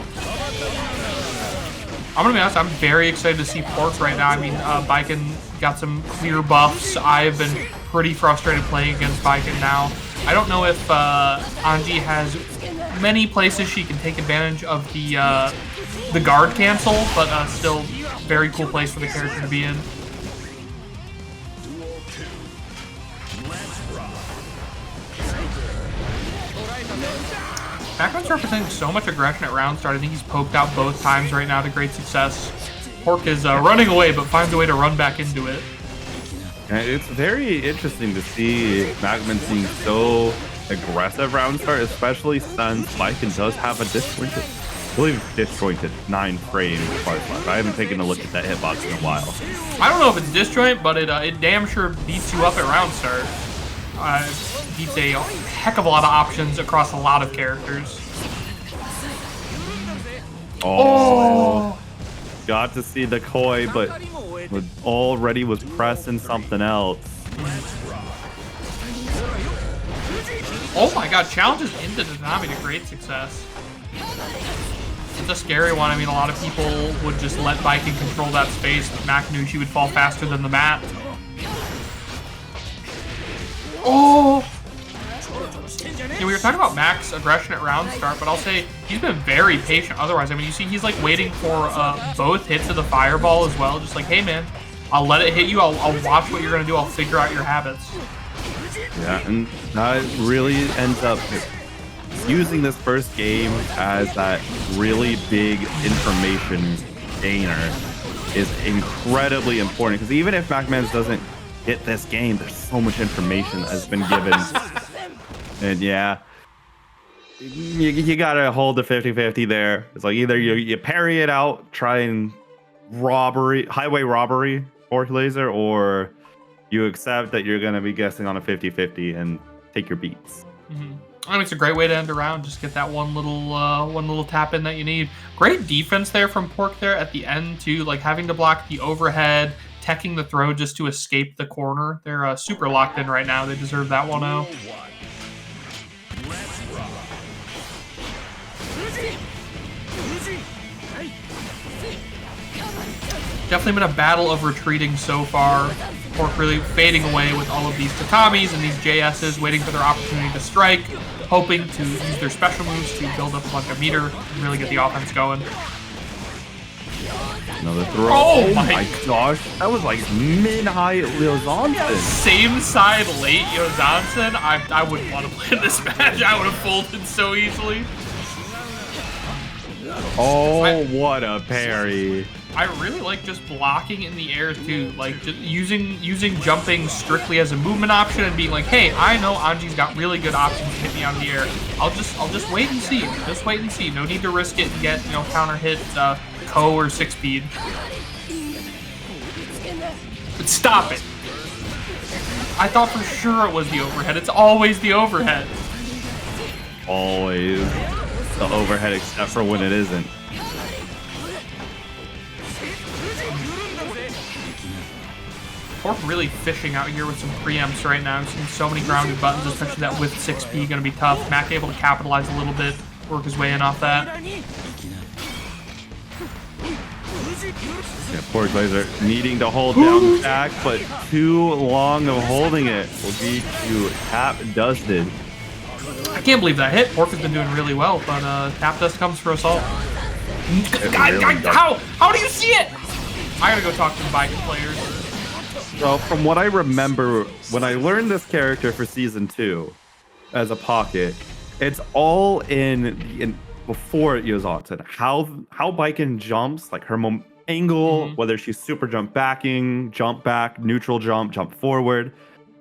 Speaker 1: I'm going to be honest, I'm very excited to see Pork right now. I mean, Baiken got some clear buffs. I've been pretty frustrated playing against Baiken now. I don't know if Anji has many places she can take advantage of the guard cancel, but still very cool place for the character to be in. MacMens representing so much aggression at round start. I think he's poked out both times right now to great success. Pork is running away, but finds a way to run back into it.
Speaker 2: And it's very interesting to see MacMens being so aggressive round start, especially since Baiken does have a disjointed, I believe disjointed 9 frame bar slot. I haven't taken a look at that hitbox in a while.
Speaker 1: I don't know if it's disjoint, but it damn sure beats you up at round start. Beats a heck of a lot of options across a lot of characters.
Speaker 2: Oh. Got to see the koi, but already was pressing something else.
Speaker 1: Oh my god, challenges into Dany to great success. It's a scary one. I mean, a lot of people would just let Baiken control that space, but Mac knew she would fall faster than the mat. Oh! Yeah, we were talking about Mac's aggression at round start, but I'll say he's been very patient otherwise. I mean, you see he's like waiting for both hits of the fireball as well. Just like, hey man, I'll let it hit you. I'll watch what you're going to do. I'll figure out your habits.
Speaker 2: Yeah, and that really ends up using this first game as that really big information gainer is incredibly important. Because even if MacMens doesn't hit this game, there's so much information that has been given. And yeah, you gotta hold the 50-50 there. It's like either you parry it out, try and highway robbery Pork Laser, or you accept that you're gonna be guessing on a 50-50 and take your beats.
Speaker 1: Mm-hmm. I mean, it's a great way to end a round. Just get that one little tap in that you need. Great defense there from Pork there at the end too, like having to block the overhead, teching the throw just to escape the corner. They're super locked in right now. They deserve that 1-0. Definitely been a battle of retreating so far. Pork really fading away with all of these tatamis and these JSs, waiting for their opportunity to strike, hoping to use their special moves to build up a bunch of meter and really get the offense going.
Speaker 2: Another throw.
Speaker 1: Oh my
Speaker 2: gosh. That was like mid-high Yozansen.
Speaker 1: Same side late Yozansen. I wouldn't want to play in this match. I would have folded so easily.
Speaker 2: Oh, what a parry.
Speaker 1: I really like just blocking in the air too, like just using jumping strictly as a movement option and being like, hey, I know Anji's got really good options to hit me out of the air. I'll just wait and see. Just wait and see. No need to risk it and get, you know, counter hit Ko or 6-speed. But stop it. I thought for sure it was the overhead. It's always the overhead.
Speaker 2: always the overhead except for when it isn't.
Speaker 1: Pork really fishing out here with some preempts right now. I'm seeing so many grounded buttons, especially that with 6P going to be tough. Mac able to capitalize a little bit, work his way in off that.
Speaker 2: Yeah, poor Laser needing to hold down back, but too long of holding it will be to tap dusted.
Speaker 1: I can't believe that hit. Pork has been doing really well, but tap dust comes for assault. How do you see it? I gotta go talk to the Baiken players.
Speaker 2: So from what I remember, when I learned this character for season 2 as a pocket, it's all in before Yozansen. How Baiken jumps, like her angle, whether she's super jump backing, jump back, neutral jump, jump forward.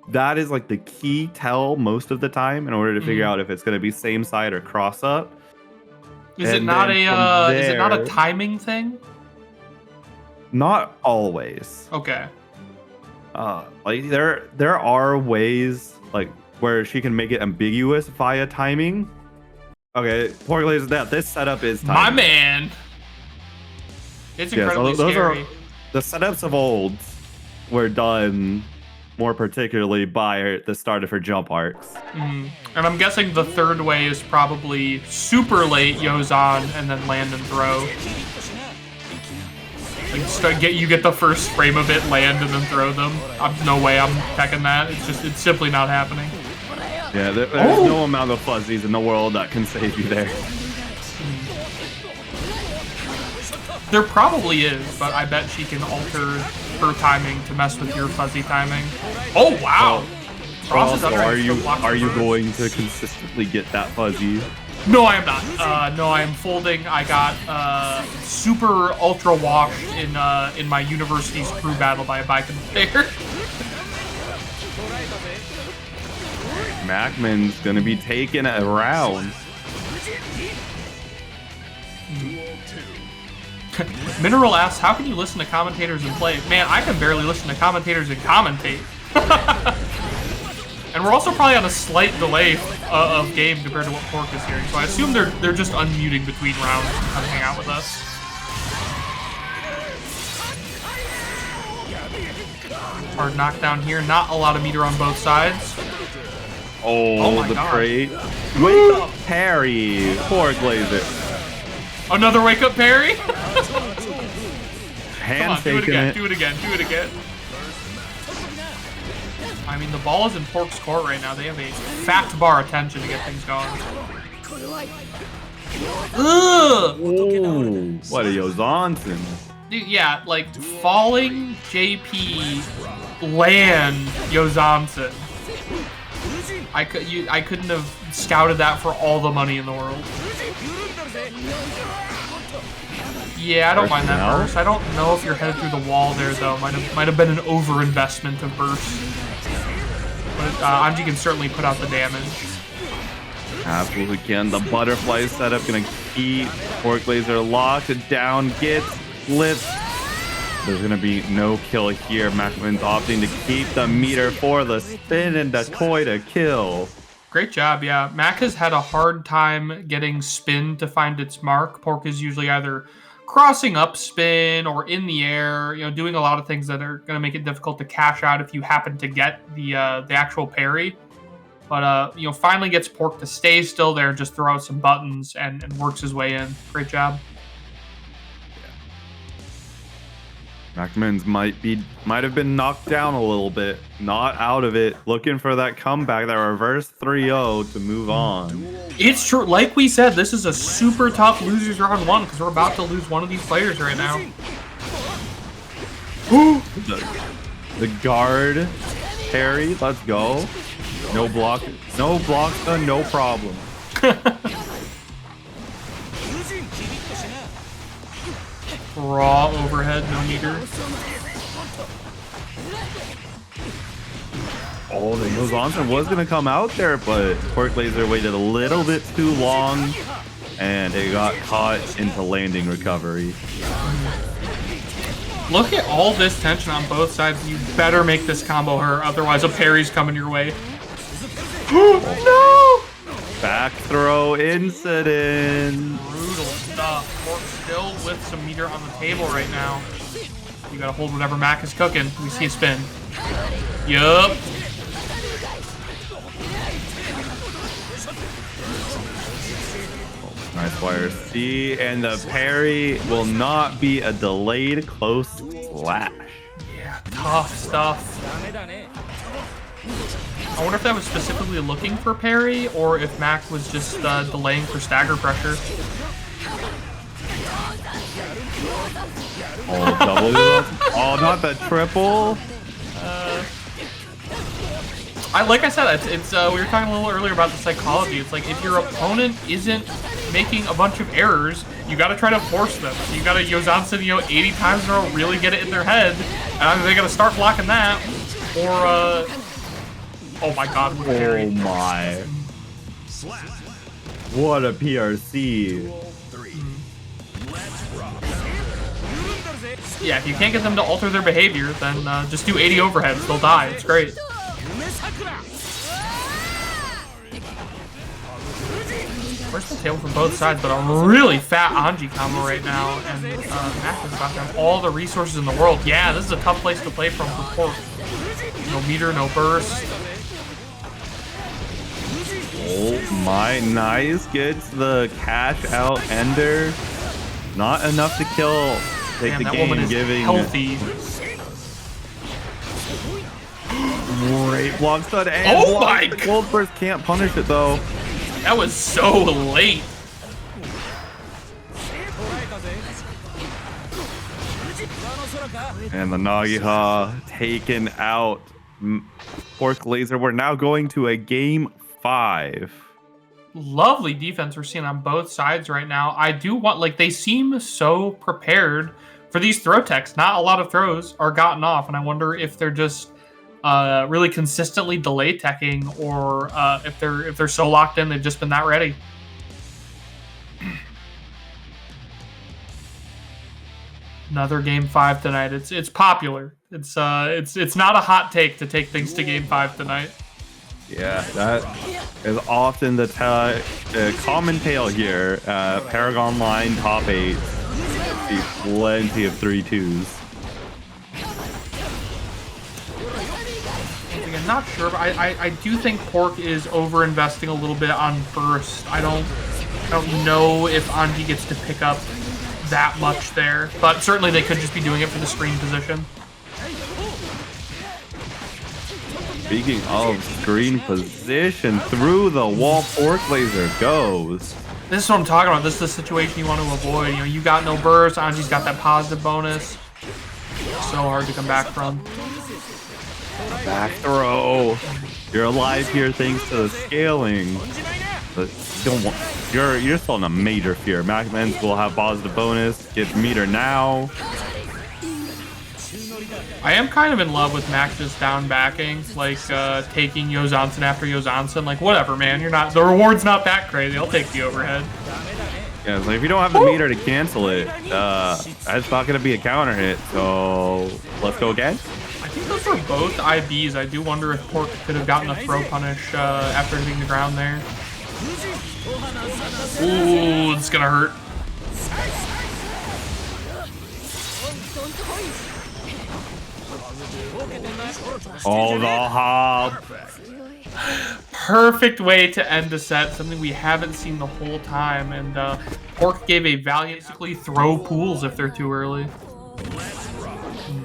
Speaker 2: That is like the key tell most of the time in order to figure out if it's going to be same side or cross up.
Speaker 1: Is it not a timing thing?
Speaker 2: Not always.
Speaker 1: Okay.
Speaker 2: Like there are ways like where she can make it ambiguous via timing. Okay, poor Laser, this setup is timing.
Speaker 1: My man. It's incredibly scary.
Speaker 2: The setups of old were done more particularly by the start of her jump arcs.
Speaker 1: And I'm guessing the third way is probably super late Yozan and then land and throw. Like you get the first frame of it, land, and then throw them. No way I'm teching that. It's simply not happening.
Speaker 2: Yeah, there's no amount of fuzzies in the world that can save you there.
Speaker 1: There probably is, but I bet she can alter her timing to mess with your fuzzy timing. Oh wow!
Speaker 2: Also, are you going to consistently get that fuzzy?
Speaker 1: No, I am not. No, I am folding. I got super ultra washed in my university's crew battle by a Baiken player.
Speaker 2: MacMens gonna be taken around.
Speaker 1: Mineral asks, how can you listen to commentators and play? Man, I can barely listen to commentators and commentate. And we're also probably on a slight delay of game compared to what Pork is hearing. So I assume they're just unmuting between rounds to come hang out with us. Hard knockdown here. Not a lot of meter on both sides.
Speaker 2: Oh the trade. Wake up, parry. Poor Laser.
Speaker 1: Another wake up parry?
Speaker 2: Hand
Speaker 1: do it again, do it again, do it again. I mean, the ball is in Pork's court right now. They have a fat bar attention to get things going. Ugh!
Speaker 2: Ooh, what a Yozansen.
Speaker 1: Dude, yeah, like, falling JP land Yozansen. I couldn't have scouted that for all the money in the world. Yeah, I don't mind that burst. I don't know if you're headed through the wall there, though. Might have been an overinvestment of burst. But Anji can certainly put out the damage.
Speaker 2: Absolutely can. The butterfly setup gonna keep Pork Laser locked down. Gets flipped. There's gonna be no kill here. MacMens opting to keep the meter for the spin and decoy to kill.
Speaker 1: Great job, yeah. Mac has had a hard time getting spin to find its mark. Pork is usually either crossing up spin or in the air, doing a lot of things that are going to make it difficult to cash out if you happen to get the actual parry. But, finally gets Pork to stay still there and just throw out some buttons and works his way in. Great job.
Speaker 2: MacMens might have been knocked down a little bit, not out of it, looking for that comeback, that reverse 3-0 to move on.
Speaker 1: It's true. Like we said, this is a super tough losers round 1 because we're about to lose one of these players right now.
Speaker 2: the guard parry, let's go. No block done, no problem.
Speaker 1: Raw overhead, no meter.
Speaker 2: Oh, the Yozansen was going to come out there, but Pork Laser waited a little bit too long, and it got caught into landing recovery.
Speaker 1: Look at all this tension on both sides. You better make this combo hurt, otherwise a parry's coming your way. No!
Speaker 2: Back throw incident.
Speaker 1: Brutal stuff. Pork still with some meter on the table right now. You gotta hold whatever Mac is cooking. We see a spin. Yup.
Speaker 2: Nice wire C, and the parry will not be a delayed close slash.
Speaker 1: Yeah, tough stuff. I wonder if that was specifically looking for parry, or if Mac was just delaying for stagger pressure.
Speaker 2: Oh, double. Oh, not the triple.
Speaker 1: Like I said, it's we were talking a little earlier about the psychology. It's like if your opponent isn't making a bunch of errors, you got to try to force them. You got to Yozansen, 80 times in a row, really get it in their head, and either they got to start blocking that, or oh my God, what a parry.
Speaker 2: Oh my! What a PRC!
Speaker 1: Yeah, if you can't get them to alter their behavior, then just do 80 overheads. They'll die. It's great. First the table from both sides, but a really fat Anji combo right now, and Mac is about to have all the resources in the world. Yeah, this is a tough place to play from for Pork. No meter, no burst.
Speaker 2: Oh my, nice. Gets the cash out ender. Not enough to kill. Take
Speaker 1: Man,
Speaker 2: the
Speaker 1: that
Speaker 2: game,
Speaker 1: woman is
Speaker 2: giving
Speaker 1: healthy.
Speaker 2: Great block stun and
Speaker 1: Oh
Speaker 2: block.
Speaker 1: my
Speaker 2: The gold burst can't punish it though.
Speaker 1: That was so late.
Speaker 2: And the Nagiha taken out. Pork Laser. We're now going to a game 5.
Speaker 1: Lovely defense we're seeing on both sides right now. I do want, like, they seem so prepared for these throw techs. Not a lot of throws are gotten off, and I wonder if they're just really consistently delay teching, or if they're so locked in they've just been that ready. Another game 5 tonight. It's popular. It's not a hot take to take things to game 5 tonight.
Speaker 2: Yeah, that is often the common tale here. ParagOnline top 8. See plenty of 3-2s.
Speaker 1: I'm not sure, but I do think Pork is over-investing a little bit on burst. I don't know if Anji gets to pick up that much there, but certainly they could just be doing it for the screen position.
Speaker 2: Speaking of screen position, through the wall, Pork Laser goes.
Speaker 1: This is what I'm talking about. This is the situation you want to avoid. You got no burst. Anji's got that positive bonus. So hard to come back from.
Speaker 2: Back throw. You're alive here thanks to the scaling. But you're still in a major fear. MacMens will have positive bonus. Gets meter now.
Speaker 1: I am kind of in love with Mac just down backing, like taking Yozansen after Yozansen. Like, whatever, man. The reward's not that crazy. I'll take the overhead.
Speaker 2: Yeah, it's like if you don't have the meter to cancel it, that's not gonna be a counter hit. So let's go again.
Speaker 1: I think those were both IBs. I do wonder if Pork could have gotten a throw punish after hitting the ground there. Ooh, it's gonna hurt.
Speaker 2: Oh, the hop.
Speaker 1: Perfect way to end a set, something we haven't seen the whole time, and Pork gave a basically throw pools if they're too early.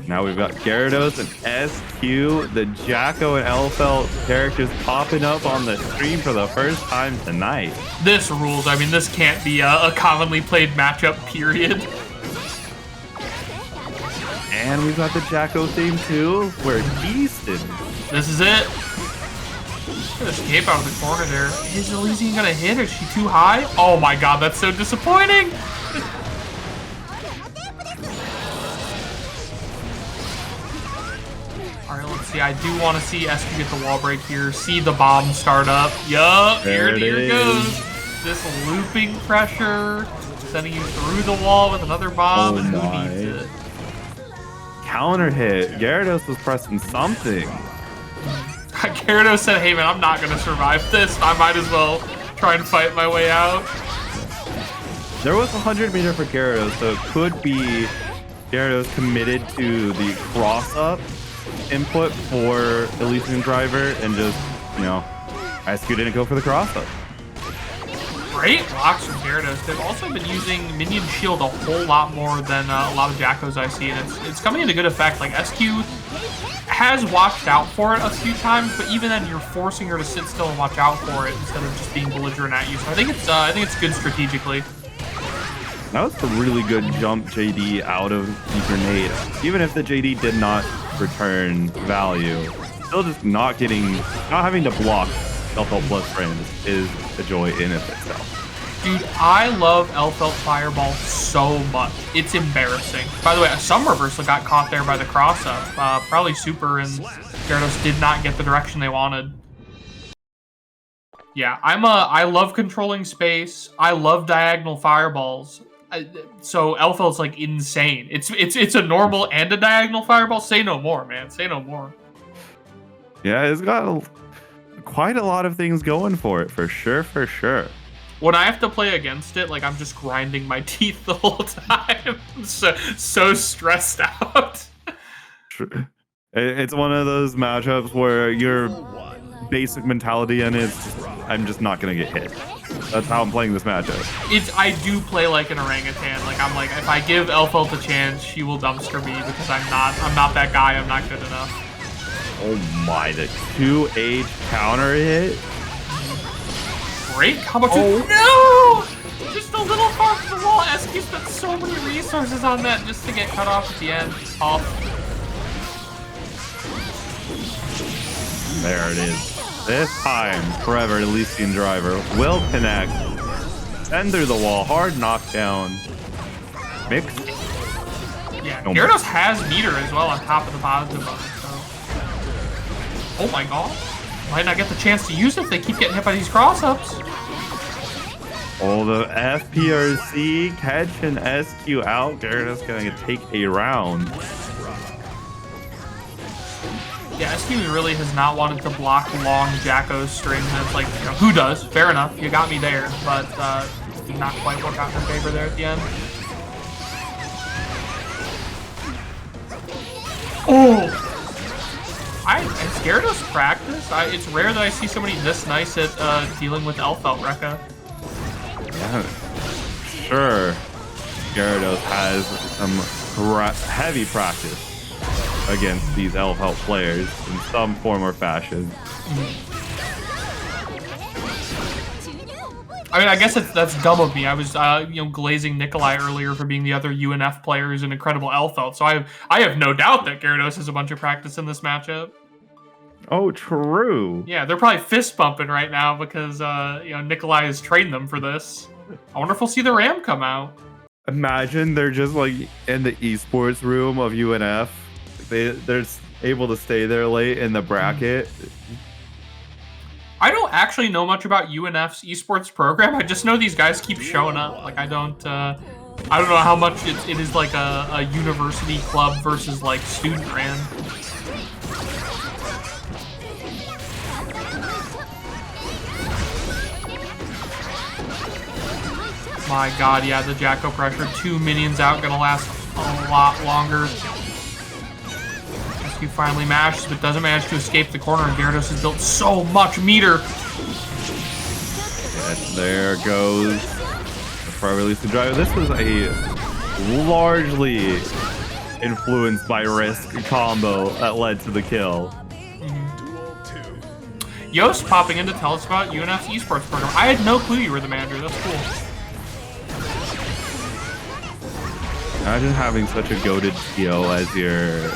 Speaker 2: Now we've got Garidos and SQ, the Jacko and Elphelt characters popping up on the stream for the first time tonight.
Speaker 1: This rules. I mean, this can't be a commonly played matchup, period.
Speaker 2: And we've got the Jacko theme too. We're beasted.
Speaker 1: This is it. Escape out of the corner there. Is Elysian gonna hit? Is she too high? Oh my god, that's so disappointing. Alright, let's see. I do want to see SQ get the wall break here. See the bomb start up. Yup, here it goes. This looping pressure. Sending you through the wall with another bomb. And who needs it?
Speaker 2: Counter hit. Garidos was pressing something.
Speaker 1: Garidos said, hey man, I'm not going to survive this. I might as well try and fight my way out.
Speaker 2: There was 100 meter for Garidos, so it could be Garidos committed to the cross-up input for Elysian Driver and just, you know, SQ didn't go for the cross-up.
Speaker 1: Great blocks from Garidos. They've also been using Minion Shield a whole lot more than a lot of Jackos I see, and it's coming into good effect. Like, SQ has watched out for it a few times, but even then, you're forcing her to sit still and watch out for it instead of just being belligerent at you. So I think it's good strategically.
Speaker 2: That was a really good jump JD out of the grenade. Even if the JD did not return value, still just not having to block Elphelt plus friends is a joy in of itself.
Speaker 1: Dude, I love Elphelt Fireball so much. It's embarrassing. By the way, some reversal got caught there by the cross-up. Probably super, and Garidos did not get the direction they wanted. Yeah, I love controlling space. I love diagonal fireballs. So Elphelt's like insane. It's a normal and a diagonal fireball. Say no more, man. Say no more.
Speaker 2: Yeah, it's got quite a lot of things going for it, for sure, for sure.
Speaker 1: When I have to play against it, like I'm just grinding my teeth the whole time. I'm so stressed out.
Speaker 2: It's one of those matchups where your basic mentality in it is I'm just not gonna get hit. That's how I'm playing this matchup.
Speaker 1: I do play like an orangutan. Like I'm like, if I give Elphelt a chance, she will dumpster me because I'm not that guy. I'm not good enough.
Speaker 2: Oh my, the 2H counter hit.
Speaker 1: Great combo. No! Just a little far from the wall. SQ spent so many resources on that just to get cut off at the end. Off.
Speaker 2: There it is. This time, Forever Elysian Driver will connect. Send through the wall. Hard knockdown. Mix.
Speaker 1: Yeah, Garidos has meter as well on top of the positive button, so. Oh my god. Might not get the chance to use it if they keep getting hit by these cross-ups.
Speaker 2: Oh, the FPRC catch and SQ out. Garidos gonna take a round.
Speaker 1: Yeah, SQ really has not wanted to block long Jacko's string. That's like, you know, who does? Fair enough, you got me there, but did not quite work out in her favor there at the end. Oh! Has Garidos practice? It's rare that I see somebody this nice at dealing with Elphelt Rekka.
Speaker 2: Yeah, sure. Garidos has some heavy practice against these Elphelt players in some form or fashion.
Speaker 1: I mean, I guess that's dumb of me. I was, glazing Nikolai earlier for being the other UNF player who's an incredible Elphelt. So I have no doubt that Garidos has a bunch of practice in this matchup.
Speaker 2: Oh, true.
Speaker 1: Yeah, they're probably fist bumping right now because Nikolai has trained them for this. I wonder if we'll see the Ram come out.
Speaker 2: Imagine they're just like in the esports room of UNF. They're able to stay there late in the bracket.
Speaker 1: I don't actually know much about UNF's esports program. I just know these guys keep showing up. Like I don't know how much it is like a university club versus like student ran. My god, yeah, the Jacko pressure. 2 minions out, gonna last a lot longer. SQ finally mashes, but doesn't manage to escape the corner, and Garidos has built so much meter.
Speaker 2: Yes, there goes the Forever Elysian Driver. This was a largely influenced by Risk combo that led to the kill.
Speaker 1: Yost popping in to tell us about UNF's esports program. I had no clue you were the manager. That's cool.
Speaker 2: Imagine having such a goated TO as your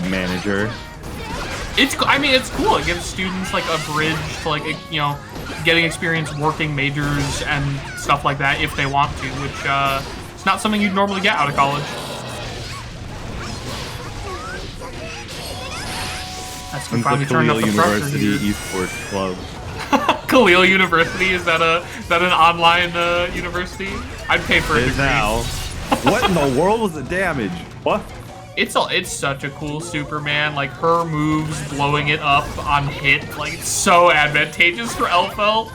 Speaker 2: manager.
Speaker 1: It's cool. It gives students like a bridge to like getting experience working majors and stuff like that if they want to, which it's not something you'd normally get out of college. That's
Speaker 2: the
Speaker 1: finally turned up the
Speaker 2: University
Speaker 1: pressure here.
Speaker 2: Esports Club.
Speaker 1: Khalil University, is that an online university? I'd pay for a degree.
Speaker 2: Now. What in the world was the damage? What?
Speaker 1: It's such a cool Superman. Like her moves, blowing it up on hit, like it's so advantageous for Elphelt.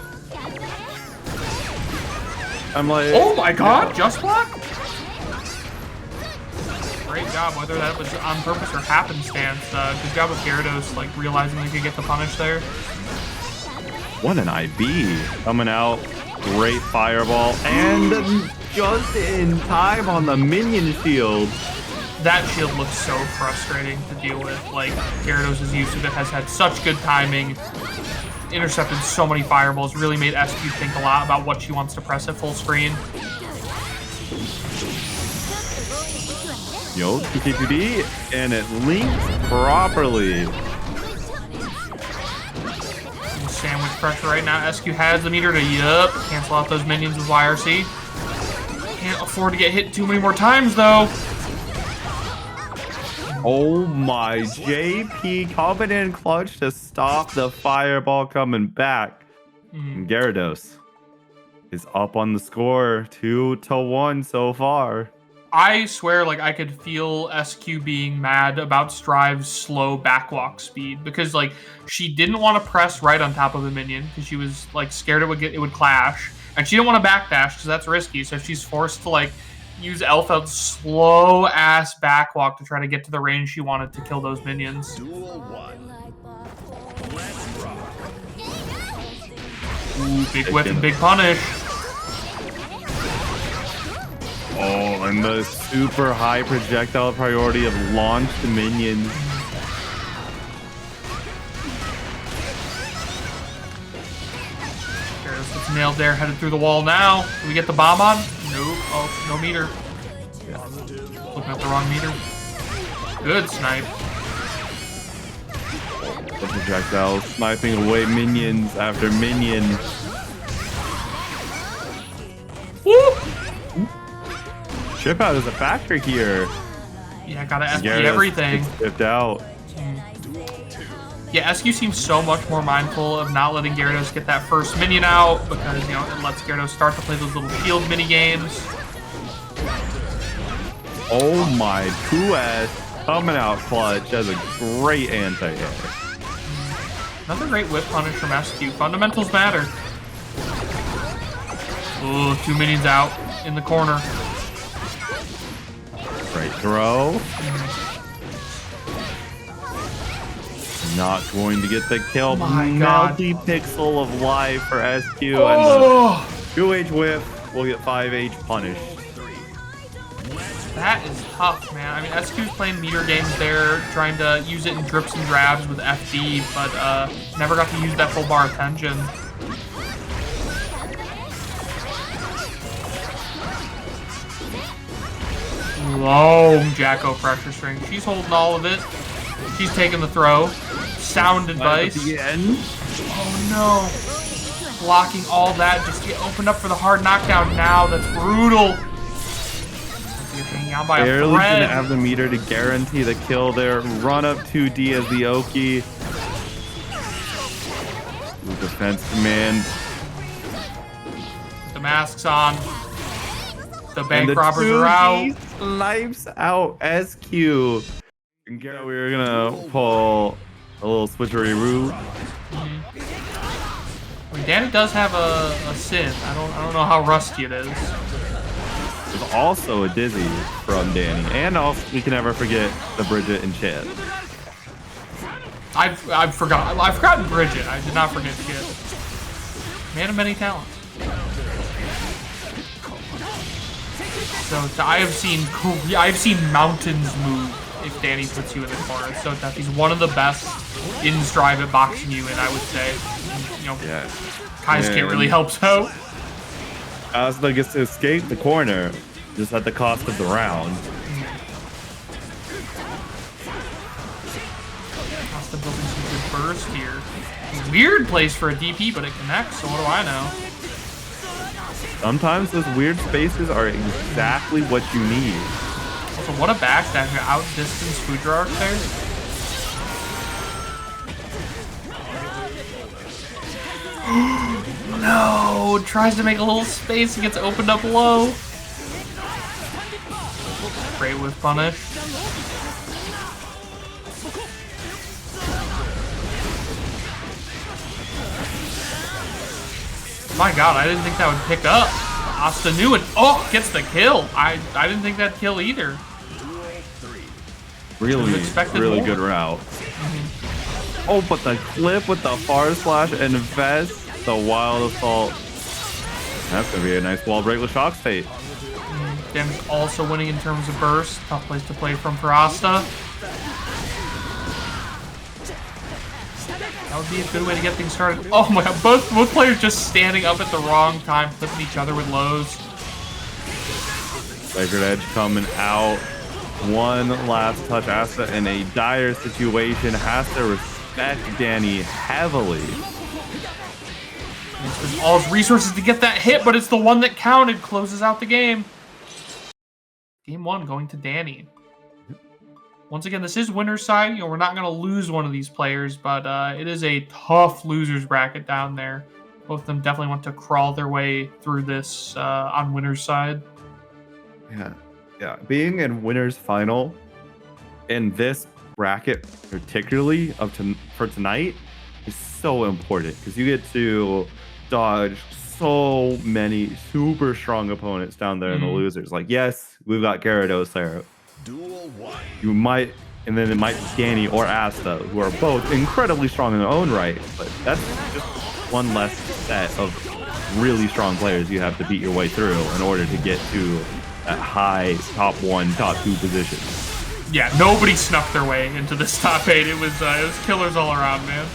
Speaker 2: I'm like,
Speaker 1: oh my god, just block? Great job, whether that was on purpose or happenstance. Good job with Garidos, like, realizing they could get the punish there.
Speaker 2: What an IB coming out. Great fireball. And just in time on the minion shield.
Speaker 1: That shield looks so frustrating to deal with. Like, Garidos' use of it has had such good timing. Intercepted so many fireballs. Really made SQ think a lot about what she wants to press at full screen.
Speaker 2: Yo, 2K2D, and it links properly.
Speaker 1: Sandwich pressure right now. SQ has the meter to cancel out those minions with YRC. Can't afford to get hit too many more times though.
Speaker 2: Oh my, JP coming in clutch to stop the fireball coming back. And Garidos is up on the score, 2-1 so far.
Speaker 1: I swear, like, I could feel SQ being mad about Strive's slow backwalk speed because, like, she didn't want to press right on top of the minion because she was, like, scared it would clash, and she didn't want to backdash because that's risky. So she's forced to, like, use Elphelt's slow ass backwalk to try to get to the range she wanted to kill those minions.
Speaker 3: Duel 1. Let's rock.
Speaker 1: Ooh, big whip and big punish.
Speaker 2: Oh, and the super high projectile priority of launched minions.
Speaker 1: Garidos gets nailed there, headed through the wall now. Do we get the bomb on? Nope. Oh, no meter. Looking at the wrong meter. Good snipe.
Speaker 2: The projectile sniping away minions after minion.
Speaker 1: Woo!
Speaker 2: Chip out is a factor here.
Speaker 1: Yeah, gotta SQ
Speaker 2: Garidos
Speaker 1: everything.
Speaker 2: gets Chipped out.
Speaker 1: Yeah, SQ seems so much more mindful of not letting Garidos get that first minion out because, you know, it lets Garidos start to play those little shield mini games.
Speaker 2: Oh my, 2S coming out clutch as a great anti-air.
Speaker 1: Another great whip punish from SQ. Fundamentals matter. Ooh, 2 minions out in the corner.
Speaker 2: Great throw. Not going to get the kill.
Speaker 1: My God.
Speaker 2: Multi-pixel of life for SQ.
Speaker 1: Oh!
Speaker 2: And the 2H whip will get 5H punished.
Speaker 1: That is tough, man. I mean, SQ's playing meter games there, trying to use it in drips and drabs with FD, but never got to use that full bar attention. Long Jacko pressure string. She's holding all of it. She's taking the throw. Sound advice. Oh no. Blocking all that just to get opened up for the hard knockdown now. That's brutal. You're hanging out by a
Speaker 2: Barely
Speaker 1: thread.
Speaker 2: gonna have the meter to guarantee the kill there. Run up 2D as the Oki. Defense command.
Speaker 1: The mask's on. The bank
Speaker 2: And the
Speaker 1: robbers are out.
Speaker 2: 2D snipes out SQ. And Garrett, we were gonna pull a little switcheroo.
Speaker 1: I mean, Dany does have a sin. I don't know how rusty it is.
Speaker 2: There's also a dizzy from Dany, and also we can never forget the Bridget enchant.
Speaker 1: I've forgotten Bridget. I did not forget shit. Man of many talents. So I've seen mountains move if Dany puts you in the corner. It's so tough. He's one of the best in Strive at boxing you in, I would say. And, you know,
Speaker 2: Yeah.
Speaker 1: Kiske really helps out.
Speaker 2: Asta gets to escape the corner, just at the cost of the round.
Speaker 1: Asta building some good burst here. Weird place for a DP, but it connects, so what do I know?
Speaker 2: Sometimes those weird spaces are exactly what you need.
Speaker 1: Also, what a backdash. Outdistance Fudrark there. No! Tries to make a little space and gets opened up low. Great with punish. My god, I didn't think that would pick up. Asta knew and gets the kill. I didn't think that'd kill either.
Speaker 2: Really
Speaker 1: more.
Speaker 2: good route. Oh, but the clip with the far slash and vest, the wild assault. That's gonna be a nice wall break with shock state.
Speaker 1: Damage also winning in terms of burst. Tough place to play from for Asta. That would be a good way to get things started. Oh my god, both players just standing up at the wrong time, flipping each other with lows.
Speaker 2: Sacred Edge coming out. One last touch. Asta in a dire situation. Has to respect Dany heavily.
Speaker 1: He uses all his resources to get that hit, but it's the one that counted. Closes out the game. Game 1 going to Dany. Once again, this is winner's side. You know, we're not going to lose one of these players, but it is a tough losers bracket down there. Both of them definitely want to crawl their way through this on winner's side.
Speaker 2: Yeah. Being in winner's final in this bracket, particularly for tonight, is so important because you get to dodge so many super strong opponents down there in the losers. Like, yes, we've got Garidos there. You might, and then it might be Dany or Asta, who are both incredibly strong in their own right, but that's just one less set of really strong players you have to beat your way through in order to get to that high top 1, top 2 position.
Speaker 1: Yeah, nobody snuck their way into this top 8. It was killers all around, man.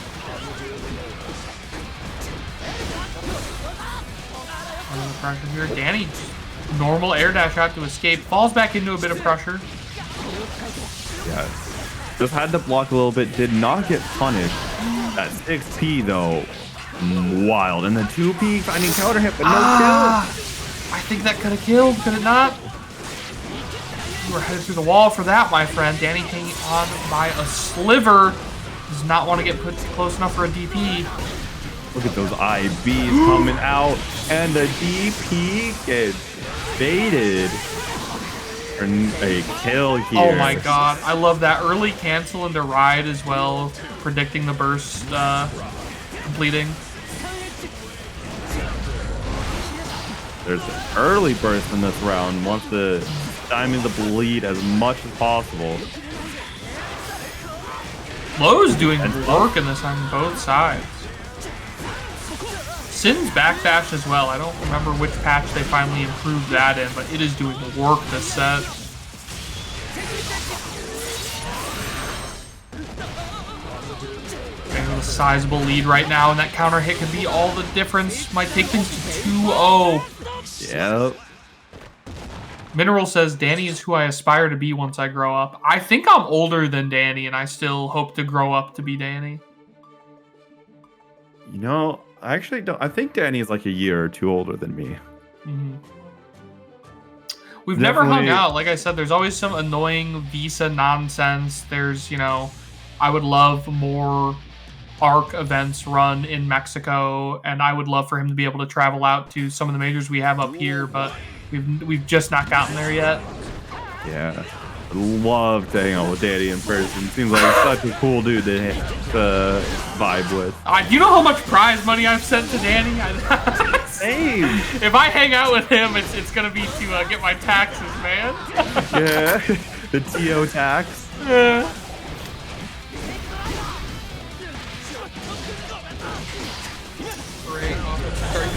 Speaker 1: Another pressure here. Dany, normal air dash out to escape, falls back into a bit of pressure.
Speaker 2: Yeah, just had to block a little bit, did not get punished. That 6P though, wild. And the 2P finding counter hit, but no kill.
Speaker 1: I think that could have killed, could it not? You were headed through the wall for that, my friend. Dany hanging on by a sliver. Does not want to get put close enough for a DP.
Speaker 2: Look at those IBs coming out, and the DP gets baited. A kill here.
Speaker 1: Oh my god, I love that early cancel into ride as well, predicting the burst completing.
Speaker 2: There's an early burst in this round. Wants to stymie the bleed as much as possible.
Speaker 1: Lowe's doing work in this on both sides. Sin's backdash as well. I don't remember which patch they finally improved that in, but it is doing work this set. Getting a sizable lead right now, and that counter hit could be all the difference. Might take things to 2-0.
Speaker 2: Yep.
Speaker 1: Mineral says, Dany is who I aspire to be once I grow up. I think I'm older than Dany, and I still hope to grow up to be Dany.
Speaker 2: You know, I actually don't. I think Dany is like a year or 2 older than me.
Speaker 1: We've never hung out. Like I said, there's always some annoying visa nonsense. There's, you know, I would love more ARC events run in Mexico, and I would love for him to be able to travel out to some of the majors we have up here, but we've just not gotten there yet.
Speaker 2: Yeah. I'd love to hang out with Dany in person. Seems like such a cool dude to vibe with.
Speaker 1: You know how much prize money I've sent to Dany?
Speaker 2: Same.
Speaker 1: If I hang out with him, it's gonna be to get my taxes, man.
Speaker 2: Yeah, the TO tax.
Speaker 1: Yeah.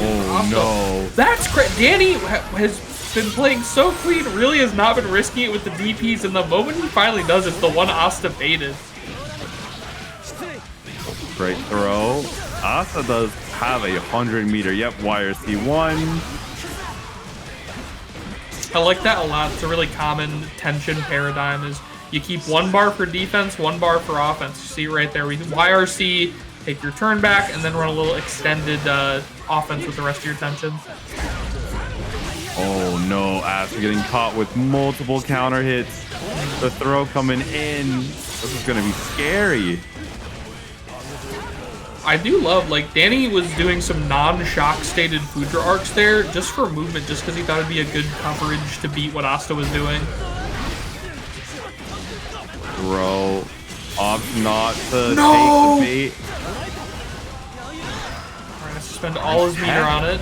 Speaker 2: Oh no.
Speaker 1: That's great. Dany has been playing so clean, really has not been risking it with the DPs, and the moment he finally does, it's the one Asta baited.
Speaker 2: Great throw. Asta does have a 100-meter. Yep, YRC1.
Speaker 1: I like that a lot. It's a really common tension paradigm is you keep 1 bar for defense, 1 bar for offense. You see right there, we YRC, take your turn back, and then run a little extended offense with the rest of your tension.
Speaker 2: Oh no, Asta getting caught with multiple counter hits. The throw coming in. This is gonna be scary.
Speaker 1: I do love, like, Dany was doing some non-shock stated Foudra arcs there just for movement, just because he thought it'd be a good coverage to beat what Asta was doing.
Speaker 2: Throw. Opts not to take the bait.
Speaker 1: Trying to spend all his meter on it.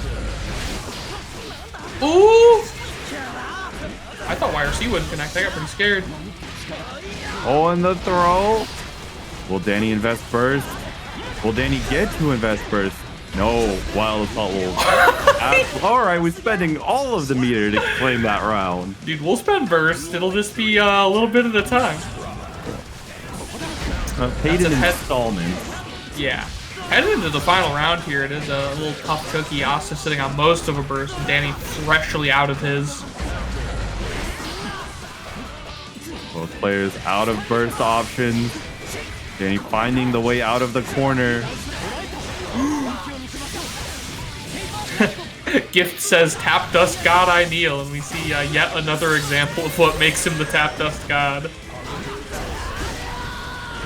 Speaker 1: Ooh! I thought YRC wouldn't connect. I got pretty scared.
Speaker 2: Oh, and the throw. Will Dany invest burst? Will Dany get to invest burst? No, Wild Assault will. Alright, we're spending all of the meter to claim that round.
Speaker 1: Dude, we'll spend burst. It'll just be a little bit at a time.
Speaker 2: Paid in installments.
Speaker 1: Yeah. Heading into the final round here, it is a little tough cookie. Asta sitting on most of a burst, and Dany freshly out of his.
Speaker 2: Both players out of burst options. Dany finding the way out of the corner.
Speaker 1: Gift says, "Tap dust god I kneel," and we see yet another example of what makes him the tap dust god.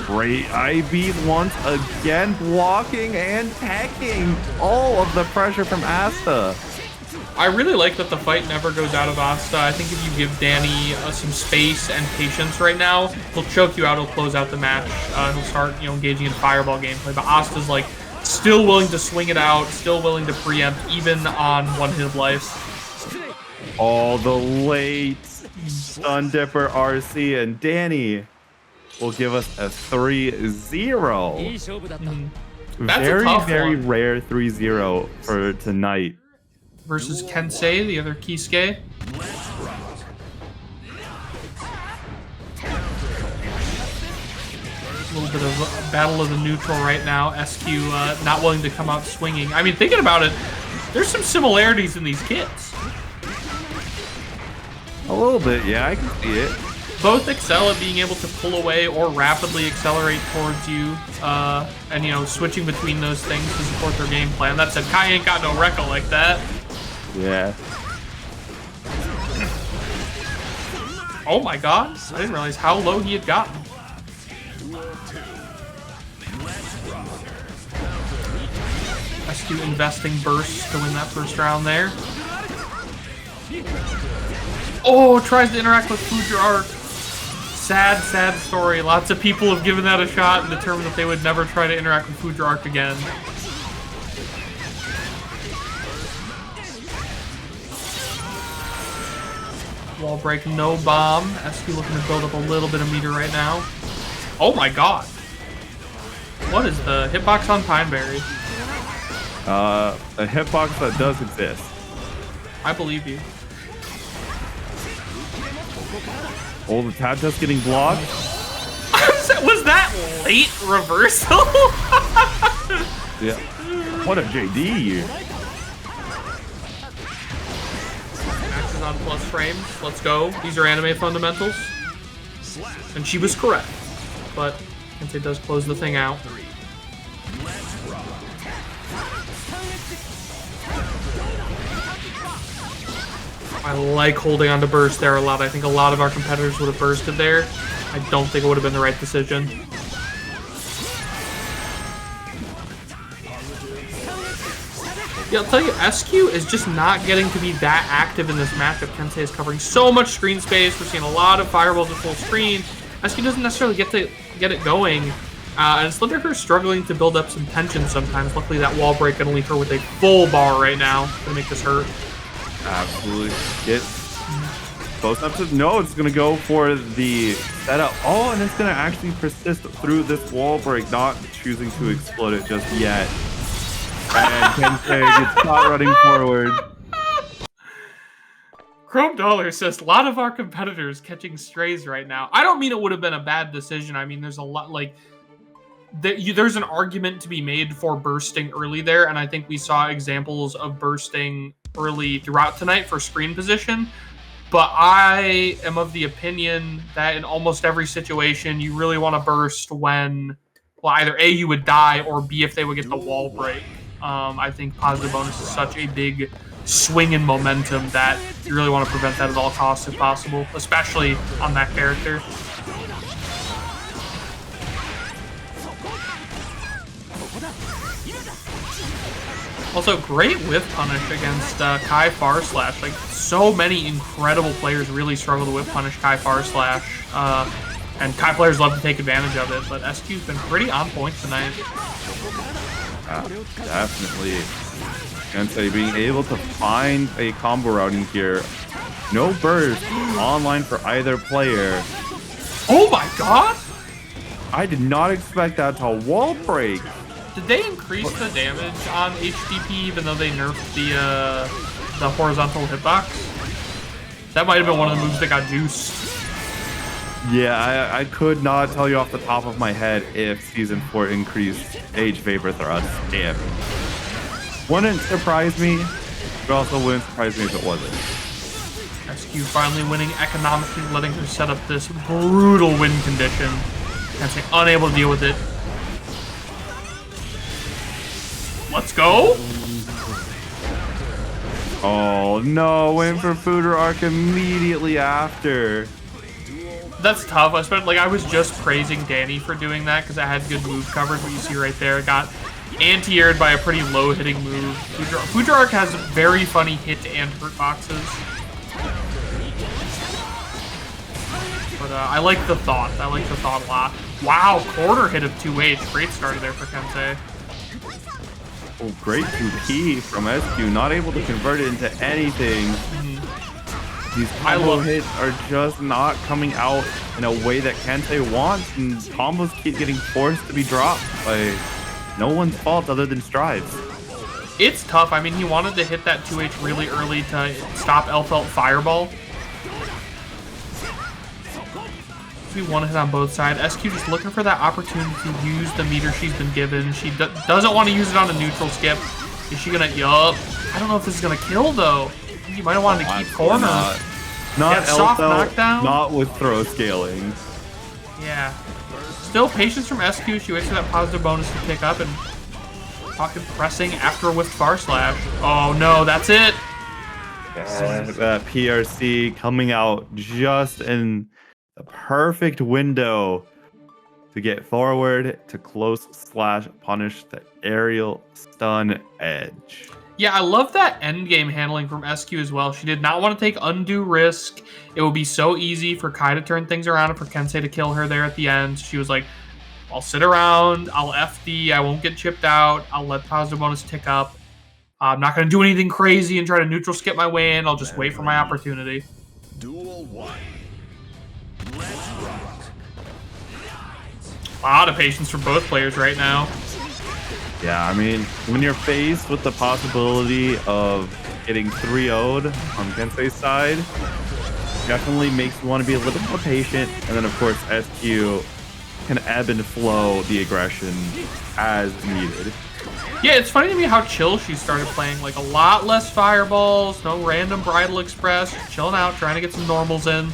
Speaker 2: Great IB once again, blocking and teching all of the pressure from Asta.
Speaker 1: I really like that the fight never goes out of Asta. I think if you give Dany some space and patience right now, he'll choke you out, he'll close out the match, he'll start, you know, engaging in fireball gameplay. But Asta's like still willing to swing it out, still willing to preempt, even on one hit of life.
Speaker 2: All the late Sun Dipper RC, and Dany will give us a 3-0.
Speaker 1: That's a tough
Speaker 2: very
Speaker 1: one.
Speaker 2: rare 3-0 for tonight.
Speaker 1: Versus Kensei, the other Kiske. A little bit of a battle of the neutral right now. SQ not willing to come out swinging. I mean, thinking about it, there's some similarities in these kits.
Speaker 2: A little bit, yeah, I can see it.
Speaker 1: Both excel at being able to pull away or rapidly accelerate towards you, and, you know, switching between those things to support their game plan. That said, Kai ain't got no Rekka like that.
Speaker 2: Yeah.
Speaker 1: Oh my god, I didn't realize how low he had gotten. SQ investing burst to win that first round there. Oh, tries to interact with Fujiark. Sad, sad story. Lots of people have given that a shot and determined that they would never try to interact with Fujiark again. Wall break, no bomb. SQ looking to build up a little bit of meter right now. Oh my god. What is the hitbox on Pineberry?
Speaker 2: A hitbox that does exist.
Speaker 1: I believe you.
Speaker 2: Oh, the tap just getting blocked.
Speaker 1: Was that late reversal?
Speaker 2: Yeah. What a JD.
Speaker 1: Max is on plus frames. Let's go. These are anime fundamentals. And she was correct. But Kensei does close the thing out. I like holding on to burst there a lot. I think a lot of our competitors would have bursted there. I don't think it would have been the right decision. Yeah, I'll tell you, SQ is just not getting to be that active in this matchup. Kensei is covering so much screen space. We're seeing a lot of fireballs at full screen. SQ doesn't necessarily get it going. And Slenderher's struggling to build up some tension sometimes. Luckily, that wall break can leave her with a full bar right now to make this hurt.
Speaker 2: Absolutely. Get close up to no, it's gonna go for the setup. Oh, and it's gonna actually persist through this wall break, not choosing to explode it just yet. And Kensei gets caught running forward.
Speaker 1: Chrome Dollar says, a lot of our competitors catching strays right now. I don't mean it would have been a bad decision. I mean, there's a lot, like, there's an argument to be made for bursting early there, and I think we saw examples of bursting early throughout tonight for screen position. But I am of the opinion that in almost every situation, you really want to burst when, well, either A, you would die, or B, if they would get the wall break. I think positive bonus is such a big swing in momentum that you really want to prevent that at all costs if possible, especially on that character. Also, great whiff punish against Kai Farslash. Like, so many incredible players really struggle to whiff punish Kai Farslash. And Kai players love to take advantage of it, but SQ's been pretty on point tonight.
Speaker 2: Definitely. Kensei being able to find a combo routing here. No burst online for either player.
Speaker 1: Oh my god!
Speaker 2: I did not expect that to wall break.
Speaker 1: Did they increase the damage on HDP even though they nerfed the horizontal hitbox? That might have been one of the moves that got juiced.
Speaker 2: Yeah, I could not tell you off the top of my head if Season 4 increased Age Vapor Thrust. If. Wouldn't surprise me, but also wouldn't surprise me if it wasn't.
Speaker 1: SQ finally winning economically, letting her set up this brutal win condition. Kensei unable to deal with it. Let's go.
Speaker 2: Oh no, went for PurpleKrok immediately after.
Speaker 1: That's tough. I was just praising Dany for doing that because I had good move coverage. What you see right there, got anti-aired by a pretty low-hitting move. PurpleKrok has very funny hit and hurt boxes. But I like the thought. I like the thought a lot. Wow, corner hit of 2H. Great start there for Kensei.
Speaker 2: Oh, great 2P from SQ. Not able to convert it into anything. These combo hits are just not coming out in a way that Kensei wants, and combos keep getting forced to be dropped by no one's fault other than Stride's.
Speaker 1: It's tough. I mean, he wanted to hit that 2H really early to stop Elphelt Fireball. We one hit on both sides. SQ just looking for that opportunity to use the meter she's been given. She doesn't want to use it on a neutral skip. Is she gonna? Yup. I don't know if this is gonna kill though. You might have wanted to keep corner.
Speaker 2: Not
Speaker 1: soft
Speaker 2: Elphelt,
Speaker 1: knockdown.
Speaker 2: not with throw scaling.
Speaker 1: Yeah. Still patience from SQ. She waits for that positive bonus to pick up and fucking pressing after a whiffed far slash. Oh no, that's it.
Speaker 2: That PRC coming out just in the perfect window to get forward to close slash punish the aerial stun edge.
Speaker 1: Yeah, I love that endgame handling from SQ as well. She did not want to take undue risk. It would be so easy for Kai to turn things around and for Kensei to kill her there at the end. She was like, I'll sit around, I'll FD, I won't get chipped out, I'll let positive bonus tick up. I'm not going to do anything crazy and try to neutral skip my way in. I'll just wait for my opportunity.
Speaker 3: Duel 1. Let's rock.
Speaker 1: A lot of patience from both players right now.
Speaker 2: Yeah, I mean, when you're faced with the possibility of getting 3-0'd on Kensei's side, definitely makes you want to be a little more patient. And then, of course, SQ can ebb and flow the aggression as needed.
Speaker 1: Yeah, it's funny to me how chill she started playing. Like, a lot less fireballs, no random Bridal Express, chilling out, trying to get some normals in.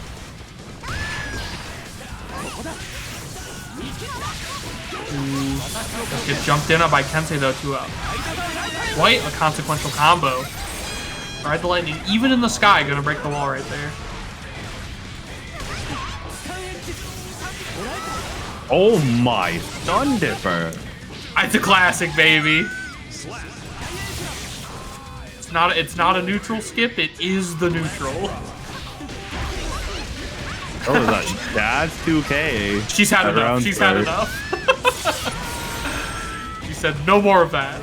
Speaker 1: Let's get jumped in on by Kensei, though, to quite a consequential combo. Ride the lightning, even in the sky, gonna break the wall right there.
Speaker 2: Oh my, Stun Dipper.
Speaker 1: It's a classic, baby. It's not a neutral skip, it is the neutral.
Speaker 2: Oh, that's 2K.
Speaker 1: She's had enough. She's had enough. She said, no more of that.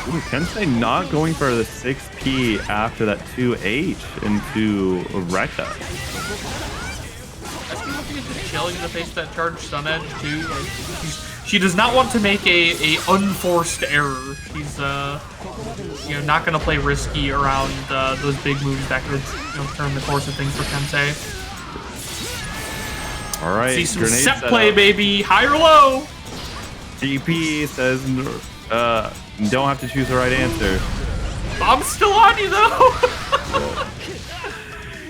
Speaker 2: Ooh, Kensei not going for the 6P after that 2H into Rekka.
Speaker 1: I think she's just chilling in the face of that charged stun edge too. Like, she does not want to make a unforced error. She's not gonna play risky around those big moves that could turn the course of things for Kensei.
Speaker 2: All right,
Speaker 1: see some set play, baby. High or low.
Speaker 2: TP says don't have to choose the right answer.
Speaker 1: I'm still on you though.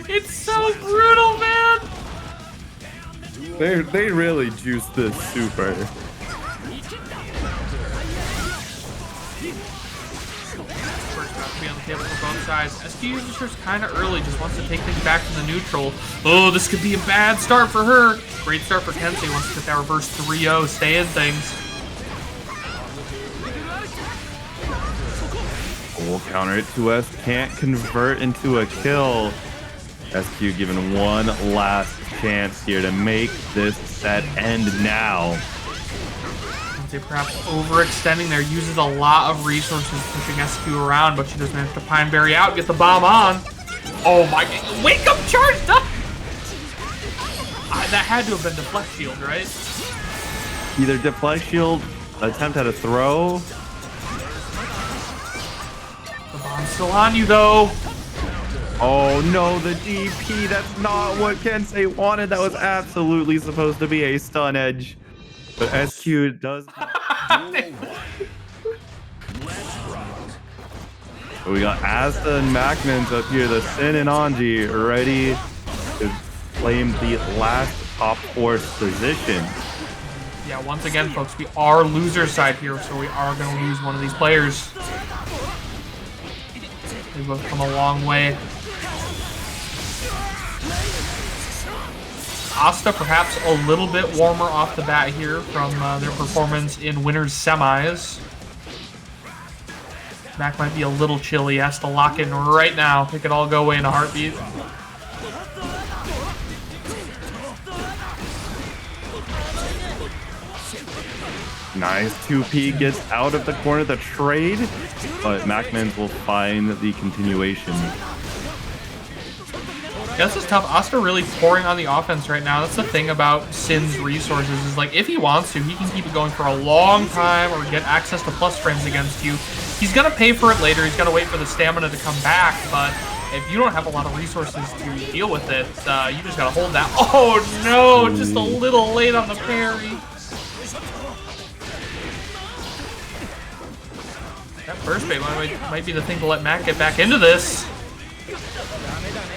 Speaker 1: It's so brutal, man.
Speaker 2: They really juiced this super.
Speaker 1: Be on the table for both sides. SQ just kind of early, just wants to take things back to the neutral. Oh, this could be a bad start for her. Great start for Kensei. Wants to get that reverse 3-0, stay in things.
Speaker 2: We'll counter it to us. Can't convert into a kill. SQ given one last chance here to make this set end now.
Speaker 1: Kensei Kensei perhaps overextending there, uses a lot of resources pushing SQ around, but she does manage to Pine Berry out, get the bomb on. Oh my god, wake up charged up! That had to have been deflect shield, right?
Speaker 2: Either deflect shield, attempt at a throw.
Speaker 1: The bomb's still on you though.
Speaker 2: Oh no, the DP, that's not what Kensei wanted. That was absolutely supposed to be a stun edge. But SQ does. We got Asta and MacMens up here, the Sin and Anji ready to claim the last top 4 position.
Speaker 1: Yeah, once again, folks, we are loser side here, so we are going to lose one of these players. They've both come a long way. Asta perhaps a little bit warmer off the bat here from their performance in winners semis. Mac might be a little chilly, has to lock in right now. It could all go away in a heartbeat.
Speaker 2: Nice 2P gets out of the corner of the trade, but MacMens will find the continuation.
Speaker 1: Yeah, this is tough. Asta really pouring on the offense right now. That's the thing about Sin's resources is like if he wants to, he can keep it going for a long time or get access to plus frames against you. He's gonna pay for it later. He's gotta wait for the stamina to come back, but if you don't have a lot of resources to deal with it, you just gotta hold that. Oh no, just a little late on the parry. That first bait might be the thing to let Mac get back into this.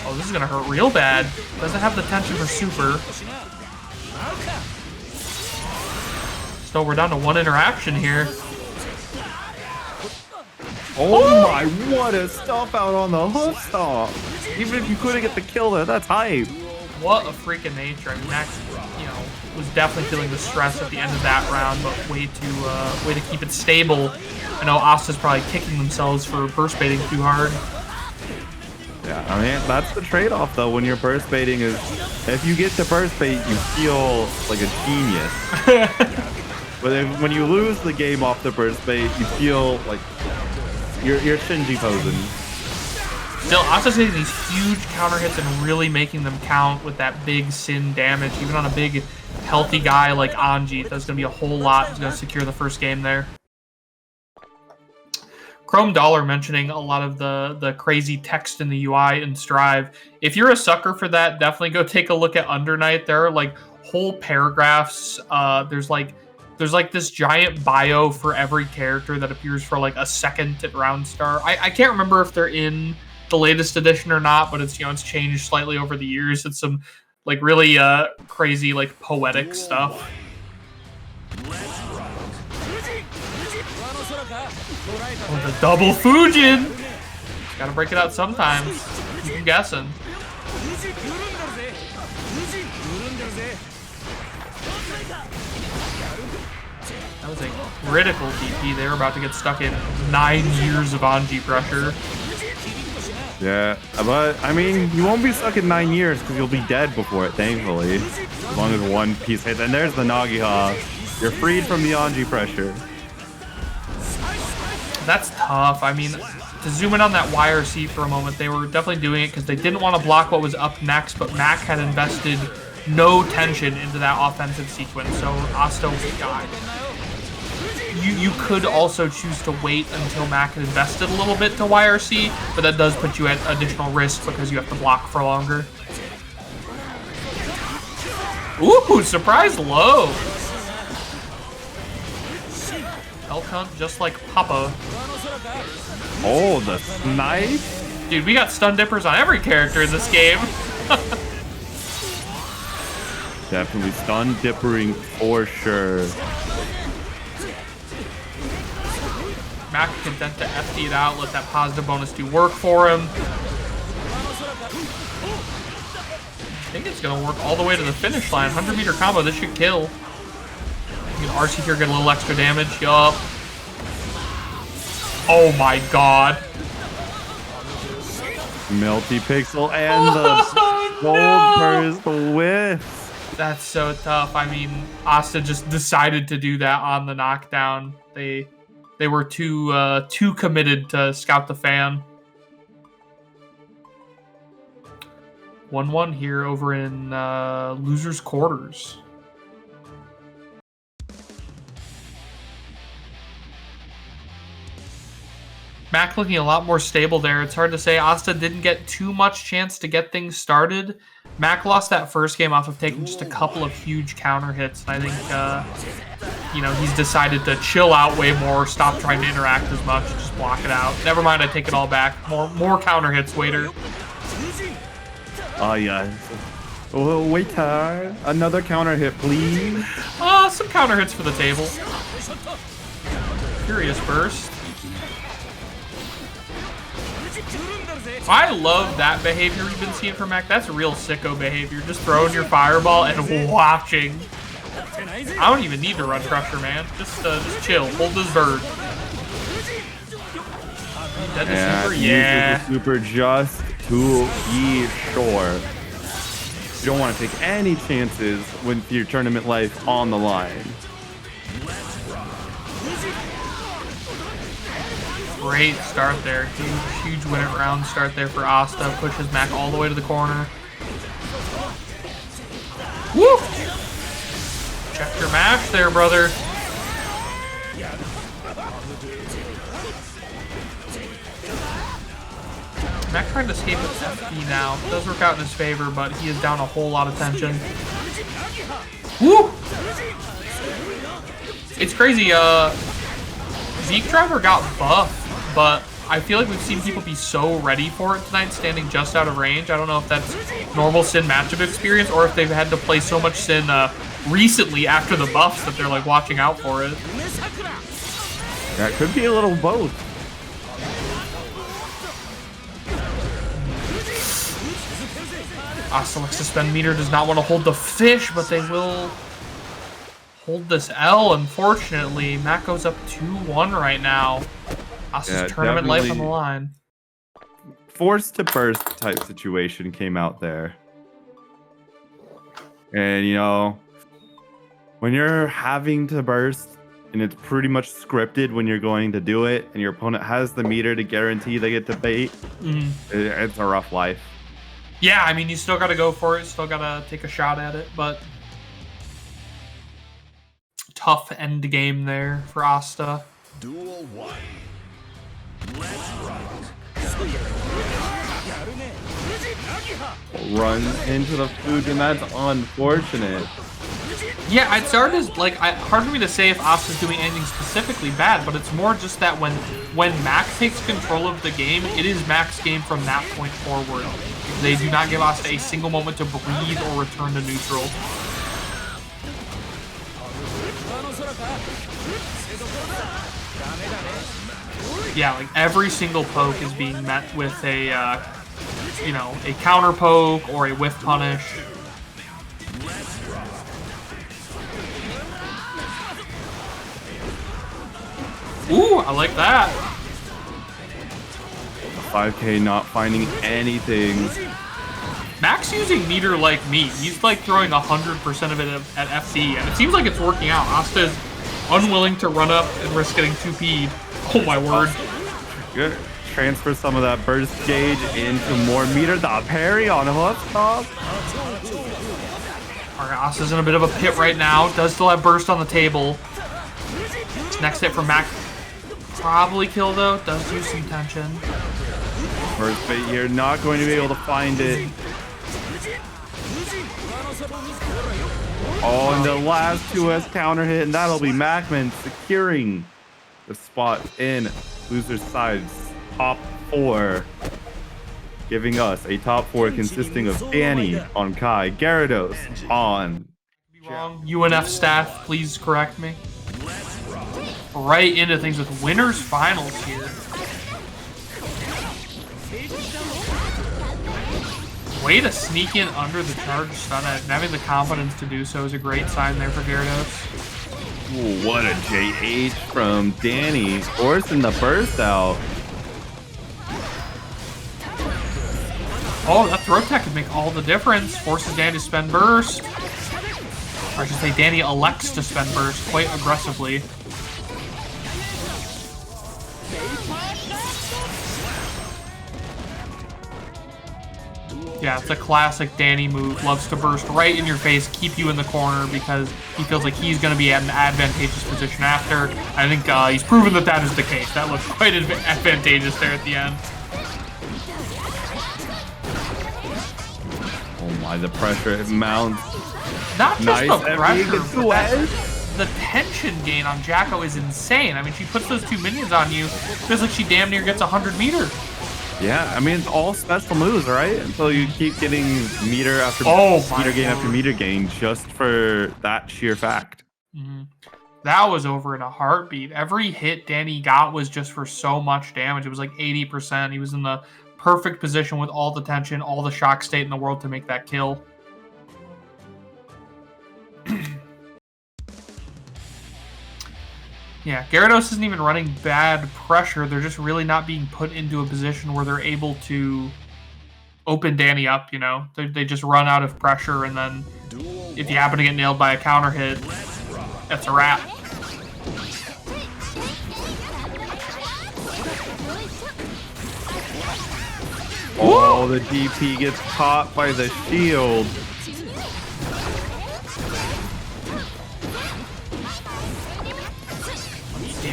Speaker 1: Oh, this is gonna hurt real bad. Doesn't have the tension for super. Still, we're down to 1 interaction here.
Speaker 2: Oh my, what a stuff out on the hook stop. Even if you couldn't get the kill there, that's hype.
Speaker 1: What a freak of nature. I mean, Max, was definitely feeling the stress at the end of that round, but way to keep it stable. I know Asta's probably kicking themselves for burst baiting too hard.
Speaker 2: Yeah, I mean, that's the trade-off, though, when you're burst baiting is if you get to burst bait, you feel like a genius. But when you lose the game off the burst bait, you feel like you're Shinji posing.
Speaker 1: Still, Asta's hitting these huge counter hits and really making them count with that big Sin damage. Even on a big, healthy guy like Anji, that's going to be a whole lot. He's going to secure the first game there. Chrome Dollar mentioning a lot of the crazy text in the UI in Strive. If you're a sucker for that, definitely go take a look at Undernight. There are like whole paragraphs. There's like this giant bio for every character that appears for like a second at Round Star. I can't remember if they're in the latest edition or not, but it's it's changed slightly over the years. It's some like really crazy like poetic stuff. Oh, the double Fujin! Gotta break it out sometimes. Keep him guessing. That was a critical DP. They were about to get stuck in 9 years of Anji pressure.
Speaker 2: Yeah, but I mean, you won't be stuck in 9 years because you'll be dead before it, thankfully. As long as one piece hits. And there's the Nagiha. You're freed from the Anji pressure.
Speaker 1: That's tough. I mean, to zoom in on that YRC for a moment, they were definitely doing it because they didn't want to block what was up next, but Mac had invested no tension into that offensive sequence, so Asta died. You could also choose to wait until Mac had invested a little bit to YRC, but that does put you at additional risk because you have to block for longer. Ooh, surprise low! Elphelt just like Papa.
Speaker 2: Oh, the snipe?
Speaker 1: Dude, we got stun dippers on every character in this game.
Speaker 2: Definitely stun dippering for sure.
Speaker 1: Mac content to FD it out, let that positive bonus do work for him. I think it's gonna work all the way to the finish line. 100-meter combo, this should kill. You can RC here, get a little extra damage. Yup. Oh my god.
Speaker 2: Melty Pixel and the gold burst whiff.
Speaker 1: That's so tough. I mean, Asta just decided to do that on the knockdown. They were too committed to scout the fan. 1-1 here over in losers' quarters. Mac looking a lot more stable there. It's hard to say. Asta didn't get too much chance to get things started. Mac lost that first game off of taking just a couple of huge counter hits. And I think, you know, he's decided to chill out way more, stop trying to interact as much, just block it out. Never mind, I take it all back. More counter hits, waiter.
Speaker 2: Oh, yeah. Oh, waiter. Another counter hit, please.
Speaker 1: Some counter hits for the table. Furious Burst. I love that behavior we've been seeing from Mac. That's real sicko behavior. Just throwing your fireball and watching. I don't even need to run pressure, man. Just chill. Hold this bird. Dead to super? Yeah.
Speaker 2: Super just to be sure. You don't want to take any chances with your tournament life on the line.
Speaker 1: Great start there. Huge win it round start there for Asta. Pushes Mac all the way to the corner. Woo! Check your mash there, brother. Mac trying to escape with FP now. It does work out in his favor, but he is down a whole lot of tension. Woo! It's crazy. Zeke Driver got buffed, but I feel like we've seen people be so ready for it tonight, standing just out of range. I don't know if that's normal Sin matchup experience or if they've had to play so much Sin recently after the buffs that they're like watching out for it.
Speaker 2: That could be a little both.
Speaker 1: Asta looks to spend meter, does not want to hold the fish, but they will hold this L, unfortunately. Mac goes up 2-1 right now. Asta's tournament life on the line.
Speaker 2: Forced to burst type situation came out there. And, you know, when you're having to burst, and it's pretty much scripted when you're going to do it, and your opponent has the meter to guarantee they get to bait, it's a rough life.
Speaker 1: Yeah, I mean, you still got to go for it. Still got to take a shot at it, but tough end game there for Asta.
Speaker 3: Duel 1. Let's rock.
Speaker 2: Runs into the food, and that's unfortunate.
Speaker 1: Yeah, it started as, like, hard for me to say if Asta's doing anything specifically bad, but it's more just that when Mac takes control of the game, it is Mac's game from that point forward. They do not give Asta a single moment to breathe or return to neutral. Yeah, like every single poke is being met with a, you know, a counter poke or a whiff punish. Ooh, I like that.
Speaker 2: 5K not finding anything.
Speaker 1: Mac's using meter like me. He's like throwing 100% of it at FD, and it seems like it's working out. Asta is unwilling to run up and risk getting 2P'd. Oh my word.
Speaker 2: Good. Transfer some of that burst gauge into more meter. The parry on hook top.
Speaker 1: Alright, Asta's in a bit of a pit right now. Does still have burst on the table. Next hit from Mac. Probably kill though. Does use some tension.
Speaker 2: Burst bait here. Not going to be able to find it. Oh, and the last 2S counter hit, and that'll be MacMens securing the spot in loser's side's top 4, giving us a top 4 consisting of Dany on Kai, Garidos on
Speaker 1: wrong. UNF staff, please correct me. Right into things with winners finals here. Way to sneak in under the charge stun, and having the confidence to do so is a great sign there for Garidos.
Speaker 2: Ooh, what a JH from Dany, forcing the burst out.
Speaker 1: Oh, that throat tech could make all the difference. Forces Dany to spend burst. Or I should say Dany elects to spend burst quite aggressively. Yeah, it's a classic Dany move. Loves to burst right in your face, keep you in the corner because he feels like he's going to be at an advantageous position after. I think he's proven that that is the case. That looks quite advantageous there at the end.
Speaker 2: Oh my, the pressure mounts.
Speaker 1: Not just
Speaker 2: Nice
Speaker 1: the pressure,
Speaker 2: but
Speaker 1: the tension gain on Jacko is insane. I mean, she puts those 2 minions on you. Feels like she damn near gets 100 meter.
Speaker 2: Yeah, I mean, it's all special moves, right? Until you keep getting meter after meter gain after meter gain just for that sheer fact.
Speaker 1: Mm-hmm. That was over in a heartbeat. Every hit Dany got was just for so much damage. It was like 80%. He was in the perfect position with all the tension, all the shock state in the world to make that kill. Yeah, Garidos isn't even running bad pressure. They're just really not being put into a position where they're able to open Dany up, you know? They just run out of pressure, and then if you happen to get nailed by a counter hit, that's a wrap.
Speaker 2: Oh, the DP gets caught by the shield.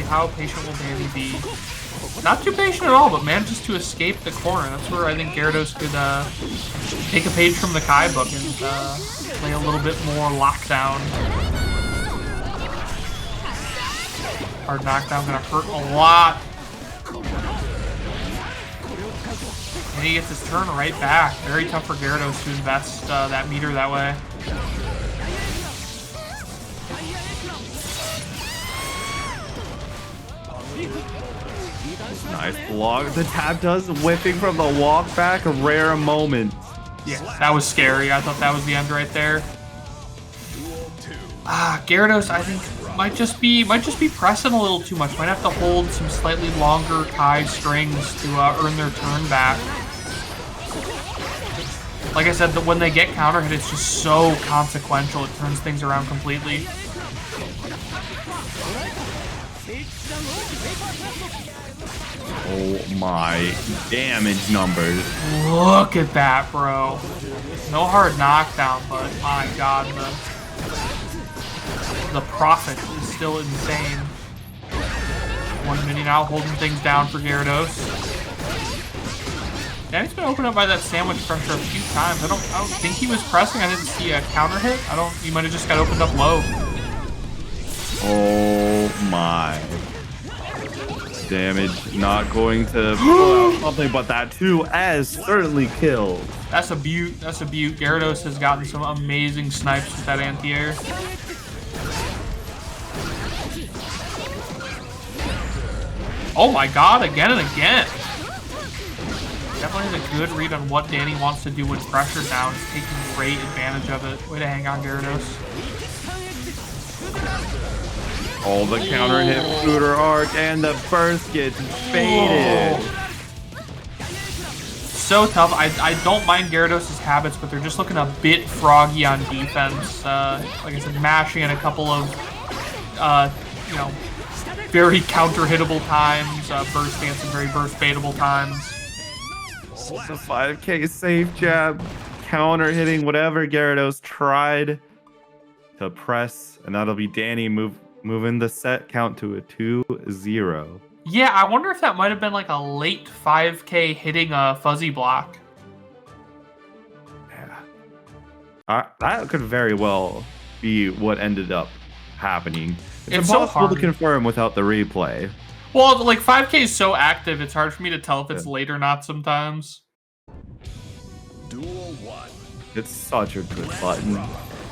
Speaker 1: How patient will Dany be? Not too patient at all, but manages to escape the corner. That's where I think Garidos could take a page from the Kai book and play a little bit more lockdown. Hard knockdown gonna hurt a lot. And he gets his turn right back. Very tough for Garidos to invest that meter that way.
Speaker 2: Nice block. The tap does whipping from the walk back, a rare moment.
Speaker 1: Yeah, that was scary. I thought that was the end right there. Garidos, I think, might just be pressing a little too much. Might have to hold some slightly longer Kai strings to earn their turn back. Like I said, when they get counter hit, it's just so consequential. It turns things around completely.
Speaker 2: Oh my damage numbers.
Speaker 1: Look at that, bro. No hard knockdown, but my god, the profit is still insane. 1 minute now, holding things down for Garidos. Dany's been opened up by that sandwich pressure a few times. I don't think he was pressing. I didn't see a counter hit. He might have just got opened up low.
Speaker 2: Oh my. Damage not going to pull out something, but that 2S certainly killed.
Speaker 1: That's a beaut. That's a beaut. Garidos has gotten some amazing snipes with that anti-air. Oh my god, again and again. Definitely has a good read on what Dany wants to do with pressure down. He's taking great advantage of it. Way to hang on, Garidos.
Speaker 2: Oh, the counter hit Scooter arc and the burst gets faded.
Speaker 1: So tough. I don't mind Gyarados' habits, but they're just looking a bit froggy on defense. Like I said, mashing at a couple of, you know, very counter-hittable times, bursting at some very burst-baitable times.
Speaker 2: It's a 5k safe jab, counter hitting whatever Gyarados tried to press, and that'll be Dany moving the set count to a 2-0.
Speaker 1: Yeah, I wonder if that might have been like a late 5k hitting a fuzzy block.
Speaker 2: Yeah. That could very well be what ended up happening.
Speaker 1: It's
Speaker 2: impossible
Speaker 1: so hard
Speaker 2: to confirm without the replay.
Speaker 1: Well, like 5k is so active, it's hard for me to tell if it's late or not sometimes.
Speaker 3: Duel 1.
Speaker 2: It's such a good button.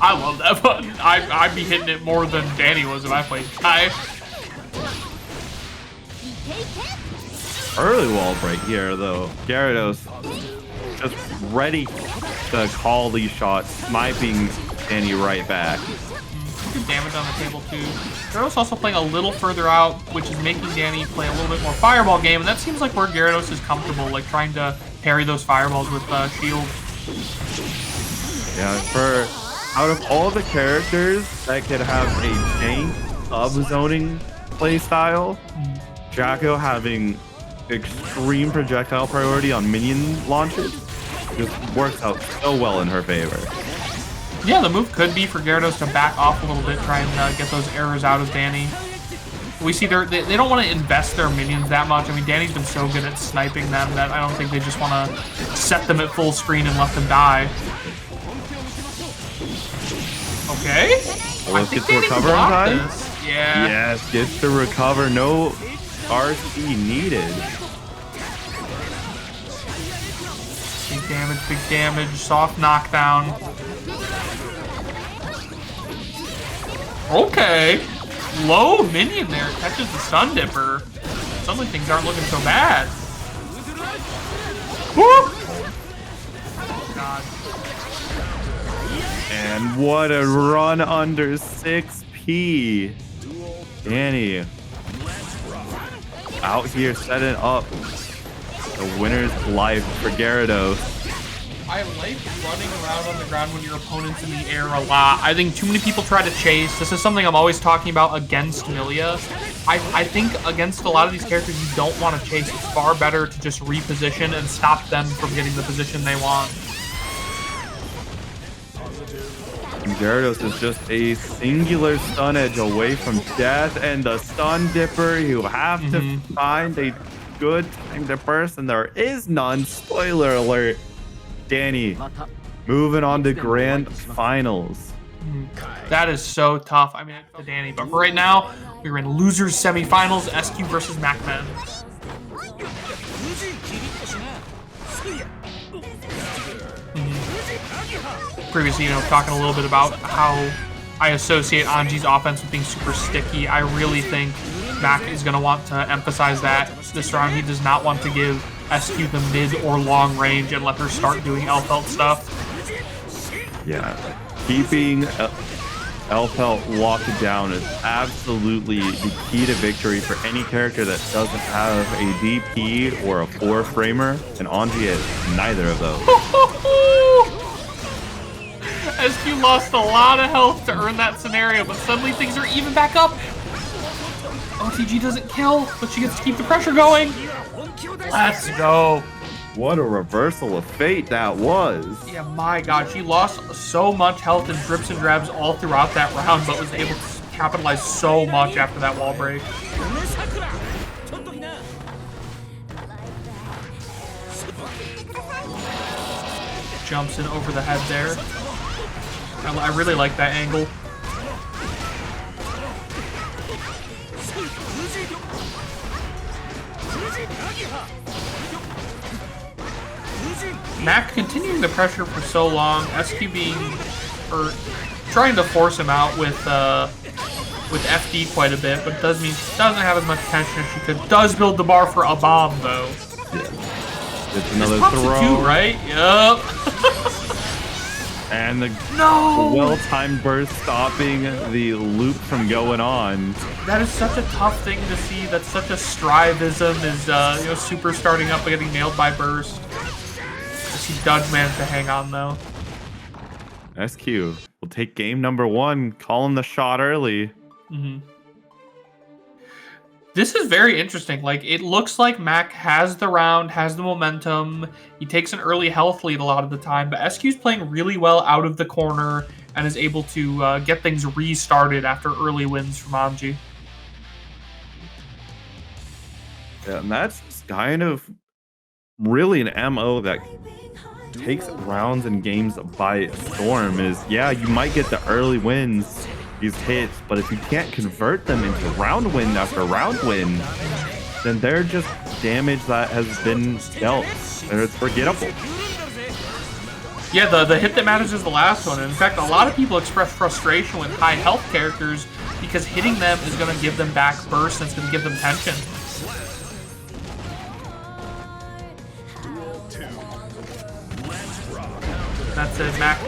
Speaker 1: I love that button. I'd be hitting it more than Dany was if I played Kai.
Speaker 2: Early wall break here, though. Gyarados just ready to call these shots, sniping Dany right back.
Speaker 1: Good damage on the table, too. Gyarados also playing a little further out, which is making Dany play a little bit more fireball game, and that seems like where Gyarados is comfortable, like trying to parry those fireballs with shield.
Speaker 2: Yeah, for out of all the characters that could have a jank sub-zoning playstyle, Jacko having extreme projectile priority on minion launches just works out so well in her favor.
Speaker 1: Yeah, the move could be for Garidos to back off a little bit, try and get those errors out of Dany. We see they don't want to invest their minions that much. I mean, Dany's been so good at sniping them that I don't think they just want to set them at full screen and let them die. Okay.
Speaker 2: Well, let's get to recover in time.
Speaker 1: Yeah.
Speaker 2: Yes, gets to recover. No RC needed.
Speaker 1: Big damage, soft knockdown. Okay. Low minion there, catches the Stun Dipper. Suddenly things aren't looking so bad. Woo! God.
Speaker 2: And what a run under 6P. Dany out here setting up the winner's life for Garidos.
Speaker 1: I like running around on the ground when your opponent's in the air a lot. I think too many people try to chase. This is something I'm always talking about against Millia. I think against a lot of these characters, you don't want to chase. It's far better to just reposition and stop them from getting the position they want.
Speaker 2: Garidos is just a singular stun edge away from death, and the Stun Dipper, you have to find a good time to burst, and there is none. Spoiler alert. Dany moving on to grand finals.
Speaker 1: That is so tough. I mean, to Dany, but for right now, we're in losers semifinals, SQ versus MacMens. Previously, talking a little bit about how I associate Anji's offense with being super sticky. I really think Mac is going to want to emphasize that this round. He does not want to give SQ the mid or long range and let her start doing Elphelt stuff.
Speaker 2: Yeah, keeping Elphelt locked down is absolutely the key to victory for any character that doesn't have a DP or a 4-framer, and Anji is neither of those.
Speaker 1: SQ lost a lot of health to earn that scenario, but suddenly things are even back up. OTG doesn't kill, but she gets to keep the pressure going. Let's go.
Speaker 2: What a reversal of fate that was.
Speaker 1: Yeah, my God, she lost so much health in drips and drabs all throughout that round, but was able to capitalize so much after that wall break. Jumps in over the head there. I really like that angle. Mac continuing the pressure for so long, SQ trying to force him out with FD quite a bit, but doesn't have as much attention as she could. Does build the bar for a bomb though.
Speaker 2: Yeah. It's another throw.
Speaker 1: Two, right? Yep.
Speaker 2: And the well-timed burst stopping the loop from going on.
Speaker 1: That is such a tough thing to see. That's such a strivism. Is super starting up and getting nailed by burst. She does manage to hang on though.
Speaker 2: SQ will take game number 1. Calling the shot early.
Speaker 1: This is very interesting. Like, it looks like Mac has the round, has the momentum. He takes an early health lead a lot of the time, but SQ's playing really well out of the corner and is able to get things restarted after early wins from Anji.
Speaker 2: Yeah, and that's kind of really an MO that takes rounds and games by storm. Is, yeah, you might get the early wins, these hits, but if you can't convert them into round win after round win, then they're just damage that has been dealt, and it's forgettable.
Speaker 1: Yeah, the hit that matters is the last one. In fact, a lot of people express frustration with high health characters because hitting them is going to give them back burst and it's going to give them tension. That's it. Mac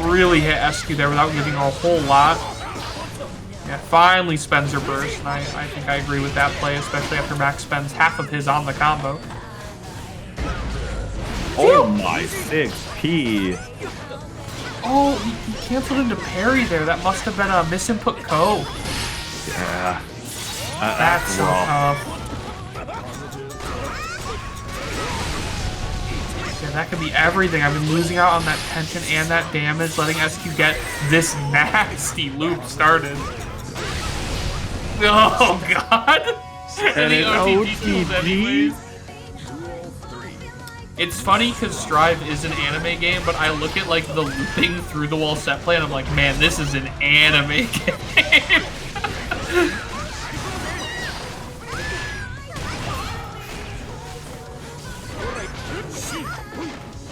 Speaker 1: really hit SQ there without giving her a whole lot. Yeah, finally spends her burst, and I think I agree with that play, especially after Mac spends half of his on the combo.
Speaker 2: Oh my, 6P.
Speaker 1: Oh, he canceled into parry there. That must have been a misinput code.
Speaker 2: Yeah.
Speaker 1: That's so tough. Yeah, that could be everything. I've been losing out on that tension and that damage, letting SQ get this nasty loop started. Oh, God. And the OTG kills anyways. It's funny because Strive is an anime game, but I look at like the looping through the wall set play and I'm like, man, this is an anime game.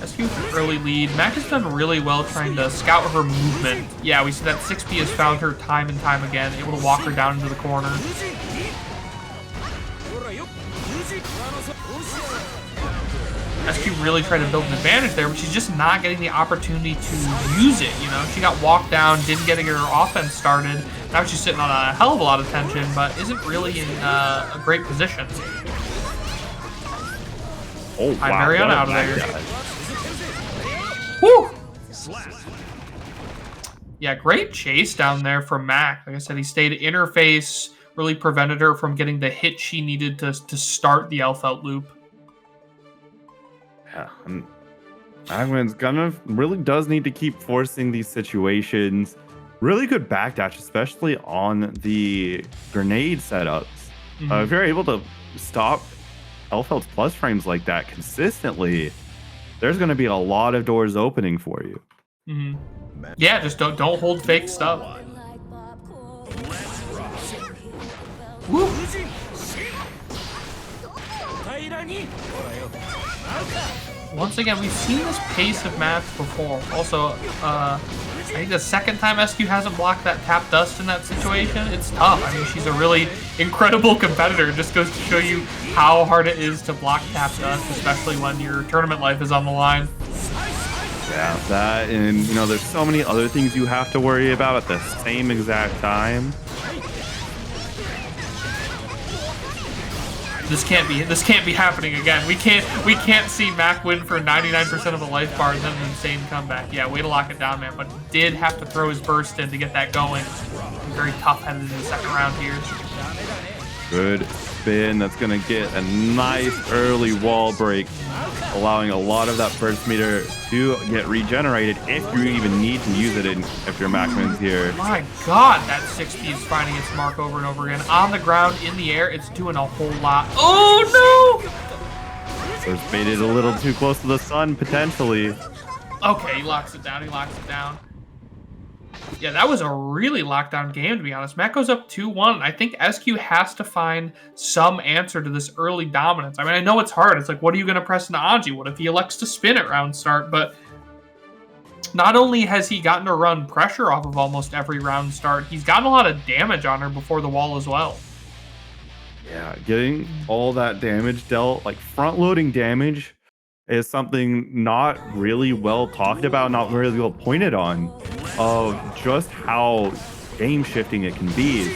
Speaker 1: SQ with an early lead. Mac has done really well trying to scout her movement. Yeah, we see that 6P has found her time and time again, able to walk her down into the corner. SQ really tried to build an advantage there, but she's just not getting the opportunity to use it, you know? She got walked down, didn't get her offense started. Now she's sitting on a hell of a lot of tension, but isn't really in a great position.
Speaker 2: Oh, wow.
Speaker 1: Mariana out of there. Woo! Yeah, great chase down there from Mac. Like I said, he stayed interface, really prevented her from getting the hit she needed to start the Elphelt loop.
Speaker 2: Yeah, and MacMens really does need to keep forcing these situations. Really good backdash, especially on the grenade setups. If you're able to stop Elphelt's plus frames like that consistently, there's going to be a lot of doors opening for you.
Speaker 1: Yeah, just don't hold fake stuff. Woo. Once again, we've seen this pace of match before. Also, I think the second time SQ hasn't blocked that tap dust in that situation, it's tough. I mean, she's a really incredible competitor. It just goes to show you how hard it is to block tap dust, especially when your tournament life is on the line.
Speaker 2: Yeah, that, and you know, there's so many other things you have to worry about at the same exact time.
Speaker 1: This can't be happening again. We can't see Mac win for 99% of the life bar and then an insane comeback. Yeah, way to lock it down, man. But did have to throw his burst in to get that going. Very tough headed into the second round here.
Speaker 2: Good spin. That's gonna get a nice early wall break, allowing a lot of that burst meter to get regenerated if you even need to use it if you're MacMens here.
Speaker 1: My God, that 6P is finding its mark over and over again. On the ground, in the air, it's doing a whole lot. Oh no!
Speaker 2: Burst baited a little too close to the sun, potentially.
Speaker 1: Okay, he locks it down. He locks it down. Yeah, that was a really lockdown game, to be honest. Mac goes up 2-1. I think SQ has to find some answer to this early dominance. I mean, I know it's hard. It's like, what are you going to press into Anji? What if he elects to spin at round start? But not only has he gotten to run pressure off of almost every round start, he's gotten a lot of damage on her before the wall as well.
Speaker 2: Yeah, getting all that damage dealt, like front-loading damage, is something not really well talked about, not really well pointed on, of just how game shifting it can be.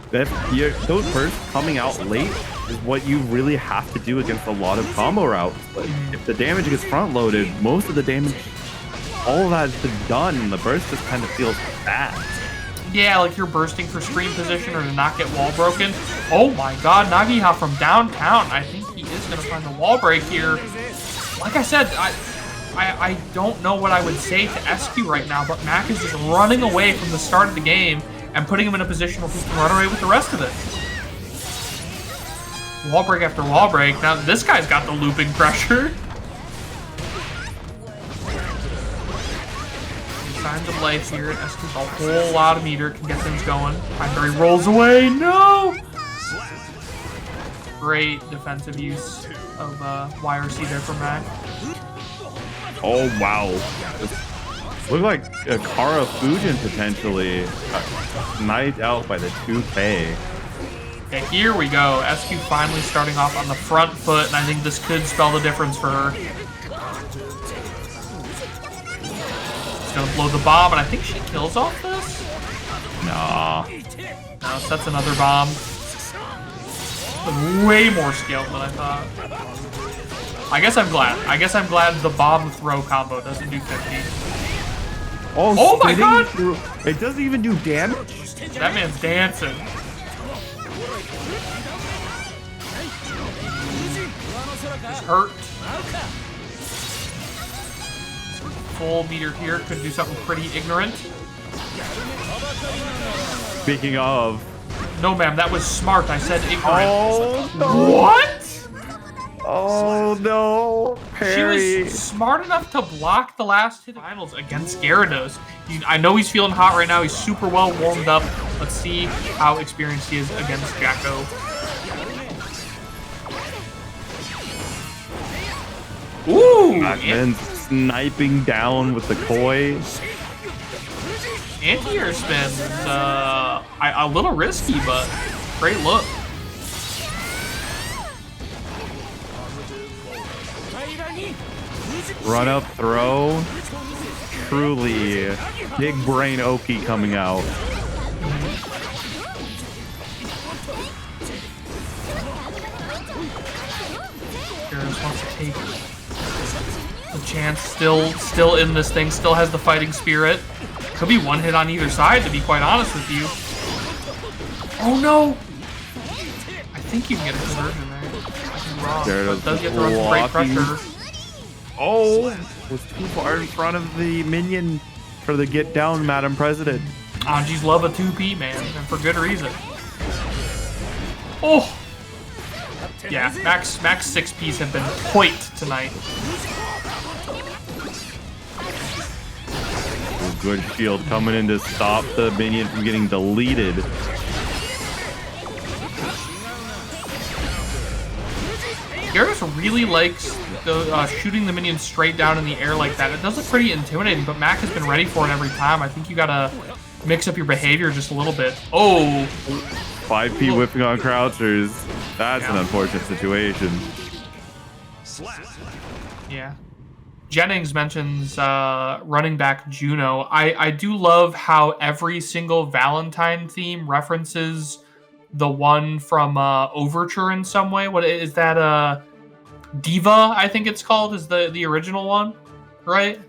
Speaker 2: Those bursts coming out late is what you really have to do against a lot of combo routes. But if the damage gets front loaded, most of the damage, all of that has been done, and the burst just kind of feels bad.
Speaker 1: Yeah, like you're bursting for screen position or to not get wall broken. Oh my God, Nagiha from downtown. I think he is going to find the wall break here. Like I said, I don't know what I would say to SQ right now, but Mac is just running away from the start of the game and putting him in a position where he can run away with the rest of it. Wall break after wall break. Now this guy's got the looping pressure. Signs of life here, and SQ's a whole lot of meter, can get things going. Primary rolls away, no! Great defensive use of YRC there from Mac.
Speaker 2: Oh, wow. This looked like a Kara Fujin potentially. Sniped out by the 2K.
Speaker 1: Okay, here we go. SQ finally starting off on the front foot, and I think this could spell the difference for her. She's gonna blow the bomb, and I think she kills off this?
Speaker 2: Nah.
Speaker 1: No, sets another bomb. Way more scaled than I thought. I guess I'm glad. I guess I'm glad the bomb throw combo doesn't do 50. Oh my god!
Speaker 2: It doesn't even do damage?
Speaker 1: That man's dancing. He's hurt. Full meter here could do something pretty ignorant.
Speaker 2: Speaking of...
Speaker 1: No, ma'am, that was smart. I said ignorant.
Speaker 2: Oh, no.
Speaker 1: What?
Speaker 2: Oh, no. Perry.
Speaker 1: She was smart enough to block the last hit of finals against Garidos. I know he's feeling hot right now. He's super well warmed up. Let's see how experienced he is against Jacko. Ooh!
Speaker 2: MacMens sniping down with the koi.
Speaker 1: Anti-air spin is a little risky, but great look.
Speaker 2: Run up throw. Truly big brain Oki coming out.
Speaker 1: Garidos wants to take the chance. Still in this thing. Still has the fighting spirit. Could be one hit on either side, to be quite honest with you. Oh no! I think you can get a conversion there. Garidos does get the run great pressure.
Speaker 2: Oh, was too far in front of the minion for the get down, Madam President.
Speaker 1: Anji's love a 2P, man, and for good reason. Oh! Yeah, max 6Ps have been point tonight.
Speaker 2: Good shield coming in to stop the minion from getting deleted.
Speaker 1: Garidos really likes the, shooting the minions straight down in the air like that. It does look pretty intimidating, but Mac has been ready for it every time. I think you gotta mix up your behavior just a little bit. Oh!
Speaker 2: 5P whipping on crouchers. That's an unfortunate situation.
Speaker 1: Yeah. Jennings mentions running back Juno. I do love how every single Valentine theme references the one from Overture in some way. What is that? Diva, I think it's called, is the original one, right?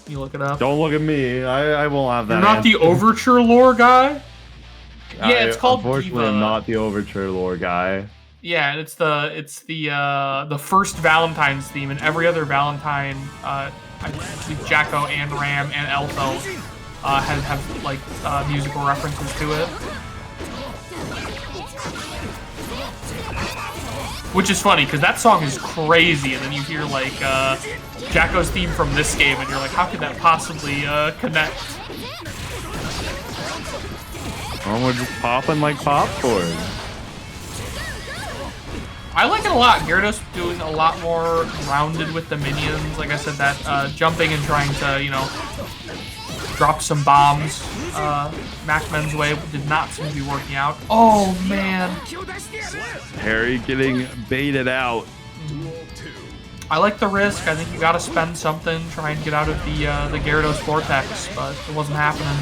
Speaker 1: You look it up.
Speaker 2: Don't look at me. I won't have that.
Speaker 1: You're not the Overture lore guy? Yeah, it's called
Speaker 2: unfortunately,
Speaker 1: Diva.
Speaker 2: I'm not the Overture lore guy.
Speaker 1: Yeah, it's the first Valentine's theme, and every other Valentine, I believe Jacko and Ram and Elphelt have like musical references to it. Which is funny, because that song is crazy, and then you hear, like, Jacko's theme from this game, and you're like, how could that possibly connect?
Speaker 2: Oh, we're just popping like popcorn.
Speaker 1: I like it a lot. Garidos doing a lot more rounded with the minions. Like I said, that jumping and trying to, you know, drop some bombs MacMens way did not seem to be working out. Oh, man.
Speaker 2: Harry getting baited out.
Speaker 1: I like the risk. I think you got to spend something, try and get out of the Garidos vortex, but it wasn't happening.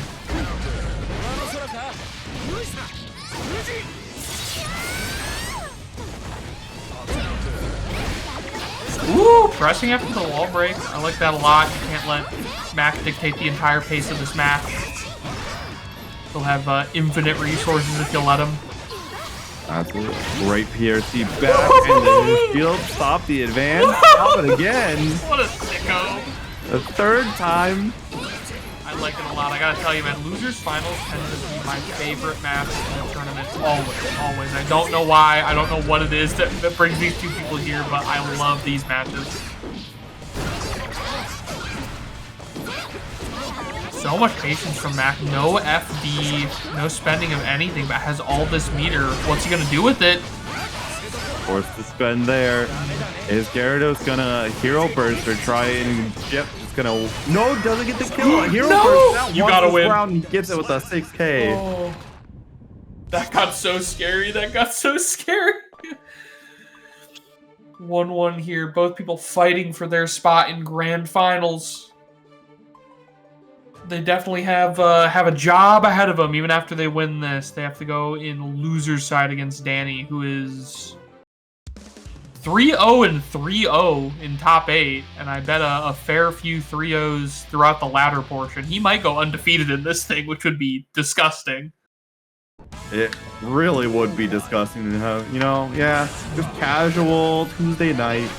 Speaker 1: Ooh, pressing after the wall break. I like that a lot. You can't let Mac dictate the entire pace of this match. He'll have infinite resources if you let him.
Speaker 2: That's a great PRC back, and the shield stop the advance. Stop it again.
Speaker 1: What a sicko.
Speaker 2: The third time.
Speaker 1: I like it a lot. I gotta tell you, man, Losers Finals tend to be my favorite match in the tournament. Always. I don't know why. I don't know what it is that brings these two people here, but I love these matches. So much patience from Mac. No FD, no spending of anything, but has all this meter. What's he gonna do with it?
Speaker 2: Forced to spend there. Is Garidos gonna hero burst or try and Jep is gonna doesn't get the kill. Hero burst.
Speaker 1: You gotta win.
Speaker 2: Round, he gets it with a 6K.
Speaker 1: Oh, that got so scary. 1-1 here. Both people fighting for their spot in grand finals. They definitely have a job ahead of them. Even after they win this, they have to go in loser's side against Dany, who is 3-0 and 3-0 in top 8, and I bet a fair few 3-0s throughout the latter portion. He might go undefeated in this thing, which would be disgusting.
Speaker 2: It really would be disgusting to have, you know, yeah, just casual Tuesday night.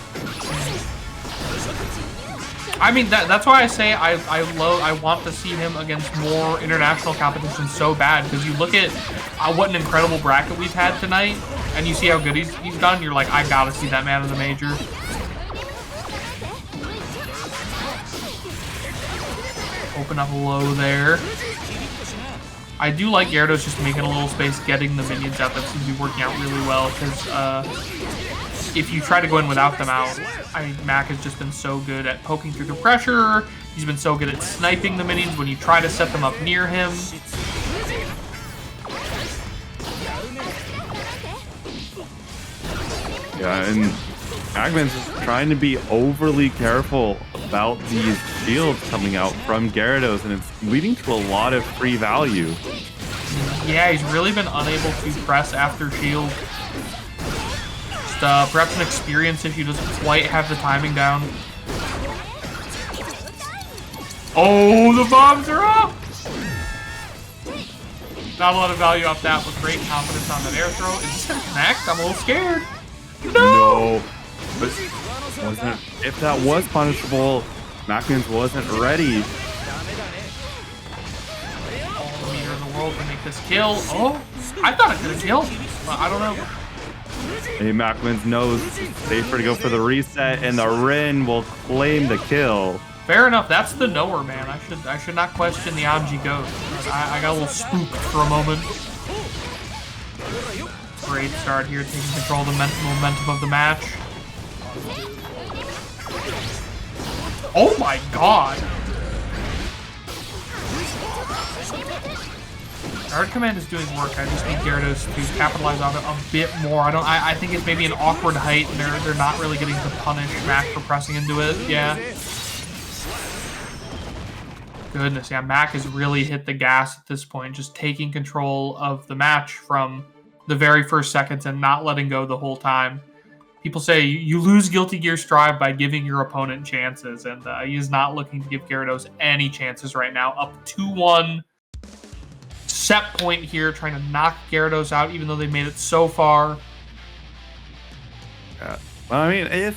Speaker 1: I mean, that's why I say I want to see him against more international competition so bad, because you look at what an incredible bracket we've had tonight, and you see how good he's done, you're like, I gotta see that man in the major. Open up low there. I do like Garidos just making a little space, getting the minions out. That seems to be working out really well, because if you try to go in without them out, I mean, Mac has just been so good at poking through the pressure. He's been so good at sniping the minions when you try to set them up near him.
Speaker 2: Yeah, and MacMens is trying to be overly careful about these shields coming out from Garidos, and it's leading to a lot of free value.
Speaker 1: Yeah, he's really been unable to press after shield. Just perhaps an experience issue, doesn't quite have the timing down. Oh, the bombs are up! Not a lot of value off that, but great confidence on that air throw. Is this gonna connect? I'm a little scared. No!
Speaker 2: But wasn't, if that was punishable, MacMens wasn't ready.
Speaker 1: All the meter in the world to make this kill. Oh, I thought it could have killed. Well, I don't know.
Speaker 2: Hey, MacMens knows it's safer to go for the reset, and the Rin will claim the kill.
Speaker 1: Fair enough. That's the knower, man. I should not question the Anji ghost. I got a little spooked for a moment. Great start here, taking control of the momentum of the match. Oh my god! Guard command is doing work. I just need Garidos to capitalize on it a bit more. I think it's maybe an awkward height, and they're not really getting to punish Mac for pressing into it. Yeah. Goodness, yeah, Mac has really hit the gas at this point, just taking control of the match from the very first seconds and not letting go the whole time. People say you lose Guilty Gear Strive by giving your opponent chances, and he is not looking to give Garidos any chances right now. Up 2-1. Set point here, trying to knock Garidos out, even though they made it so far.
Speaker 2: Yeah. I mean, if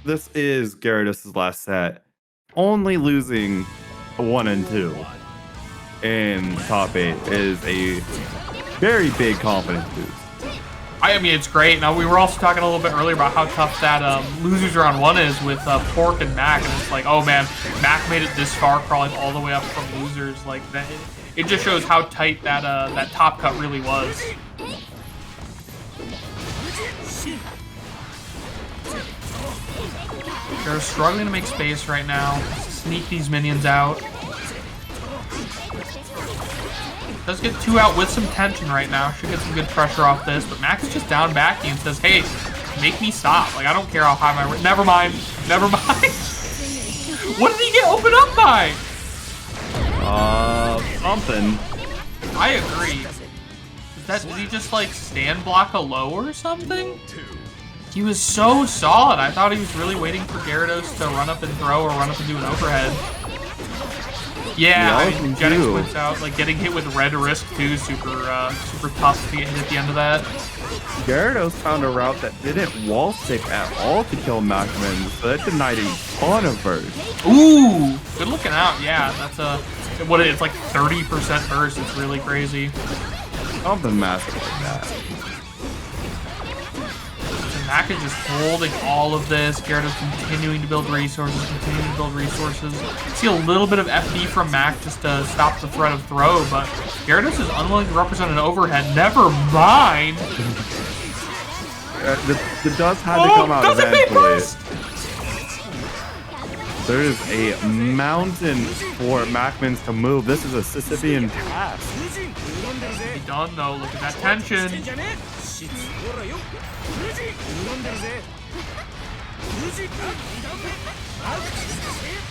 Speaker 2: this is Garidos' last set, only losing 1 and 2 in top 8 is a very big confidence boost.
Speaker 1: I mean, it's great. Now, we were also talking a little bit earlier about how tough that losers round 1 is with Pork and Mac, and it's like, oh man, Mac made it this far, crawling all the way up from losers. Like that, it just shows how tight that that top cut really was. They're struggling to make space right now. Sneak these minions out. Does get 2 out with some tension right now. Should get some good pressure off this, but Mac is just down backing and says, hey, make me stop. Like, I don't care how high my... Never mind. Never mind. What did he get opened up by?
Speaker 2: Something.
Speaker 1: I agree. Did he just, like, stand block a low or something? He was so solid. I thought he was really waiting for Garidos to run up and throw or run up and do an overhead. Yeah, I mean, Genix points out, like, getting hit with red risk, too, super tough to get hit at the end of that.
Speaker 2: Gyarados found a route that didn't wall stick at all to kill MacMens, so that denied a ton of burst.
Speaker 1: Ooh, good looking out. Yeah, that's it's like 30% burst. It's really crazy.
Speaker 2: Something massive like that.
Speaker 1: Mac is just holding all of this. Garidos continuing to build resources, See a little bit of FD from Mac just to stop the threat of throw, but Garidos is unwilling to represent an overhead. Never mind.
Speaker 2: The dust had to come out eventually. There is a mountain for MacMens to move. This is a Sisyphean task.
Speaker 1: Be done though. Look at that tension.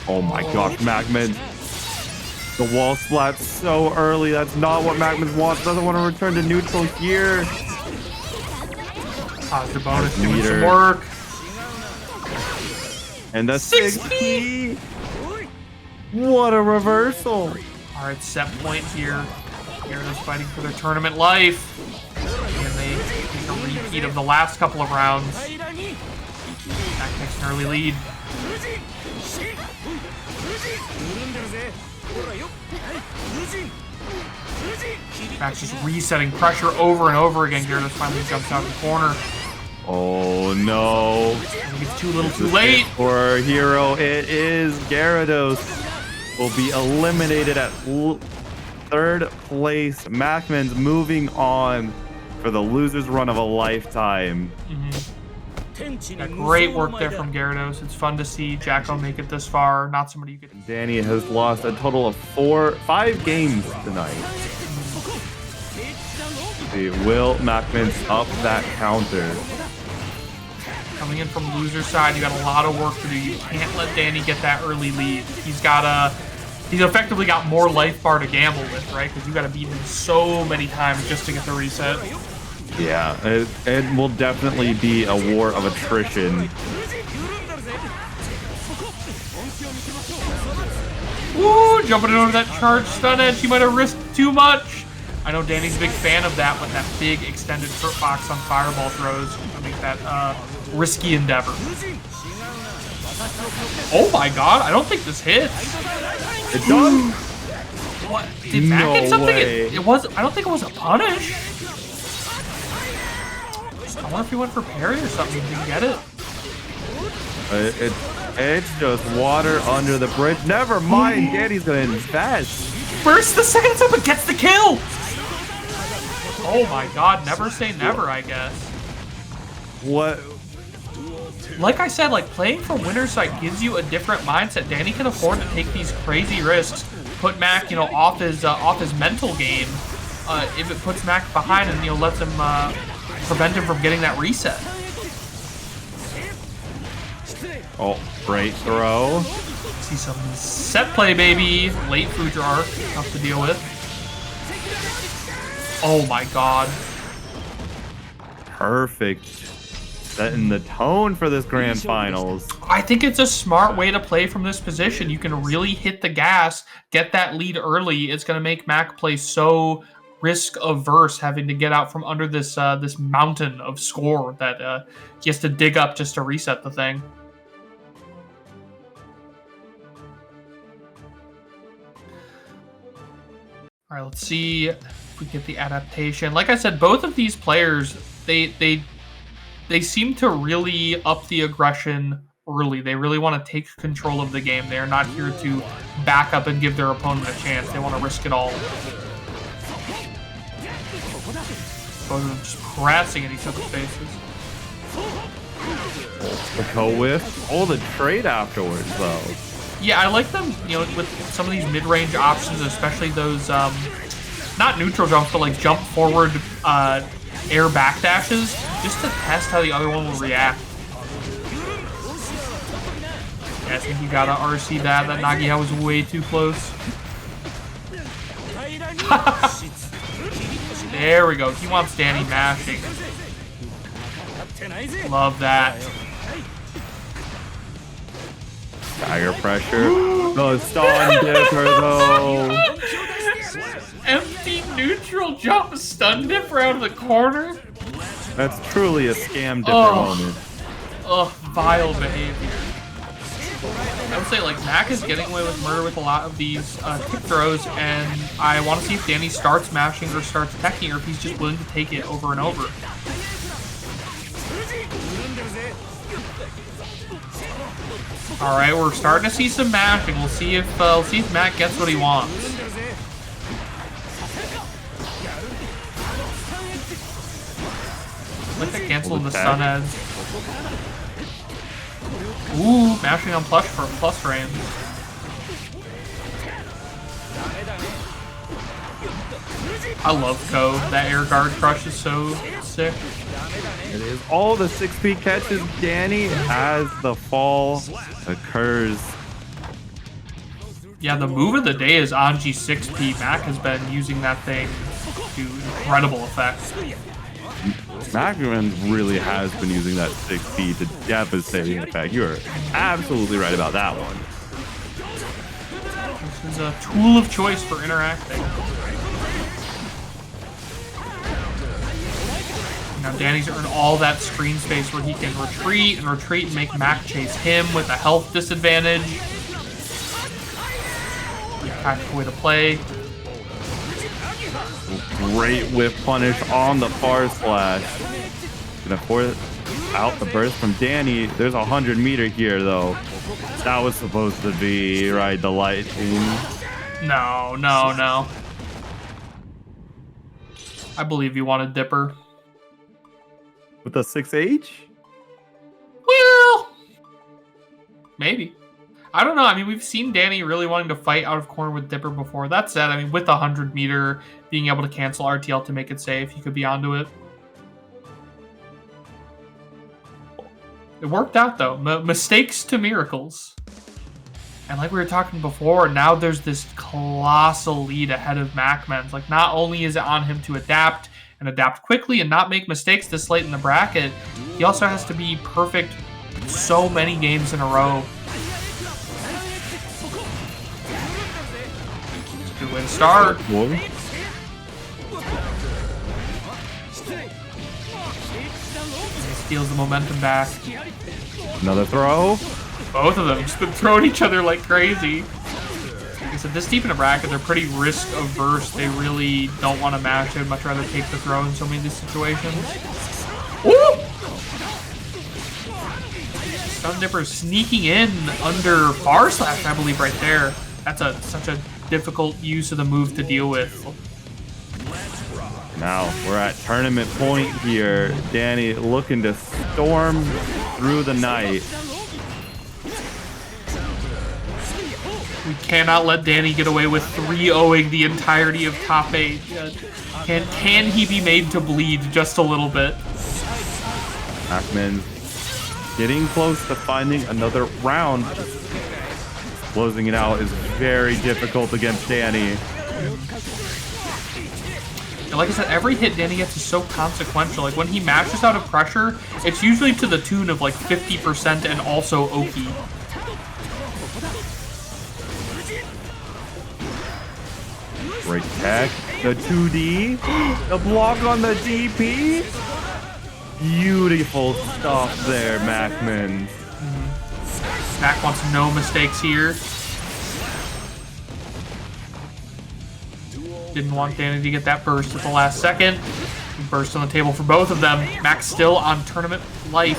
Speaker 2: Oh my gosh, MacMens. The wall splats so early. That's not what MacMens wants. Doesn't want to return to neutral here.
Speaker 1: Positive bonus doing some work.
Speaker 2: And the
Speaker 1: 6P!
Speaker 2: What a reversal.
Speaker 1: All right, set point here. Garidos fighting for their tournament life. And they take a repeat of the last couple of rounds. Mac takes an early lead. Mac's just resetting pressure over and over again. Garidos finally jumps out of the corner.
Speaker 2: Oh no.
Speaker 1: It's too little too late.
Speaker 2: For our hero, it is Garidos. Will be eliminated at third place. MacMens moving on for the loser's run of a lifetime.
Speaker 1: Yeah, great work there from Garidos. It's fun to see Jacko make it this far. Not somebody you could.
Speaker 2: Dany has lost a total of 5 games tonight. Will MacMens up that counter?
Speaker 1: Coming in from loser's side, you got a lot of work to do. You can't let Dany get that early lead. He's effectively got more life bar to gamble with, right? Because you got to beat him so many times just to get the reset.
Speaker 2: Yeah, it will definitely be a war of attrition.
Speaker 1: Woo! Jumping over that charge stun edge. He might have risked too much. I know Danny's a big fan of that with that big extended hurt box on fireball throws to make that risky endeavor. Oh my god, I don't think this hits.
Speaker 2: It does?
Speaker 1: What? Did Mac hit something?
Speaker 2: Way.
Speaker 1: It was. I don't think it was a punish. I wonder if he went for parry or something. Didn't get it.
Speaker 2: It's just water under the bridge. Never mind, Danny's gonna invest.
Speaker 1: Bursts the second time, but gets the kill. Oh my god, never say never, I guess.
Speaker 2: What?
Speaker 1: Like I said, like playing for winner's side gives you a different mindset. Dany can afford to take these crazy risks, put Mac, off his mental game. If it puts Mac behind and lets him prevent him from getting that reset.
Speaker 2: Oh, great throw.
Speaker 1: See some set play, baby. Late food jar, tough to deal with. Oh my god.
Speaker 2: Perfect. Setting the tone for this grand finals.
Speaker 1: I think it's a smart way to play from this position. You can really hit the gas, get that lead early. It's going to make Mac play so risk averse, having to get out from under this this mountain of score that he has to dig up just to reset the thing. All right, let's see if we get the adaptation. Like I said, both of these players, they seem to really up the aggression early. They really want to take control of the game. They are not here to back up and give their opponent a chance. They want to risk it all. Both of them just pressing at each other's faces.
Speaker 2: The co-whiff. Oh, the trade afterwards, though.
Speaker 1: Yeah, I like them, with some of these mid-range options, especially those, not neutral jumps, but like jump forward, air backdashes, just to test how the other one will react. Yeah, I think you gotta RC that. That Nagi was way too close. There we go. He wants Dany mashing. Love that.
Speaker 2: Tiger pressure. No, stun dipper though.
Speaker 1: Empty neutral jump stun dipper out of the corner.
Speaker 2: That's truly a scam dipper moment.
Speaker 1: Ugh, vile behavior. I would say like Mac is getting away with murder with a lot of these kick throws, and I want to see if Dany starts mashing or starts teching, or if he's just willing to take it over and over. All right, we're starting to see some mashing. We'll see if Mac gets what he wants. Like that cancel the stun edge. Ooh, mashing on plus for plus range. I love Ko. That air guard crush is so sick.
Speaker 2: It is all the 6P catches Dany as the fall occurs.
Speaker 1: Yeah, the move of the day is Anji 6P. Mac has been using that thing to incredible effect.
Speaker 2: MacMens really has been using that 6B to devastating effect. You're absolutely right about that one.
Speaker 1: This is a tool of choice for interacting. Now Dany's earned all that screen space where he can retreat and make Mac chase him with a health disadvantage. Tactical way to play.
Speaker 2: Great whiff punish on the far slash. Gonna force out the burst from Dany. There's a 100-meter here though. That was supposed to be right, the light team.
Speaker 1: No, no, no. I believe you wanted Dipper.
Speaker 2: With a 6H?
Speaker 1: Well, maybe. I don't know. I mean, we've seen Dany really wanting to fight out of corner with Dipper before. That said, I mean, with a 100-meter, being able to cancel RTL to make it safe, he could be onto it. It worked out, though. Mistakes to miracles. And like we were talking before, now there's this colossal lead ahead of MacMens. Like, not only is it on him to adapt and adapt quickly and not make mistakes this late in the bracket, he also has to be perfect so many games in a row. Good way to start.
Speaker 2: Whoa.
Speaker 1: Steals the momentum back.
Speaker 2: Another throw.
Speaker 1: Both of them just been throwing each other like crazy. Like I said, this deep in a bracket, they're pretty risk averse. They really don't want to match. They'd much rather take the throw in so many of these situations. Woo! Stun Dipper sneaking in under far slash, I believe, right there. That's such a difficult use of the move to deal with.
Speaker 2: Now we're at tournament point here. Dany looking to storm through the night.
Speaker 1: We cannot let Dany get away with 3-0ing the entirety of top 8. Can he be made to bleed just a little bit?
Speaker 2: MacMens getting close to finding another round. Closing it out is very difficult against Dany.
Speaker 1: And like I said, every hit Dany gets is so consequential. Like when he mashes out of pressure, it's usually to the tune of like 50% and also Oki.
Speaker 2: Great tech. The 2D. The block on the DP. Beautiful stuff there, MacMens.
Speaker 1: Mac wants no mistakes here. Didn't want Dany to get that burst at the last second. Burst on the table for both of them. Mac's still on tournament life.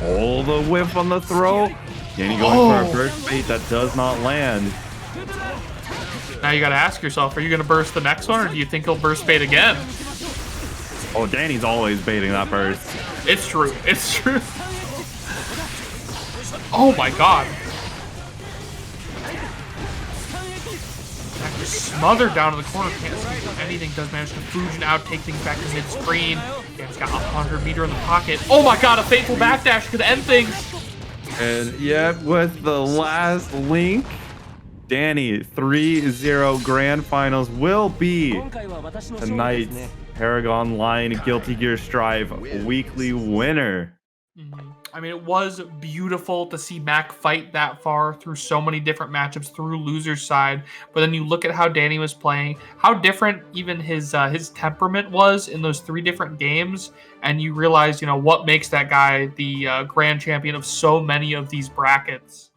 Speaker 2: Oh, the whiff on the throw. Dany going for a burst bait that does not land.
Speaker 1: Now you gotta ask yourself, are you gonna burst the next one, or do you think he'll burst bait again?
Speaker 2: Oh, Dany's always baiting that burst.
Speaker 1: It's true. It's true. Oh my god. Mac just smothered down in the corner. Can't see anything. Does manage to Fusion out, take things back to mid-screen. Dan's got a 100-meter in the pocket. Oh my god, a fateful backdash could end things.
Speaker 2: And yeah, with the last link, Dany 3-0 grand finals will be tonight's ParagOnline Guilty Gear Strive weekly winner.
Speaker 1: I mean, it was beautiful to see Mac fight that far through so many different matchups through loser's side. But then you look at how Dany was playing, how different even his temperament was in those 3 different games, and you realize, you know, what makes that guy the grand champion of so many of these brackets.